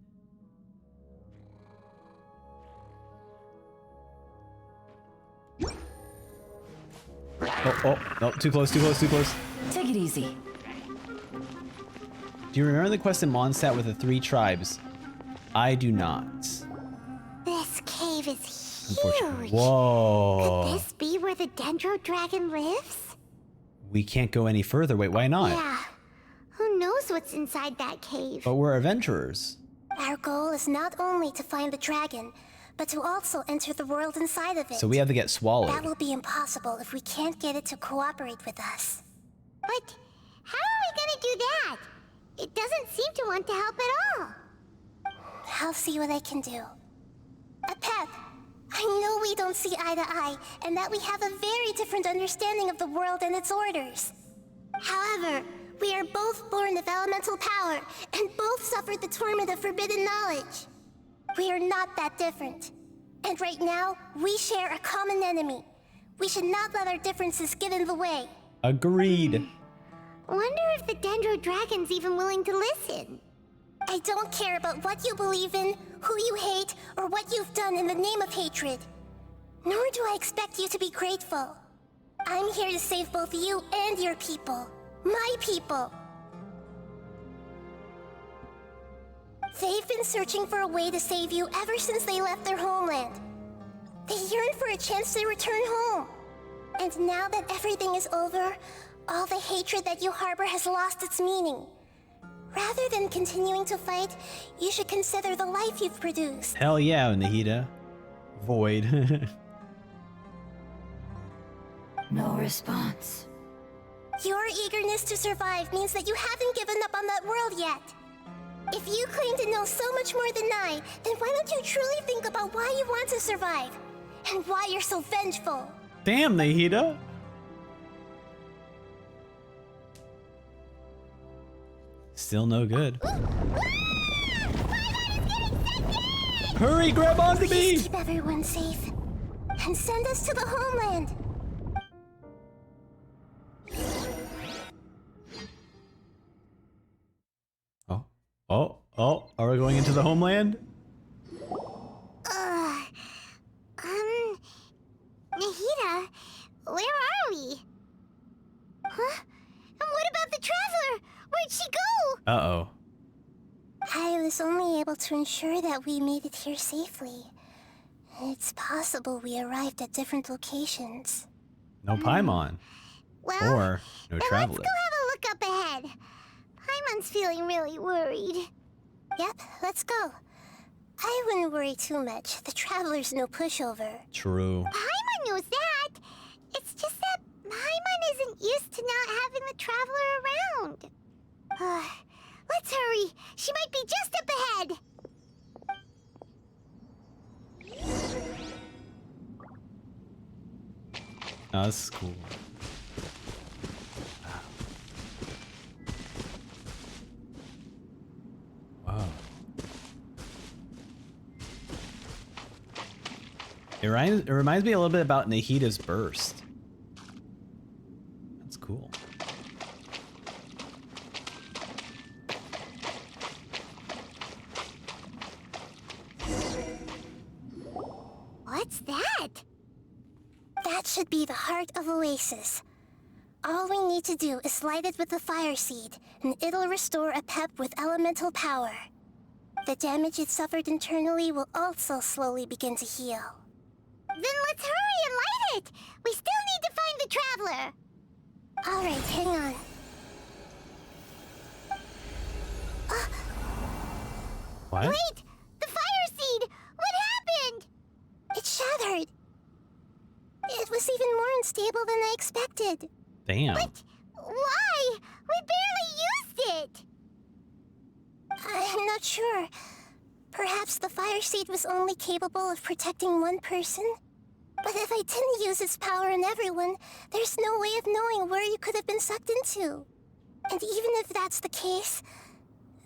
Oh, no, too close, too close, too close. Take it easy. Do you remember the quest in Mondstadt with the 3 tribes? I do not. This cave is Unfortunately. huge. Whoa. Could this be where the Dendro Dragon lives? We can't go any further. Wait, why not? Yeah. Who knows what's inside that cave? But we're adventurers. Our goal is not only to find the dragon, but to also enter the world inside of it. So we have to get That swallowed. will be impossible if we can't get it to cooperate with us. But how are we gonna do that? It doesn't seem to want to help at all. I'll see what I can do. Pep, I know we don't see eye to eye, and that we have a very different understanding of the world and its orders. However, we are both born of elemental power, and both suffered the torment of forbidden knowledge. We are not that different. And right now, we share a common enemy. We should not let our differences get in the way. Agreed. Wonder if the Dendro Dragon's even willing to listen. I don't care about what you believe in, who you hate, or what you've done in the name of hatred. Nor do I expect you to be grateful. I'm here to save both you and your people. My people. They've been searching for a way to save you ever since they left their homeland. They yearn for a chance to return home. And now that everything is over, all the hatred that you harbor has lost its meaning. Rather than continuing to fight, you should consider the life you've produced. Hell yeah, Nahida. Void. No response. Your eagerness to survive means that you haven't given up on that world yet. If you claim to know so much more than I, then why don't you truly think about why you want to survive? And why you're so vengeful? Damn, Nahida. Still no good. Hurry, grab onto me! Please keep everyone safe. And send us to the homeland. Oh, are we going into the homeland? Nahida, where are we? Huh? And what about the traveler? Where'd she go? Uh-oh. I was only able to ensure that we made it here safely. It's possible we arrived at different locations. No Paimon. Well, Or no then traveler. let's go have a look up ahead. Paimon's feeling really worried. Yep, let's go. I wouldn't worry too much. The traveler's no pushover. True. Paimon knows that. It's just that Paimon isn't used to not having the traveler around. Let's hurry. She might be just up ahead. Oh, this is cool. Wow. It reminds me a little bit about Nahida's burst. That's cool. What's that? That should be the heart of Oasis. All we need to do is light it with the fire seed, and it'll restore a pep with elemental power. The damage it suffered internally will also slowly begin to heal. Then let's hurry and light it. We still need to find the traveler. Alright, hang on. What? Wait! The fire seed! What happened? It shattered. It was even more unstable than I expected. Damn. Why? We barely used it! I'm not sure. Perhaps the fire seed was only capable of protecting one person? But if I didn't use its power on everyone, there's no way of knowing where you could have been sucked into. And even if that's the case,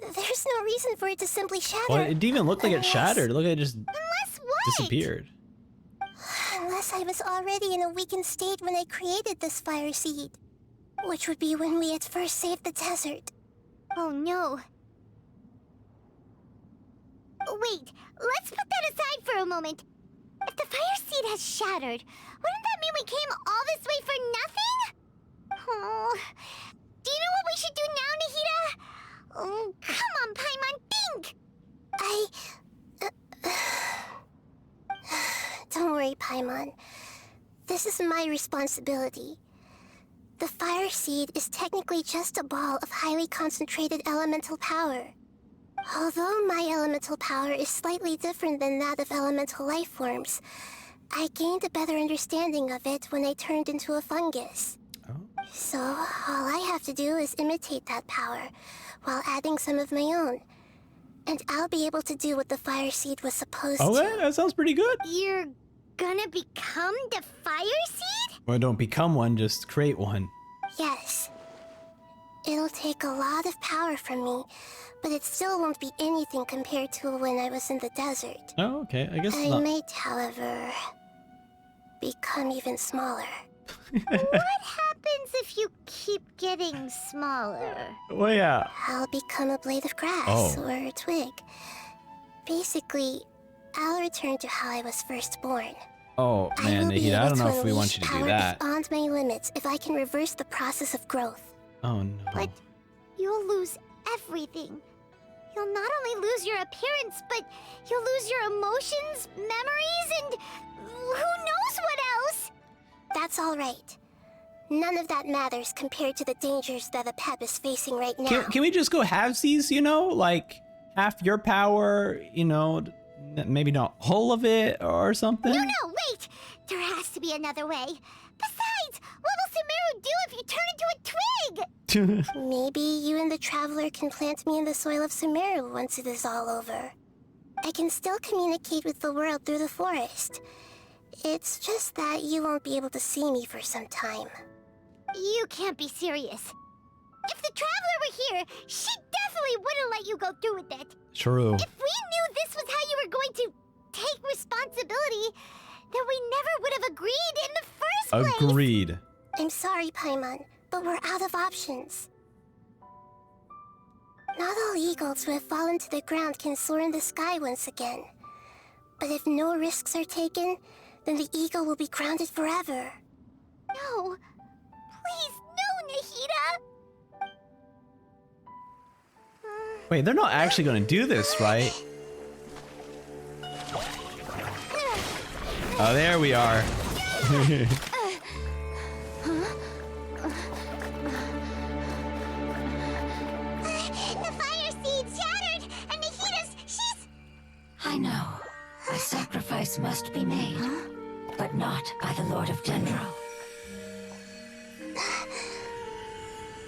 there's no reason for it to simply shatter. Well, it didn't even look like it shattered. It looked like it just Unless what? disappeared. Unless I was already in a weakened state when I created this fire seed. Which would be when we at first saved the desert. Oh no. Wait, let's put that aside for a moment. If the fire seed has shattered, wouldn't that mean we came all this way for nothing? Oh, do you know what we should do now, Nahida? Oh, come on, Paimon, think! Don't worry, Paimon. This is my responsibility. The fire seed is technically just a ball of highly concentrated elemental power. Although my elemental power is slightly different than that of elemental life forms, I gained a better understanding of it when I turned into a fungus. Oh. So all I have to do is imitate that power, while adding some of my own. And I'll be able to do what the fire seed was supposed to. Okay, that sounds pretty good. You're gonna become the fire seed? Well, don't become one, just create one. Yes. It'll take a lot of power from me, but it still won't be anything compared to when I was in the desert. Oh, okay. I guess it's I not. might, however, become even smaller. What happens if you keep getting smaller? Well, yeah. I'll become a blade of grass Oh. or a twig. Basically, I'll return to how I was first born. Oh, I man, will be Nahida, I able don't know to if we want unleash you to do power that. beyond my limits if I can reverse the process of growth. Oh, no. But you'll lose everything. You'll not only lose your appearance, but you'll lose your emotions, memories, and who knows what else? That's all right. None of that matters compared to the dangers that the Pep is facing right now. Can we just go halvesies, you know? Like, half your power, you know, maybe not all of it or something? No, wait! There has to be another way. Besides, what will Sumeru do if you turn into a twig? Maybe you and the Traveler can plant me in the soil of Sumeru once it is all over. I can still communicate with the world through the forest. It's just that you won't be able to see me for some time. You can't be serious. If the Traveler were here, she definitely wouldn't let you go through with it. True. If we knew this was how you were going to take responsibility, then we never would have agreed in the first place. Agreed. I'm sorry, Paimon, but we're out of options. Not all eagles who have fallen to the ground can soar in the sky once again. But if no risks are taken, then the eagle will be grounded forever. No. Please, no, Nahida! Wait, they're not actually gonna do this, right? Oh, there we are. The fire seed shattered, and she's... I know. A sacrifice must be made, but not by the Lord of Dendro.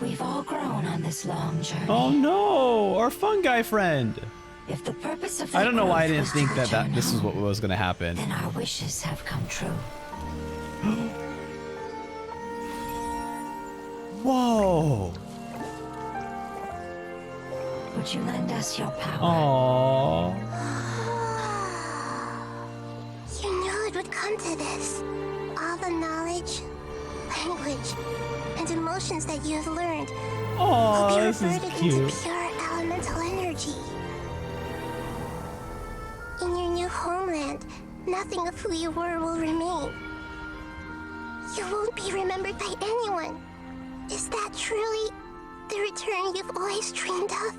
We've all grown on this long journey. Oh no, our fungi friend. If the purpose of I don't know why I didn't was to think that return this is home, what was gonna happen. then our wishes have come true. Whoa. Would you lend us your power? Aww. You knew it would come to this. All the knowledge, language, and emotions that you have learned will Aww, be this is reverted cute. into pure elemental energy. In your new homeland, nothing of who you were will remain. You won't be remembered by anyone. Is that truly the return you've always dreamed of?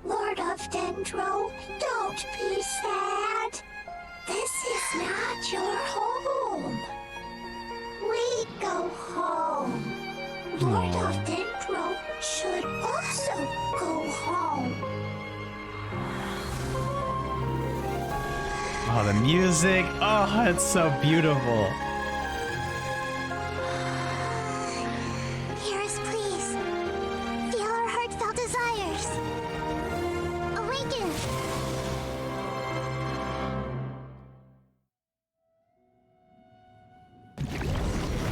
Lord of Dendro, don't be sad. This is not your home. We go home. Lord of Dendro should also go home. Oh, the music. Oh, it's so beautiful. Hearers, please. Feel our heartfelt desires. Awaken.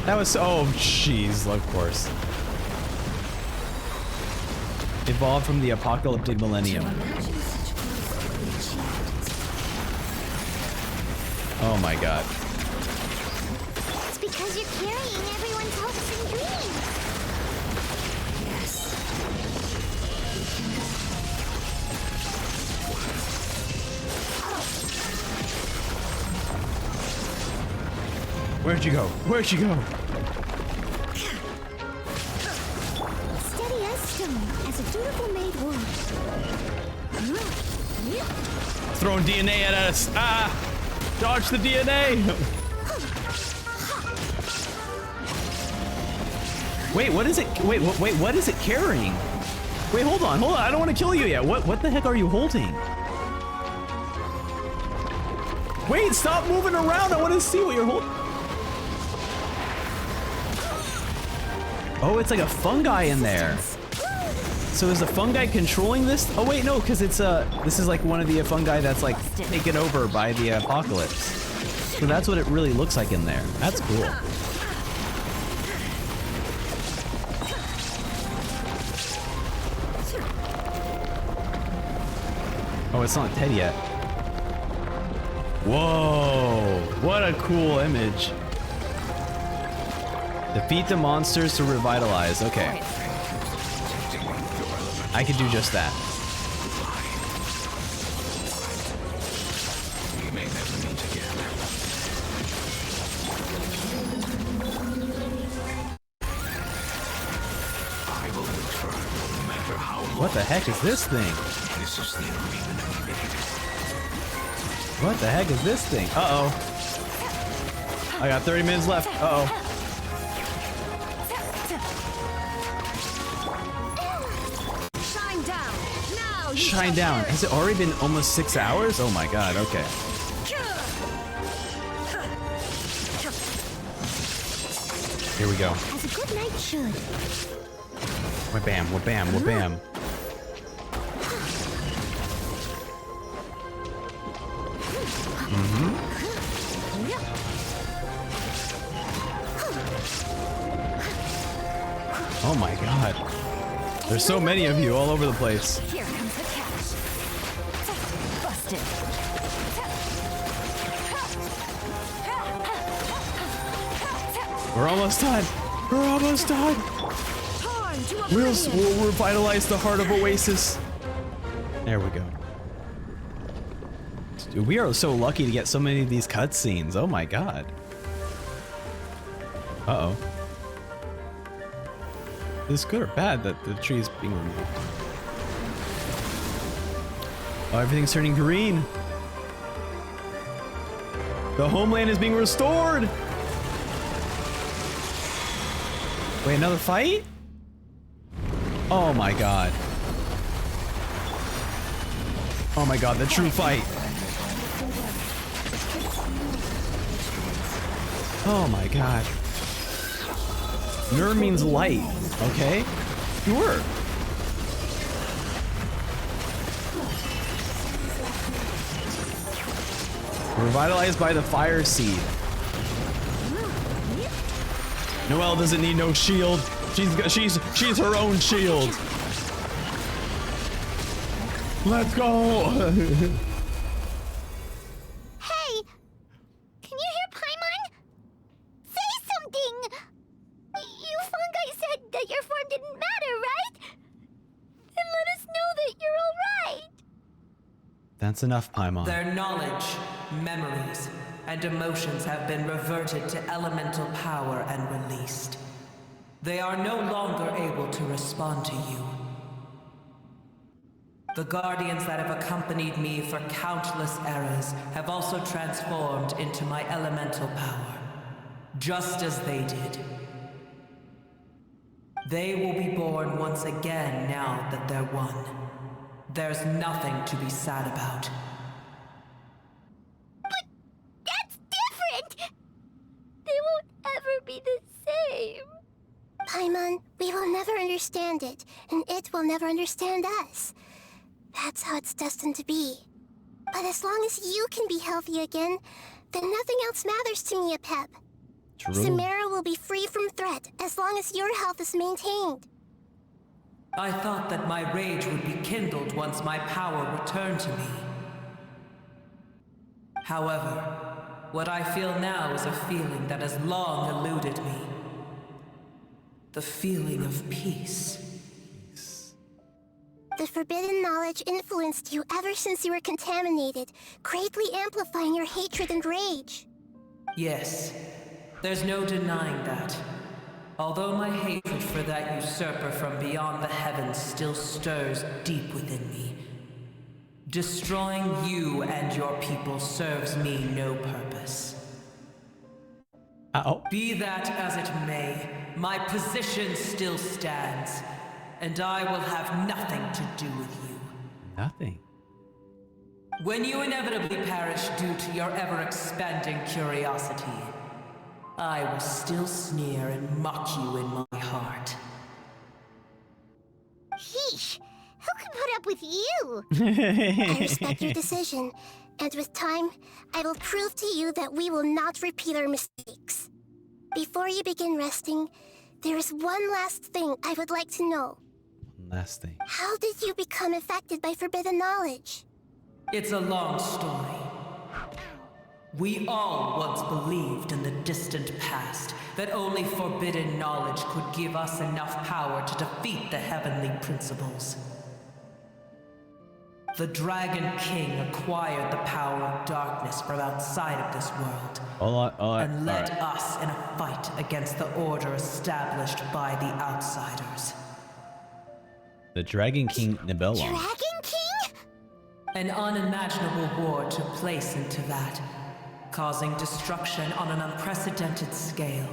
That was oh jeez, of course. Evolved from the apocalyptic millennium. Oh my god. It's because you're carrying everyone's hopes and dreams. Where'd you go? Where'd you go? Steady as stone, as a dutiful maid would. Throwing DNA at us. Ah! Dodge the DNA! Wait, what is it? Wait, what is it carrying? Wait, hold on. I don't want to kill you yet. What the heck are you holding? Wait, stop moving around. I want to see what you're holding. Oh, it's like a fungi in there. So is the fungi controlling this? Oh wait, no, because it's this is like one of the fungi that's like taken over by the apocalypse. So that's what it really looks like in there. That's cool. Oh, it's not dead yet. Whoa, what a cool image. Defeat the monsters to revitalize. Okay. I could do just that. We may never meet again. I will return no matter how long. what the heck is this thing? This is the agreement we made. What the heck is this thing? Uh-oh. I got 30 minutes left. Uh-oh. Shine down. Now you Shine down. Has it already been almost 6 hours? Oh my god, okay. Here we go. As a good knight should. Wha-bam, wha-bam, wha-bam. Oh my god. There's so many of you all over the place. Here comes the catch. Busted. We're almost done. We're almost done. Torn to We'll oblivion. revitalize the heart of Oasis. There we go. Dude, we are so lucky to get so many of these cutscenes. Oh my god. Uh-oh. Is this good or bad that the tree is being removed? Oh, everything's turning green. The homeland is being restored. Wait, another fight? Oh my god. Oh my god, the true fight. Oh my god. Nur means light, okay? Sure. Revitalized by the fire seed. Noelle doesn't need no shield. She's her own shield. Let's go. Hey! Can you hear Paimon? Say something! You fungi said that your form didn't matter, right? Then let us know that you're alright! That's enough, Paimon. Their knowledge, memories, and emotions have been reverted to elemental power and released. They are no longer able to respond to you. The guardians that have accompanied me for countless eras have also transformed into my elemental power, just as they did. They will be born once again now that they're one. There's nothing to be sad about. That's different! They won't ever be the same. Paimon, we will never understand it, and it will never understand us. That's how it's destined to be. But as long as you can be healthy again, then nothing else matters to me, Apep. True. Samara will be free from threat as long as your health is maintained. I thought that my rage would be kindled once my power returned to me. However, what I feel now is a feeling that has long eluded me. The feeling of peace. The forbidden knowledge influenced you ever since you were contaminated, greatly amplifying your hatred and rage. Yes, there's no denying that. Although my hatred for that usurper from beyond the heavens still stirs deep within me, destroying you and your people serves me no purpose. Ow. Be that as it may, my position still stands, and I will have nothing to do with you. Nothing. When you inevitably perish due to your ever-expanding curiosity, I will still sneer and mock you in my heart. Sheesh, who can put up with you? I respect your decision, and with time, I will prove to you that we will not repeat our mistakes. Before you begin resting, there is one last thing I would like to know. Last thing. How did you become affected by forbidden knowledge? It's a long story. We all once believed in the distant past that only forbidden knowledge could give us enough power to defeat the heavenly principles. The Dragon King acquired the power of darkness from outside of this world and led us in a fight against the order established by the outsiders. The Dragon King Nibelung. Dragon King? An unimaginable war took place into that, causing destruction on an unprecedented scale.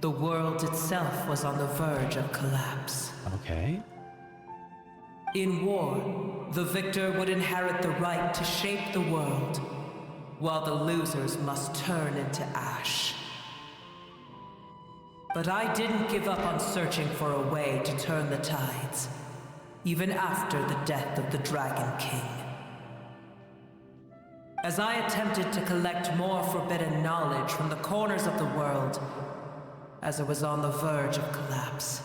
The world itself was on the verge of collapse. Okay. In war, the victor would inherit the right to shape the world, while the losers must turn into ash. But I didn't give up on searching for a way to turn the tides, even after the death of the Dragon King. As I attempted to collect more forbidden knowledge from the corners of the world, as it was on the verge of collapse,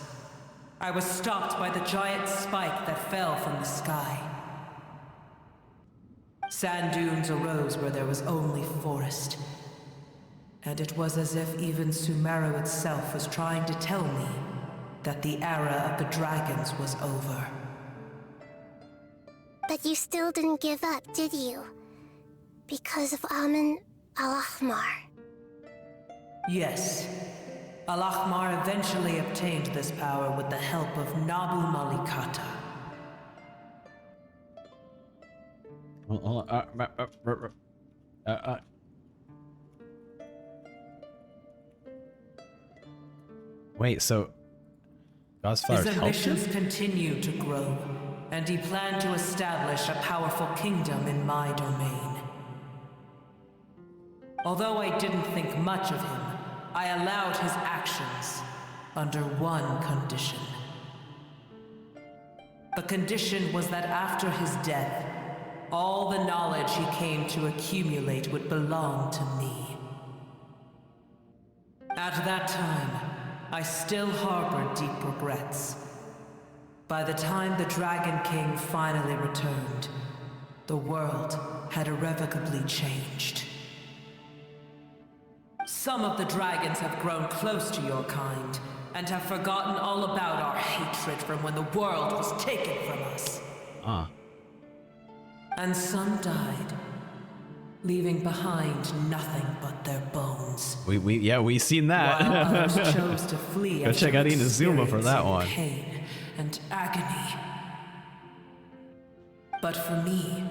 I was stopped by the giant spike that fell from the sky. Sand dunes arose where there was only forest, and it was as if even Sumeru itself was trying to tell me that the era of the dragons was over. But you still didn't give up, did you? Because of Amun al-Ahmar. Yes. Al-Ahmar eventually obtained this power with the help of Nabu Malikata. Wait, so Godfather His helped him? ambitions continued to grow, and he planned to establish a powerful kingdom in my domain. Although I didn't think much of him, I allowed his actions under one condition. The condition was that after his death, all the knowledge he came to accumulate would belong to me. At that time, I still harbored deep regrets. By the time the Dragon King finally returned, the world had irrevocably changed. Some of the dragons have grown close to your kind, and have forgotten all about our hatred from when the world was taken from us. And some died, leaving behind nothing but their bones. We seen that. While others chose to flee. Go check out after Inazuma for that experiencing one. Pain and agony. But for me,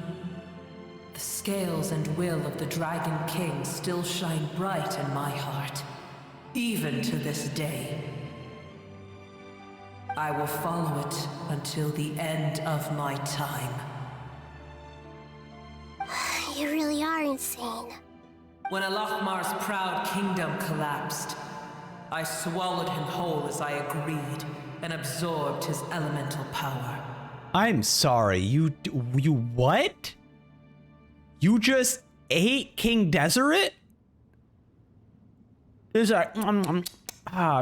the scales and will of the Dragon King still shine bright in my heart, even to this day. I will follow it until the end of my time. You really are insane. When Al-Ahmar's proud kingdom collapsed, I swallowed him whole as I agreed and absorbed his elemental power. I'm sorry, you what? You just ate King Deseret? There's a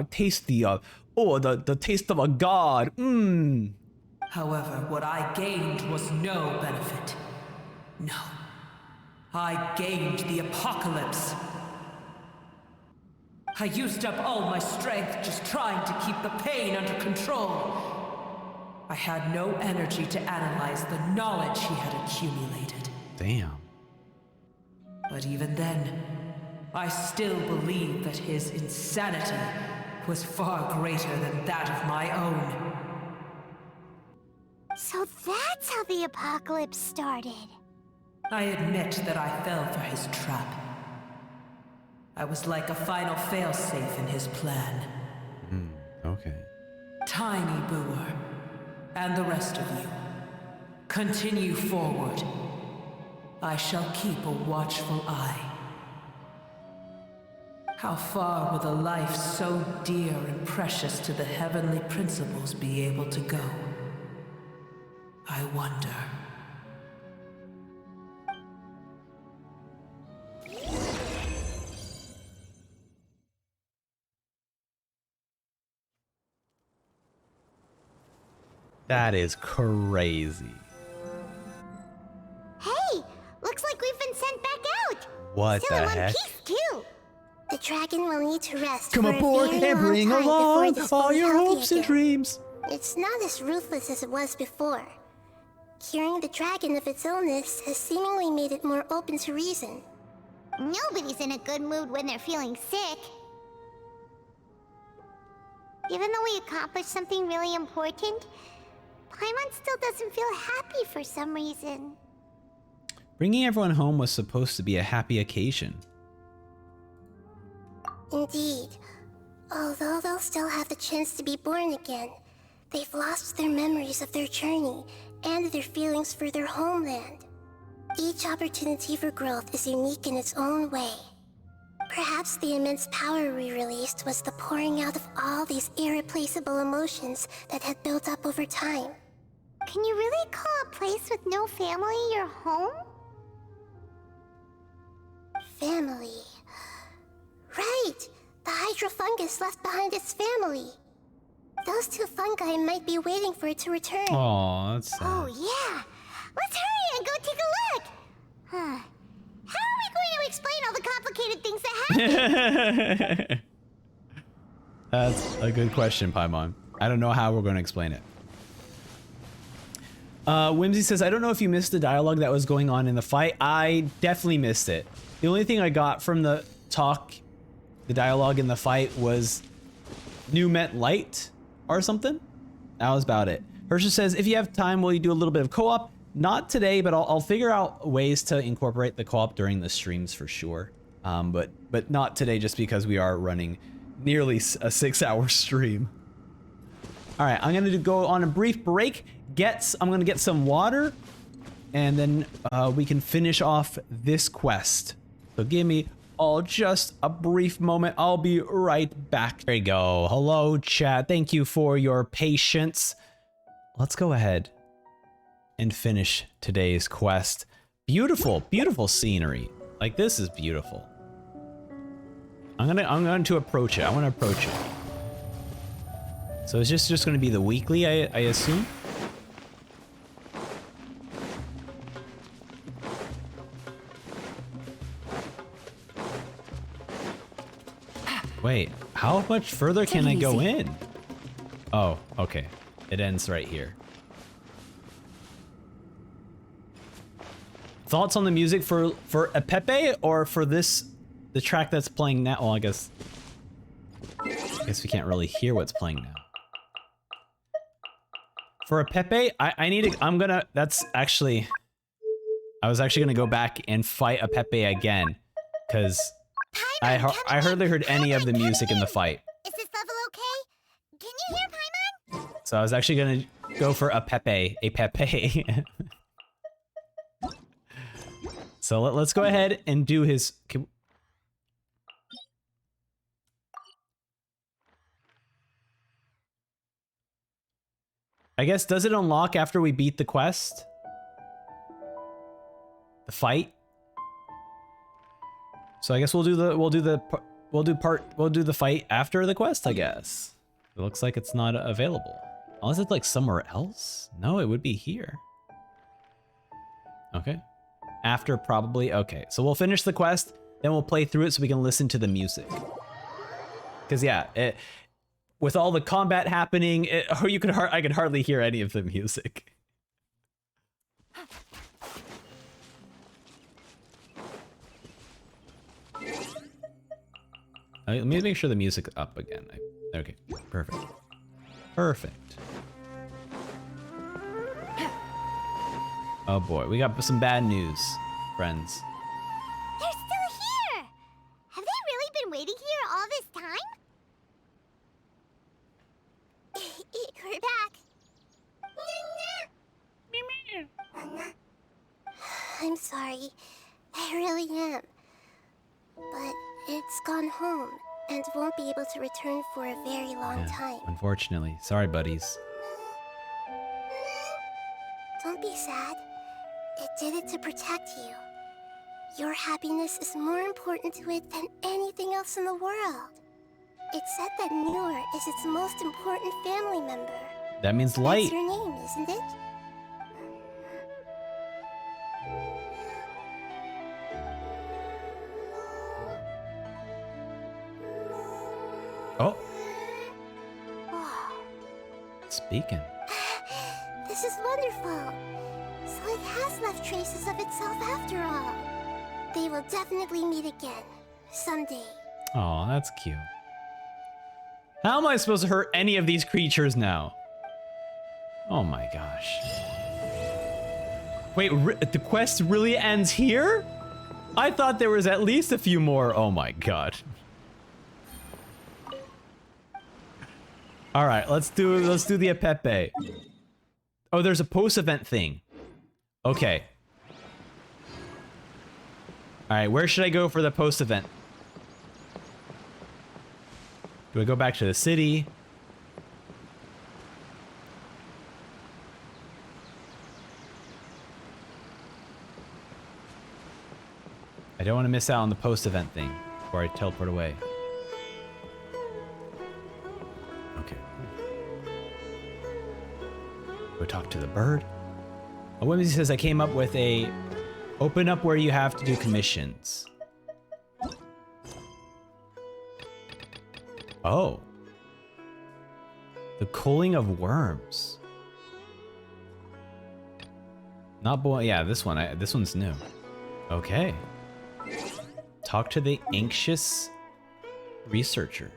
taste the taste of a god. However, what I gained was no benefit. No. I gained the apocalypse. I used up all my strength just trying to keep the pain under control. I had no energy to analyze the knowledge he had accumulated. Damn. But even then, I still believed that his insanity was far greater than that of my own. So that's how the apocalypse started. I admit that I fell for his trap. I was like a final failsafe in his plan. Okay. Tiny Booer, and the rest of you, continue forward. I shall keep a watchful eye. How far will a life so dear and precious to the heavenly principles be able to go? I wonder. That is crazy. Hey, looks like we've been sent back out. What Still the in one heck? piece, too. The dragon will need to rest Come for a aboard very and long bring time before along it is all fully your healthy hopes and again. dreams. It's not as ruthless as it was before. Curing the dragon of its illness has seemingly made it more open to reason. Nobody's in a good mood when they're feeling sick. Even though we accomplished something really important, Paimon still doesn't feel happy for some reason. Bringing everyone home was supposed to be a happy occasion. Indeed. Although they'll still have the chance to be born again, they've lost their memories of their journey and their feelings for their homeland. Each opportunity for growth is unique in its own way. Perhaps the immense power we released was the pouring out of all these irreplaceable emotions that had built up over time. Can you really call a place with no family your home? Family. Right! The hydrofungus left behind its family. Those two fungi might be waiting for it to return. Aw, that's sad. Oh yeah! Let's hurry and go take a look! Huh. How are we going to explain all the complicated things that happen? That's a good question, Paimon. I don't know how we're going to explain it. Whimsy says, I don't know if you missed the dialogue that was going on in the fight. I definitely missed it. The only thing I got from the dialogue in the fight was new meant light or something. That was about it. Hersha says, if you have time, will you do a little bit of co-op? Not today, but I'll figure out ways to incorporate the co-op during the streams for sure. But not today, just because we are running nearly a 6-hour stream. All right, I'm gonna go on a brief break. I'm gonna get some water, and then we can finish off this quest. So give me just a brief moment. I'll be right back. There you go. Hello, chat. Thank you for your patience. Let's go ahead and finish today's quest. Beautiful, beautiful scenery. Like, this is beautiful. I'm going to approach it. I want to approach it. So it's just going to be the weekly, I assume. Wait, how much further can I go in? Oh, okay. It ends right here. Thoughts on the music for a Pepe or for the track that's playing now? Well, I guess we can't really hear what's playing now. For a Pepe, that's actually, I was actually gonna go back and fight a Pepe again, because I hardly heard any of the music in the fight. Is this level okay? Can you hear Paimon? So I was actually gonna go for a Pepe. So let's go ahead and do his. I guess, does it unlock after we beat the quest? The fight? So I guess we'll do the fight after the quest, I guess. It looks like it's not available. Unless it's like somewhere else? No, it would be here. Okay. After probably, okay. So we'll finish the quest, then we'll play through it so we can listen to the music. Because yeah, with all the combat happening, I could hardly hear any of the music. Let me make sure the music's up again. Okay, perfect. Perfect. Oh boy, we got some bad news, friends. They're still here! Have they really been waiting here all this time? We're back. I'm sorry. I really am. But it's gone home and won't be able to return for a very long time. Unfortunately. Sorry, buddies. Don't be sad. It did it to protect you. Your happiness is more important to it than anything else in the world. It's said that Noor is its most important family member. That means light. That's your name, isn't it? Oh. Speaking. This is wonderful. So it has left traces of itself after all. They will definitely meet again. Someday. Oh, that's cute. How am I supposed to hurt any of these creatures now? Oh my gosh. Wait, the quest really ends here? I thought there was at least a few more. Oh my god. All right, let's do the Apepe. Oh, there's a post-event thing. Okay. All right, where should I go for the post-event? Do I go back to the city? I don't want to miss out on the post-event thing before I teleport away. Okay. Go talk to the bird. A Whimsy says I came up with a open up where you have to do commissions. Oh. The culling of worms. Not boy. Yeah, this one. This one's new. Okay. Talk to the anxious researcher.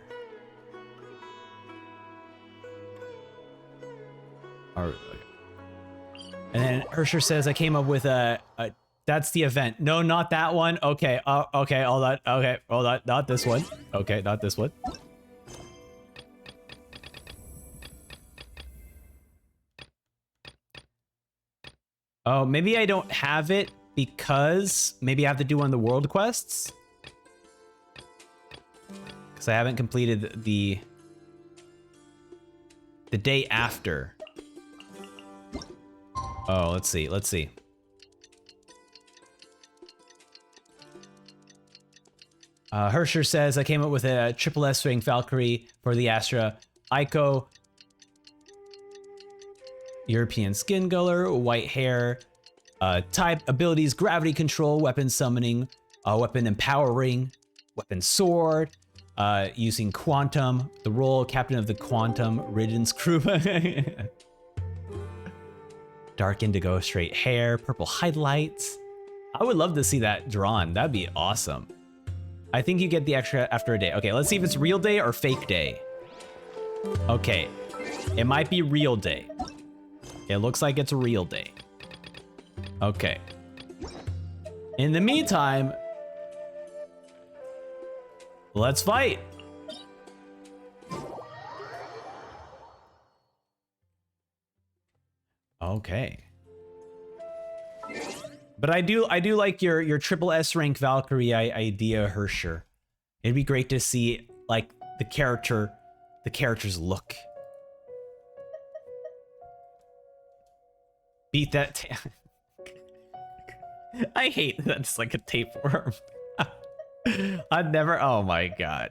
And then Hersher says I came up with a that's the event. No, not that one. Okay. Okay. All that. Okay. Hold on. Not this one. Okay. Not this one. Oh, maybe I don't have it because maybe I have to do one of the world quests. Because I haven't completed the day after. Oh, let's see. Let's see. Hersher says I came up with a triple S ring Valkyrie for the Astra. Aiko, European skin color, white hair, type, abilities, gravity control, weapon summoning, weapon empowering, weapon sword, using quantum, the role captain of the quantum riddance crew. Dark indigo straight hair, purple highlights. I would love to see that drawn. That'd be awesome. I think you get the extra after a day. Okay, let's see if it's real day or fake day. Okay, it might be real day. It looks like it's a real day. Okay. In the meantime, let's fight. Okay. But I do like your triple S rank Valkyrie idea, Hersher. It'd be great to see like the character's look. Beat that. I hate that it's like a tapeworm. I'd never. Oh my god.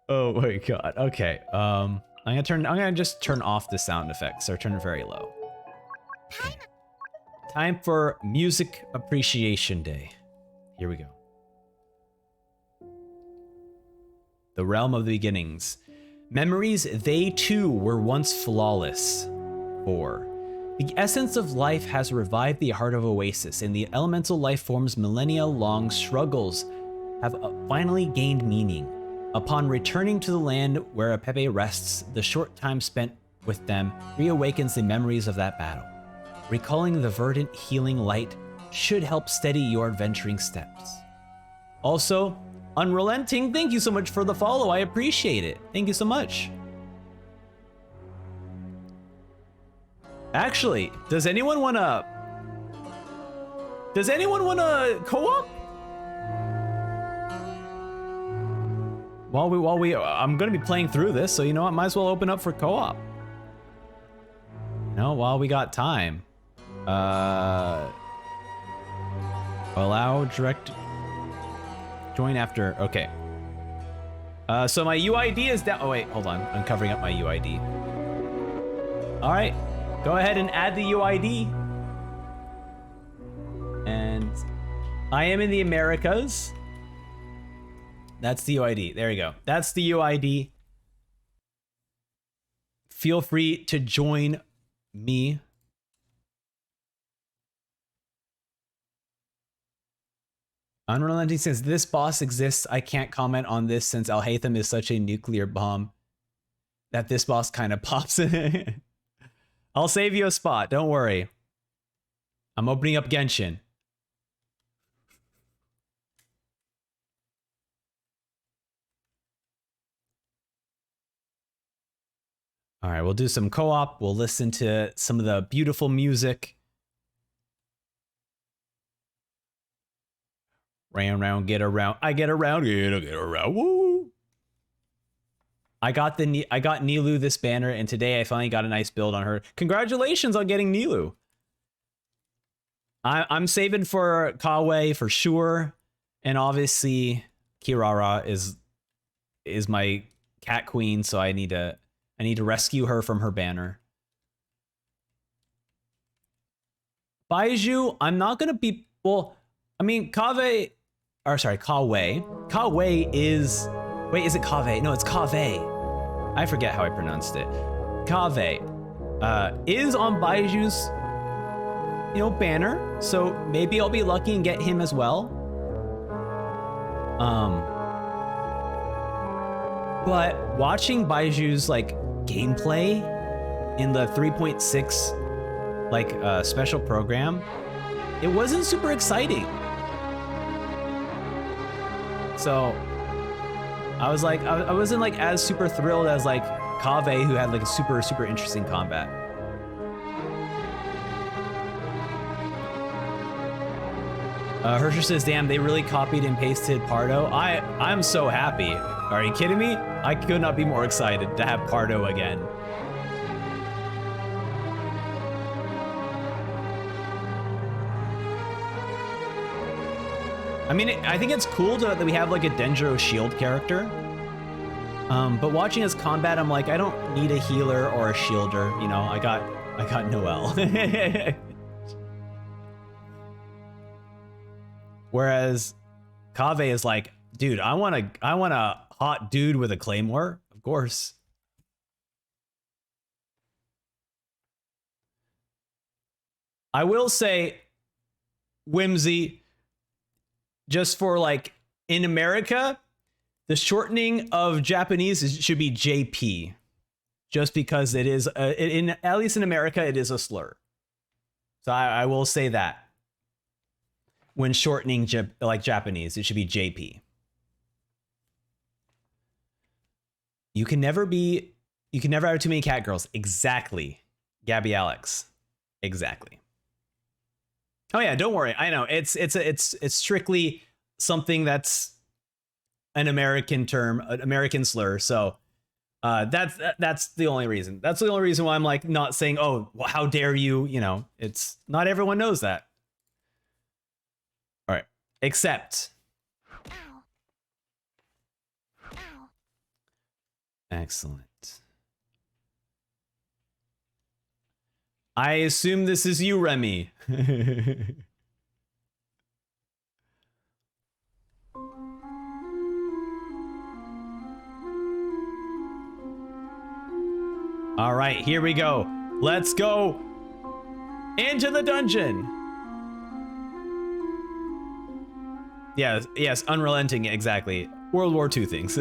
Oh my god. Okay. I'm gonna just turn off the sound effects or turn it very low. Okay. Time for Music Appreciation Day. Here we go. The Realm of the Beginnings. Memories, they too were once flawless. 4. The essence of life has revived the heart of Oasis, and the elemental life forms' millennia-long struggles have finally gained meaning. Upon returning to the land where Pepe rests, the short time spent with them reawakens the memories of that battle. Recalling the verdant, healing light should help steady your adventuring steps. Also, Unrelenting, thank you so much for the follow. I appreciate it. Thank you so much. Actually, does anyone wanna co-op? I'm gonna be playing through this, so you know what? Might as well open up for co-op. No, while we got time. Allow direct join after. Okay. So my UID is down. Oh wait, hold on. I'm covering up my UID. All right, go ahead and add the UID. And I am in the Americas. That's the UID. There you go. That's the UID. Feel free to join me. Unrelenting says, this boss exists. I can't comment on this since Alhaitham is such a nuclear bomb that this boss kind of pops in. I'll save you a spot. Don't worry. I'm opening up Genshin. All right, we'll do some co-op. We'll listen to some of the beautiful music. Round, get around. I get around, get around. Woo! I got Nilu this banner, and today I finally got a nice build on her. Congratulations on getting Nilu. I'm saving for Kawe for sure, and obviously Kirara is my cat queen, so I need to rescue her from her banner. Baiju, I'm not gonna be, well, I mean, Kawe. Kawe is, wait, is it Kave? No, it's Kave. I forget how I pronounced it. Kave is on Baiju's, banner, so maybe I'll be lucky and get him as well. But watching Baiju's gameplay in the 3.6 special program, it wasn't super exciting. So I was I wasn't as super thrilled as Kave, who had a super interesting combat. Hersher says, damn, they really copied and pasted Pardo. I'm so happy. Are you kidding me? I could not be more excited to have Pardo again. I mean, I think it's cool that we have a Denjiro shield character. But watching his combat, I'm I don't need a healer or a shielder. I got Noelle. Whereas Kave is dude, I want a hot dude with a claymore, of course. I will say, Whimsy, just for in America, the shortening of Japanese should be JP, just because it is at least in America it is a slur. So I will say that when shortening Japanese, it should be JP. You can never have too many cat girls. Exactly, Gabby Alex. Exactly. Oh yeah, don't worry. I know it's strictly something that's an American term, an American slur. So that's the only reason. That's the only reason why I'm not saying, oh, well, how dare you? It's not everyone knows that. All right, except. Excellent. I assume this is you, Remy. All right, here we go. Let's go into the dungeon. Yes, unrelenting, exactly. World War II things.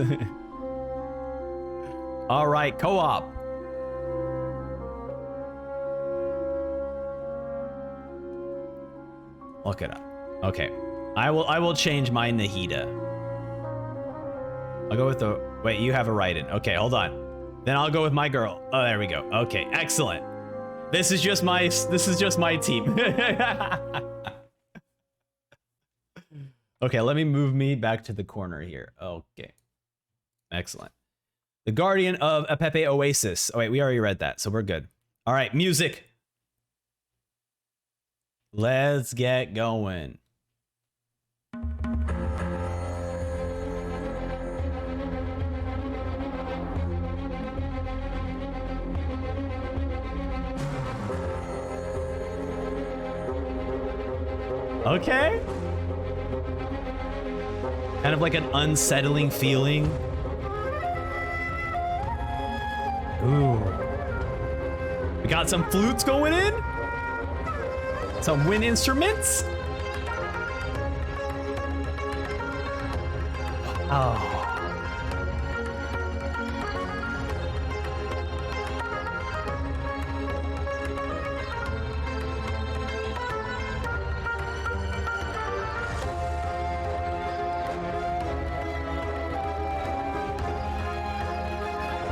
All right, co-op. Look it up. Okay, I will change my Nahida. I'll go with the, wait, you have a write-in. Okay, hold on. Then I'll go with my girl. Oh, there we go. Okay, excellent. This is just my team. Okay, let me move me back to the corner here. Okay, excellent. The Guardian of Apepe Oasis. Oh wait, we already read that, so we're good. All right, music. Let's get going. Okay. Kind of like an unsettling feeling. Ooh. We got some flutes going in. Some wind instruments. Oh.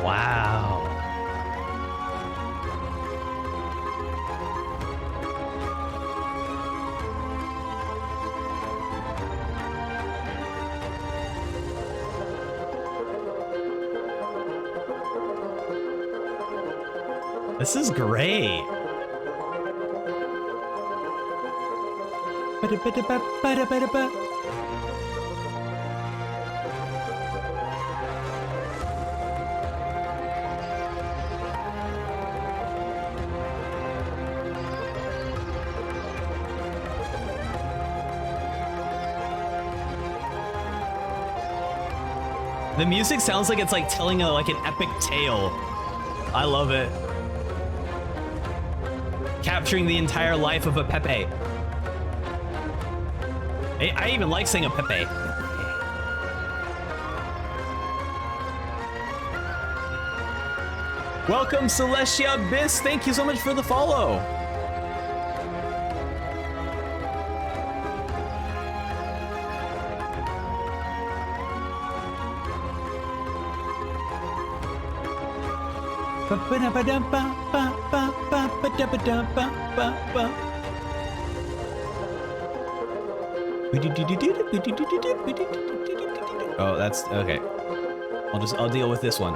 Wow. This is great. The music sounds like it's like telling like an epic tale. I love it. Capturing the entire life of a Pepe. Hey, I even like saying a Pepe. Welcome, Celestia Abyss. Thank you so much for the follow. Oh, that's okay. I'll deal with this one.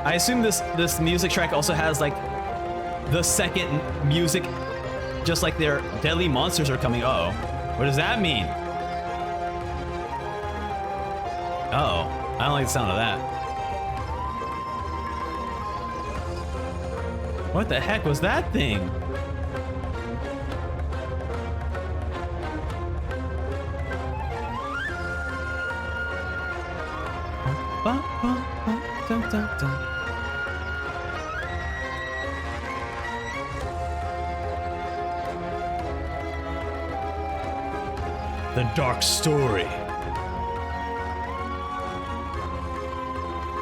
I assume this music track also has like the second music, just like their deadly monsters are coming. Uh-oh. What does that mean? Uh-oh. I don't like the sound of that. What the heck was that thing? The dark story.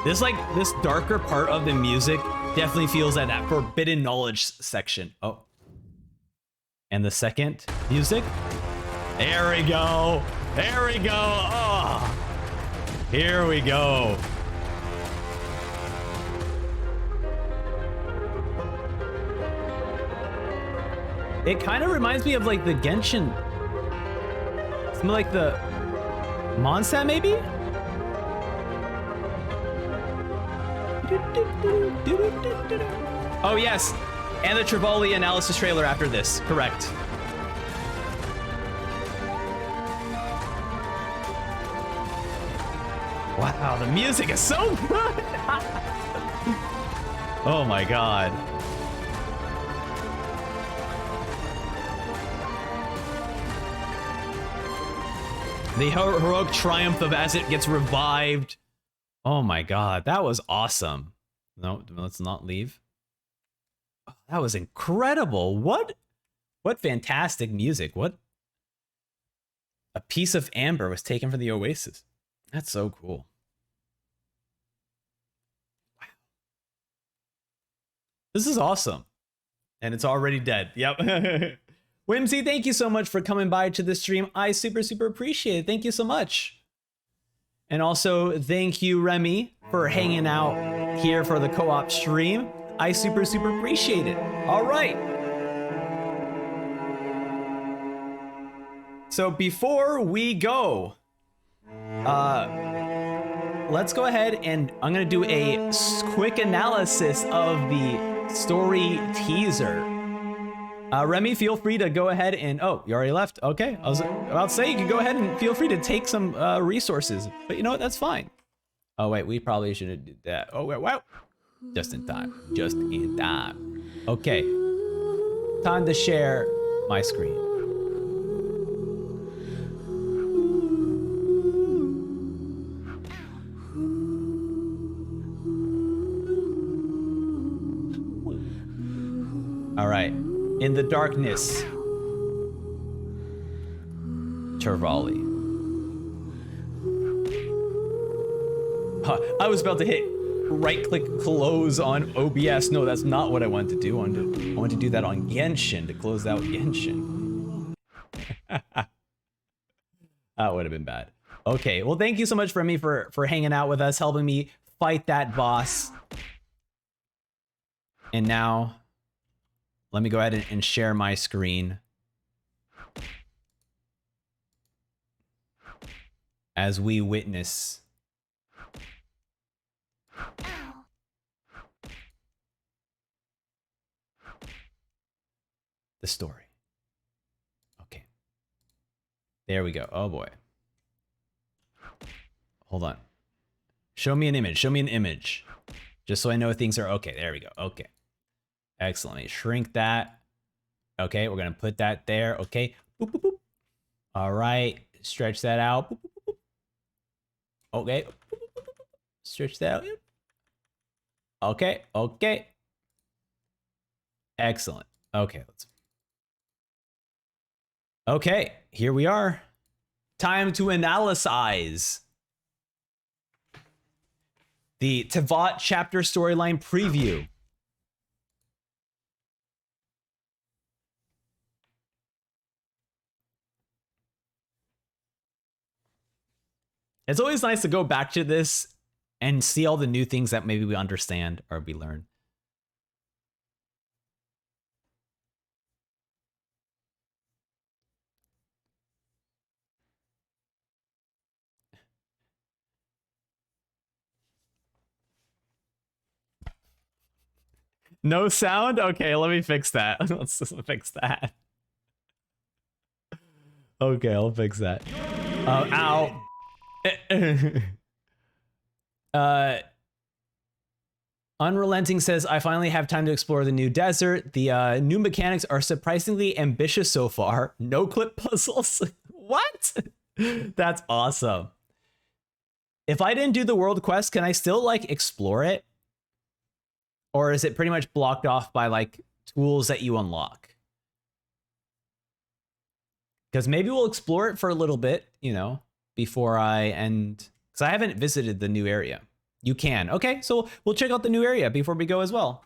This darker part of the music definitely feels at that forbidden knowledge section. Oh. And the second music. There we go. There we go. Oh. Here we go. It kind of reminds me of like the Genshin. Something like the Mondstadt maybe? Oh yes, and the Trevally analysis trailer after this, correct. Wow, the music is so good! Oh my god. The heroic triumph of as it gets revived. Oh my god, that was awesome. No, let's not leave. Oh, that was incredible. What fantastic music. What a piece of amber was taken from the Oasis. That's so cool. Wow. This is awesome. And it's already dead. Yep. Whimsy, thank you so much for coming by to the stream. I super appreciate it. Thank you so much. And also, thank you, Remy, for hanging out here for the co-op stream. I super appreciate it. All right. So before we go, let's go ahead and I'm going to do a quick analysis of the story teaser. Remy, feel free to go ahead and... Oh, you already left. Okay. I was about to say, you can go ahead and feel free to take some resources. But you know what? That's fine. Oh, wait. We probably shouldn't do that. Oh, wait. Wow. Just in time. Just in time. Okay. Time to share my screen. All right. In the darkness, Trevally. I was about to hit right-click close on OBS. No, that's not what I wanted to do. I wanted to do that on Genshin to close out Genshin. That would have been bad. Okay, well, thank you so much, Remy, for hanging out with us, helping me fight that boss. And now, let me go ahead and share my screen. As we witness the story. Okay. There we go. Oh boy. Hold on. Show me an image. Show me an image. Just so I know things are okay. There we go. Okay. Excellent. Let me shrink that. Okay, we're gonna put that there. Okay. Boop, boop, boop. All right. Stretch that out. Boop, boop, boop, boop. Okay. Stretch that out. Okay. Okay. Excellent. Okay. Okay. Here we are. Time to analyze the Tevat chapter storyline preview. It's always nice to go back to this and see all the new things that maybe we understand or we learn. No sound? Okay, let me fix that. Let's just fix that. Okay, I'll fix that. Ow. Unrelenting says, I finally have time to explore the new desert. The new mechanics are surprisingly ambitious so far. No clip puzzles. What? That's awesome. If I didn't do the world quest, can I still like explore it? Or is it pretty much blocked off by like tools that you unlock? Because maybe we'll explore it for a little bit, you know, before I end. Because I haven't visited the new area. You can. Okay, so we'll check out the new area before we go as well.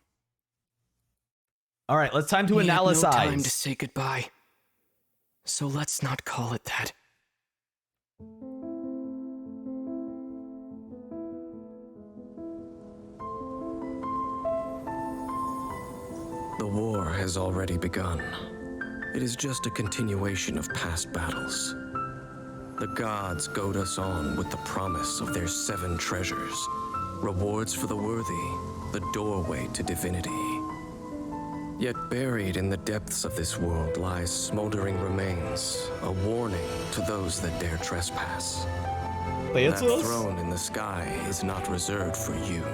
All right, let's time to analyze. No time to say goodbye. So let's not call it that. The war has already begun. It is just a continuation of past battles. The gods goad us on with the promise of their 7 treasures, rewards for the worthy, the doorway to divinity. Yet buried in the depths of this world lies smoldering remains, a warning to those that dare trespass. That throne in the sky is not reserved for you.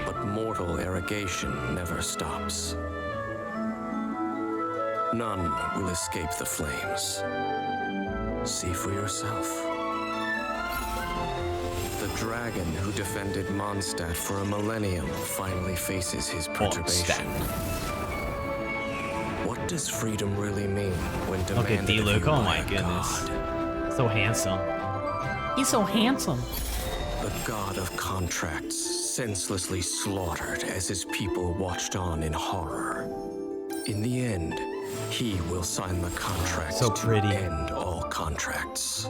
But mortal arrogation never stops. None will escape the flames. See for yourself. The dragon who defended Mondstadt for a millennium finally faces his perturbation. What does freedom really mean when demanded of you oh by my a goodness. god? So handsome. He's so handsome. The god of contracts, senselessly slaughtered as his people watched on in horror. In the end, he will sign the contract to end all contracts.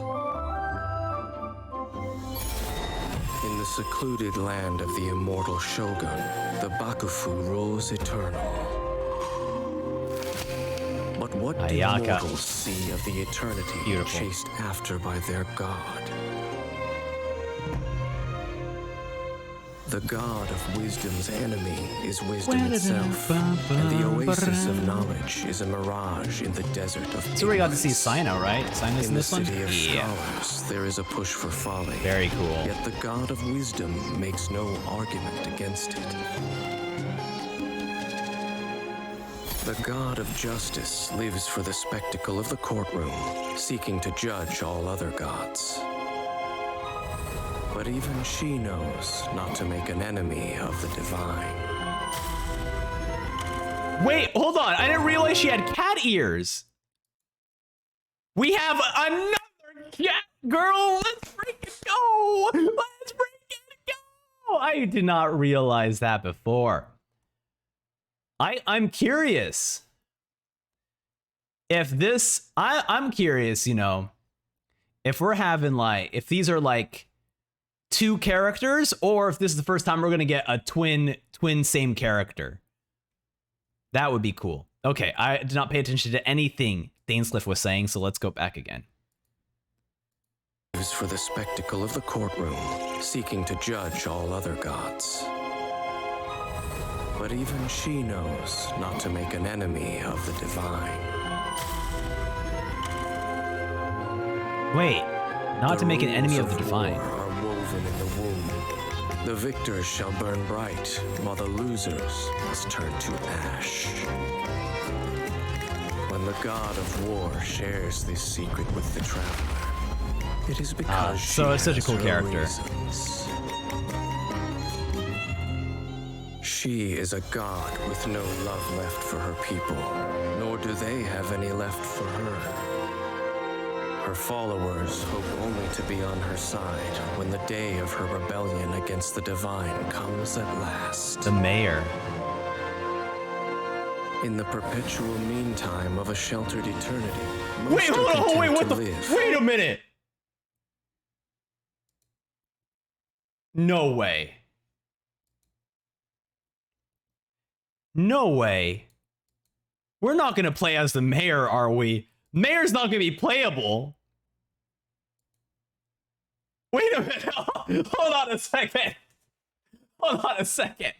In the secluded land of the immortal Shogun, the Bakufu rules eternal. But what do mortals see of the eternity chased after by their god? The god of wisdom's enemy is wisdom itself, and the oasis of knowledge is a mirage in the desert of ignorance. So we got to see Sino, right? Sino's in this one? In the city of scholars, there is a push for folly. Very cool. Yet the god of wisdom makes no argument against it. The god of justice lives for the spectacle of the courtroom, seeking to judge all other gods. But even she knows not to make an enemy of the divine. Wait, hold on. I didn't realize she had cat ears. We have another cat girl. Let's freaking go. Let's freaking I did not realize that before. I'm curious if this. I'm curious, you know, if we're having like, if these are like two characters, or if this is the first time we're gonna get a twin same character. That would be cool. Okay, I did not pay attention to anything Dainscliff was saying, so let's go back again. For the spectacle of the courtroom, seeking to judge all other gods. But even she knows not to make an enemy of the divine. Wait, not to make an enemy of the divine. Are woven in the womb. The victors shall burn bright, while the losers must turn to ash. When the god of war shares this secret with the traveler, it is because so it's such a cool character. Reasons. She is a god with no love left for her people, nor do they have any left for her. Her followers hope only to be on her side when the day of her rebellion against the divine comes at last. The mayor. In the perpetual meantime of a sheltered eternity, wait, hold on, wait, what the? Wait a minute. No way. No way. We're not going to play as the mayor, are we? Mayor's not going to be playable. Wait a minute. Hold on a second. Hold on a second.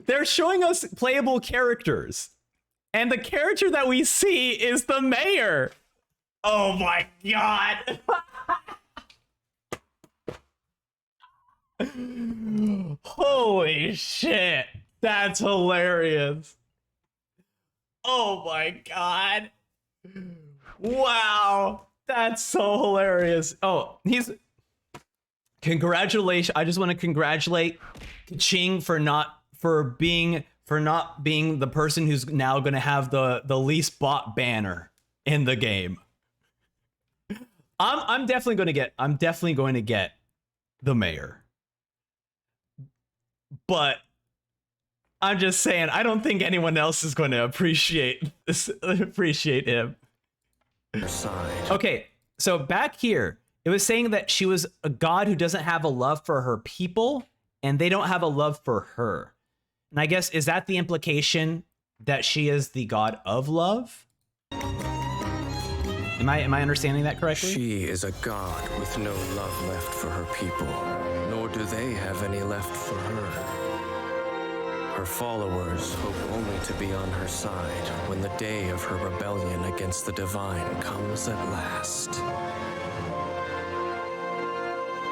They're showing us playable characters. And the character that we see is the mayor. Oh my god. Holy shit. That's hilarious. Oh my god. Wow. That's so hilarious. Oh, congratulations. I just want to congratulate Ching for not being the person who's now going to have the least bought banner in the game. I'm definitely going to get the mayor. But I'm just saying, I don't think anyone else is going to appreciate him. Okay, so back here, it was saying that she was a god who doesn't have a love for her people, and they don't have a love for her. And I guess, is that the implication that she is the god of love? Am I understanding that correctly? She is a god with no love left for her people, nor do they have any left for her. Her followers hope only to be on her side when the day of her rebellion against the divine comes at last.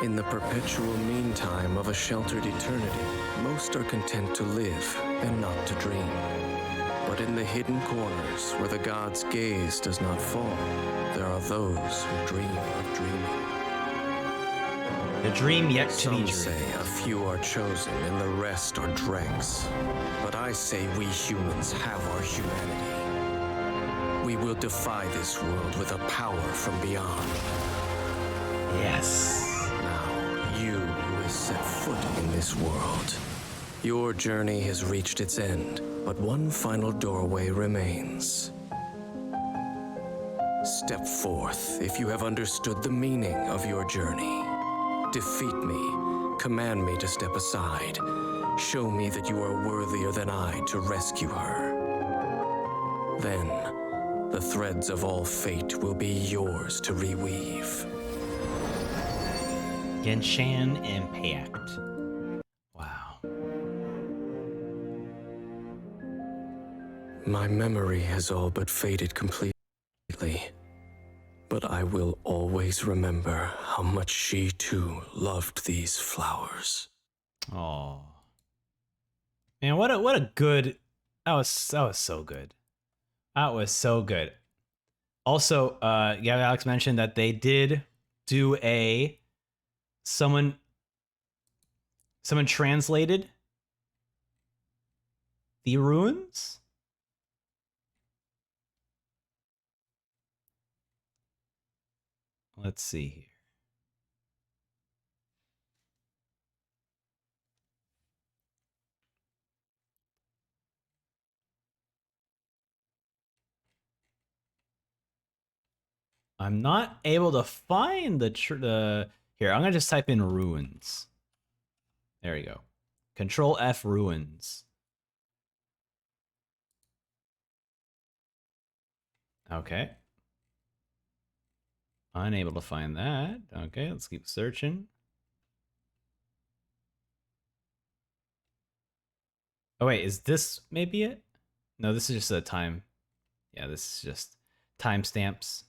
In the perpetual meantime of a sheltered eternity, most are content to live and not to dream. But in the hidden corners where the god's gaze does not fall, there are those who dream of dreaming. The dream yet to be dreamed. Some say a few are chosen and the rest are dregs. But I say we humans have our humanity. We will defy this world with a power from beyond. Yes. Now, you who has set foot in this world, your journey has reached its end, but one final doorway remains. Step forth if you have understood the meaning of your journey. Defeat me, command me to step aside. Show me that you are worthier than I to rescue her. Then, the threads of all fate will be yours to reweave. Genshin Impact. Wow. My memory has all but faded completely. But I will always remember how much she too loved these flowers. Oh. Man, what a good, that was so good. That was so good. Also, yeah, Alex mentioned that they did do someone translated the ruins. Let's see here. I'm not able to find the here. I'm gonna just type in ruins. There we go. Control F ruins. Okay. Unable to find that. Okay, let's keep searching. Oh wait, is this maybe it? No, this is just a time. Yeah, this is just timestamps.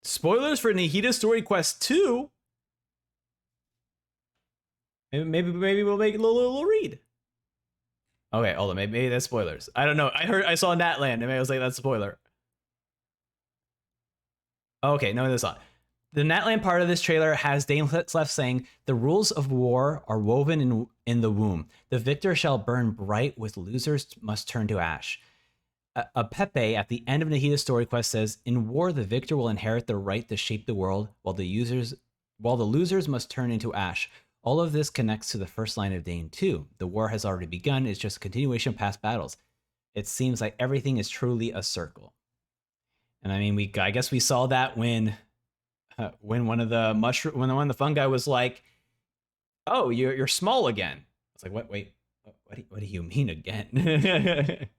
Spoilers for Nahida Story Quest 2? Maybe we'll make a little read. Okay, hold on. Maybe that's spoilers. I don't know. I saw Natland, and maybe I was like, that's a spoiler. Okay, no, that's not. The Natland part of this trailer has Dane left saying, "The rules of war are woven in the womb. The victor shall burn bright, with losers must turn to ash." A Pepe at the end of Nahida's story quest says, "In war, the victor will inherit the right to shape the world, while the losers must turn into ash." All of this connects to the first line of Dane 2. The war has already begun. It's just a continuation of past battles. It seems like everything is truly a circle. And I mean, I guess we saw that when one of the fungi was like, "Oh, you're small again." It's like, what? Wait, what do you mean again?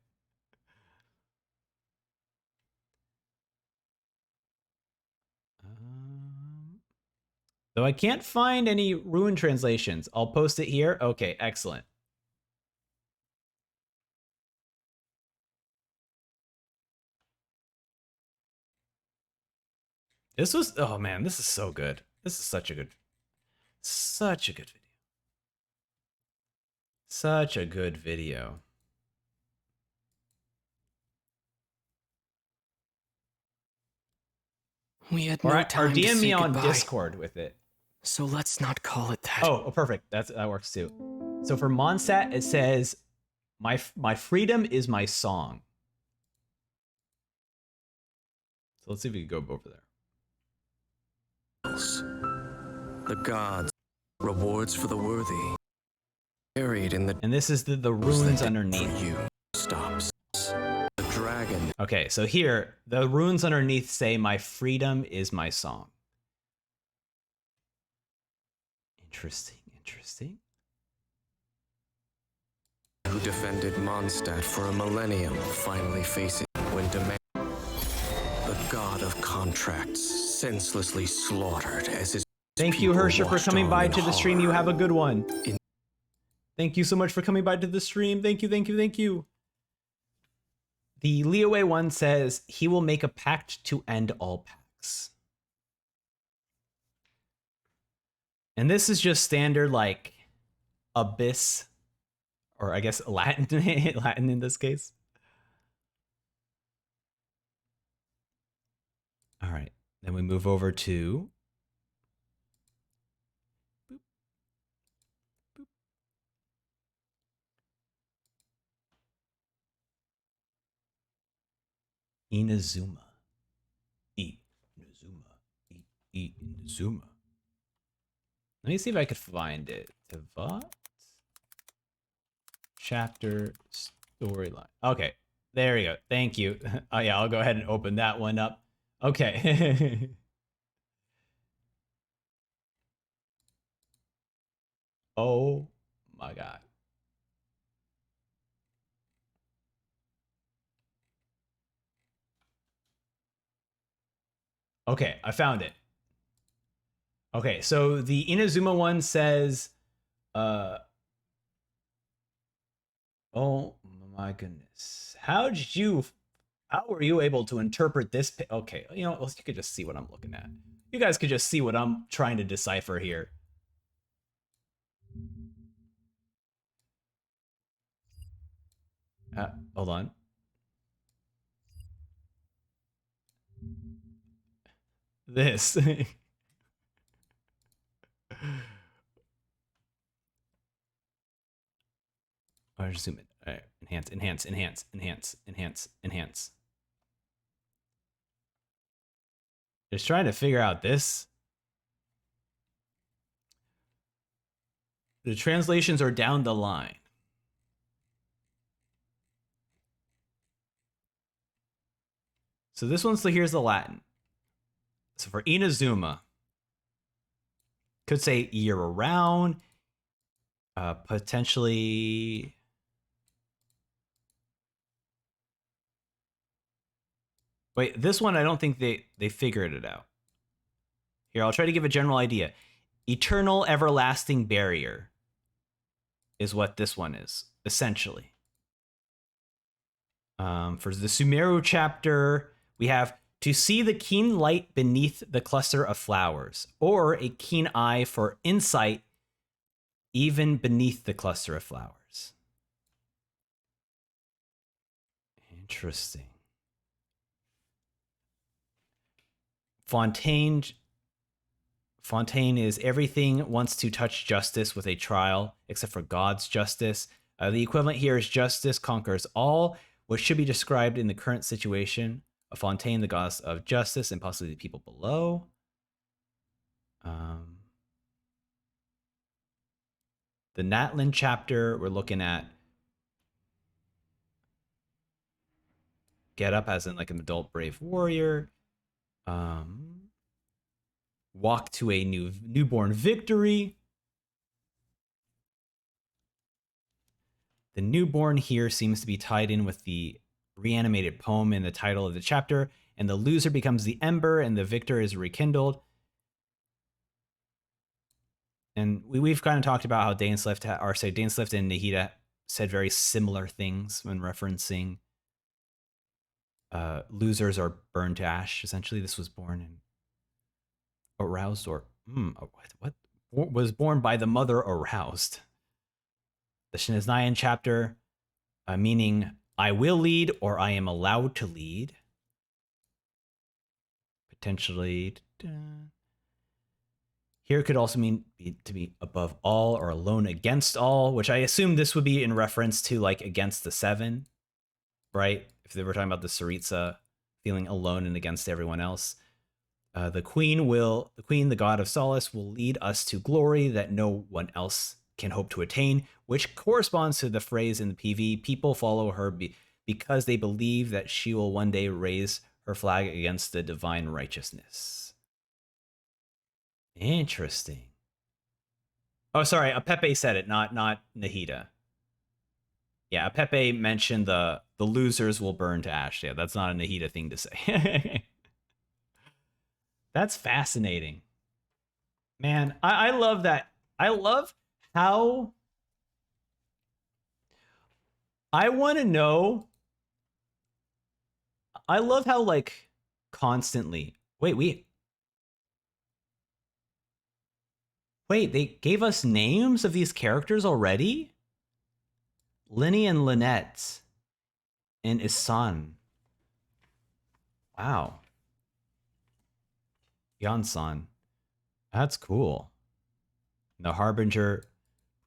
Though I can't find any rune translations. I'll post it here. Okay, excellent. This was, oh man, this is so good. This is such a good video. Such a good video. We had no time or to DM say me on goodbye. Discord with it. So let's not call it that. Oh, perfect. That works too. So for Mondstadt, it says, my freedom is my song. So let's see if we can go over there. The gods, rewards for the worthy. Buried in the... And this is the runes underneath. You stops. The dragon. Okay, so here, the runes underneath say, "My freedom is my song." Interesting. Who defended Mondstadt for a millennium, finally facing when demand. The god of contracts, senselessly slaughtered as his. Thank you, Hersher, for coming by to the stream. You have a good one. Thank you so much for coming by to the stream. Thank you. The Leeway one says, "He will make a pact to end all pacts." And this is just standard, like, Abyss, or I guess Latin, Latin in this case. All right, then we move over to Inazuma. Inazuma. Let me see if I could find it. Tevat chapter storyline. Okay, there we go. Thank you. Oh yeah, I'll go ahead and open that one up. Okay. Oh my god. Okay, I found it. Okay, so the Inazuma one says, oh my goodness. How were you able to interpret this? Okay, you know, you could just see what I'm looking at. You guys could just see what I'm trying to decipher here. Hold on. This. Or just zoom in. All right. Enhance. Just trying to figure out this. The translations are down the line. So this one's, so here's the Latin. So for Inazuma, could say year around, potentially. Wait, this one, I don't think they figured it out. Here, I'll try to give a general idea. Eternal everlasting barrier is what this one is, essentially. For the Sumeru chapter, we have to see the keen light beneath the cluster of flowers, or a keen eye for insight even beneath the cluster of flowers. Interesting. Fontaine is everything wants to touch justice with a trial, except for God's justice. The equivalent here is justice conquers all, which should be described in the current situation. A Fontaine, the goddess of justice, and possibly the people below. The Natlin chapter, we're looking at get up as in like an adult brave warrior. Walk to a newborn victory. The newborn here seems to be tied in with the reanimated poem in the title of the chapter, and the loser becomes the ember and the victor is rekindled. And we've kind of talked about how Dainslift and Nahida said very similar things when referencing losers are burned to ash. Essentially, this was born in aroused, or what was born by the mother aroused. The Shiniznayan chapter, meaning I will lead or I am allowed to lead. Potentially. Here could also mean to be above all or alone against all, which I assume this would be in reference to like against the seven, right? If they were talking about the Saritsa feeling alone and against everyone else. The queen, the god of solace, will lead us to glory that no one else can hope to attain, which corresponds to the phrase in the PV, people follow her because they believe that she will one day raise her flag against the divine righteousness. Interesting. Oh, sorry, Apepe said it, not Nahida. Yeah, Apepe mentioned the losers will burn to ash. Yeah, that's not a Nahida thing to say. That's fascinating. Man, I love that. I love how... I want to know... I love how, like, constantly... Wait, they gave us names of these characters already? Lenny and Lynette. And Isan. Wow. Yansan. That's cool. The Harbinger,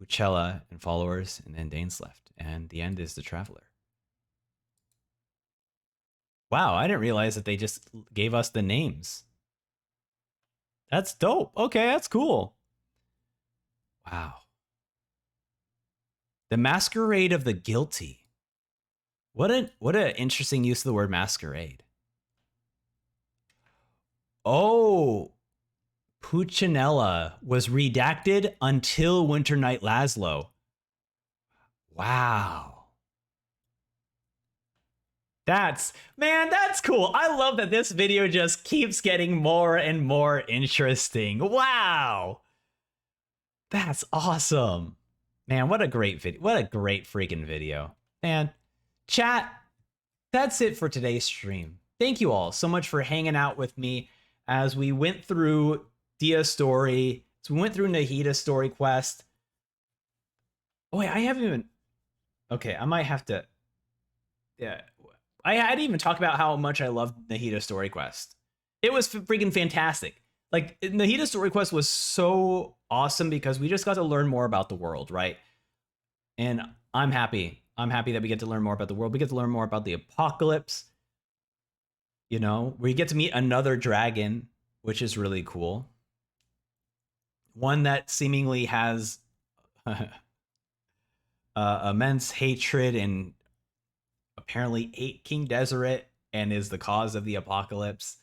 Buchella, and followers, and then Dane's left. And the end is the Traveler. Wow, I didn't realize that they just gave us the names. That's dope. Okay, that's cool. Wow. The Masquerade of the Guilty. What an interesting use of the word masquerade. Oh, Puccinella was redacted until Winter Night Laszlo. Wow. That's cool. I love that this video just keeps getting more and more interesting. Wow. That's awesome. Man, what a great video. What a great freaking video. Man, chat, that's it for today's stream. Thank you all so much for hanging out with me as we went through Dia's story. So we went through Nahida's story quest. Oh, wait, I haven't even... Okay, I might have to... Yeah, I didn't even talk about how much I loved Nahida's story quest. It was freaking fantastic. Like, Nahida's story quest was so awesome because we just got to learn more about the world, right? And I'm happy. I'm happy that we get to learn more about the world. We get to learn more about the apocalypse. You know, we get to meet another dragon, which is really cool. One that seemingly has immense hatred and apparently ate King Deseret and is the cause of the apocalypse,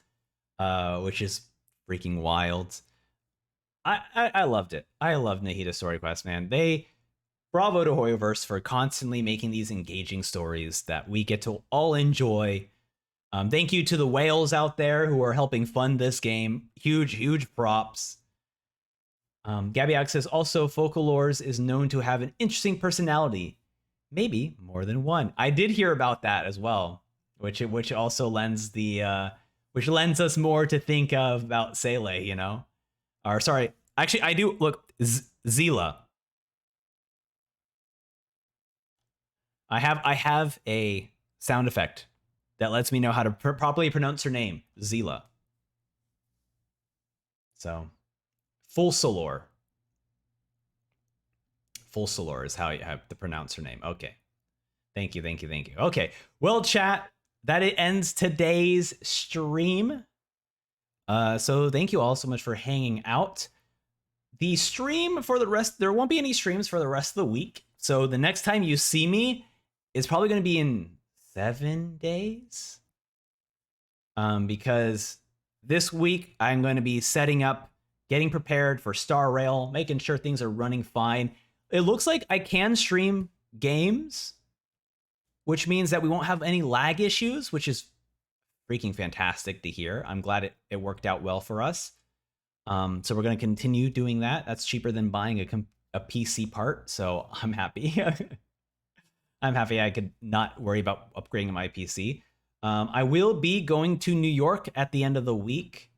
which is freaking wild. I loved it. I love Nahida Story Quest, man. Bravo to Hoyoverse for constantly making these engaging stories that we get to all enjoy. Thank you to the whales out there who are helping fund this game. Huge props. Gabiac says, also, Focalors is known to have an interesting personality. Maybe more than one. I did hear about that as well, which also lends which lends us more to think of about Sele, you know? Or sorry, actually I do, look, Zila. I have a sound effect that lets me know how to properly pronounce her name, Zila. So, Fulsalor. Fulsalor is how you have to pronounce her name. Okay. Thank you. Okay. Well, chat, that it ends today's stream. So thank you all so much for hanging out. The stream for the rest, there won't be any streams for the rest of the week. So the next time you see me is probably going to be in 7 days. Because this week I'm going to be setting up, getting prepared for Star Rail, making sure things are running fine. It looks like I can stream games, which means that we won't have any lag issues, which is freaking fantastic to hear. I'm glad it worked out well for us. So we're going to continue doing that. That's cheaper than buying a PC part, so I'm happy. I'm happy I could not worry about upgrading my PC. I will be going to New York at the end of the week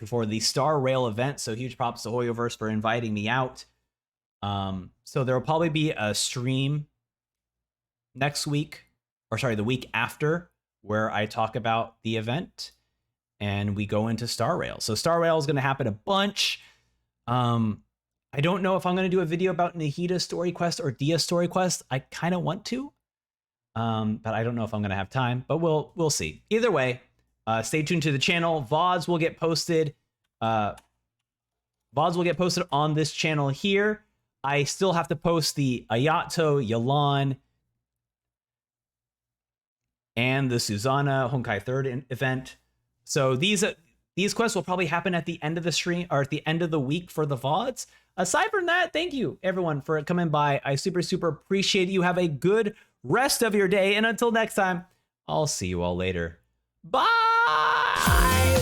for the Star Rail event, so huge props to Hoyoverse for inviting me out. So there will probably be a stream next week, or sorry, the week after, where I talk about the event and we go into Star Rail. So Star Rail is going to happen a bunch. I don't know if I'm going to do a video about Nahida Story Quest or Dia Story Quest. I kind of want to, but I don't know if I'm going to have time, but we'll see. Either way, stay tuned to the channel. VODs will get posted. VODs will get posted on this channel here. I still have to post the Ayato, Yalan, and the Susanna Honkai 3rd event. So these quests will probably happen at the end of the stream, or at the end of the week for the VODs. Aside from that, thank you everyone for coming by. I super appreciate you. Have a good rest of your day, and until next time, I'll see you all later. Bye.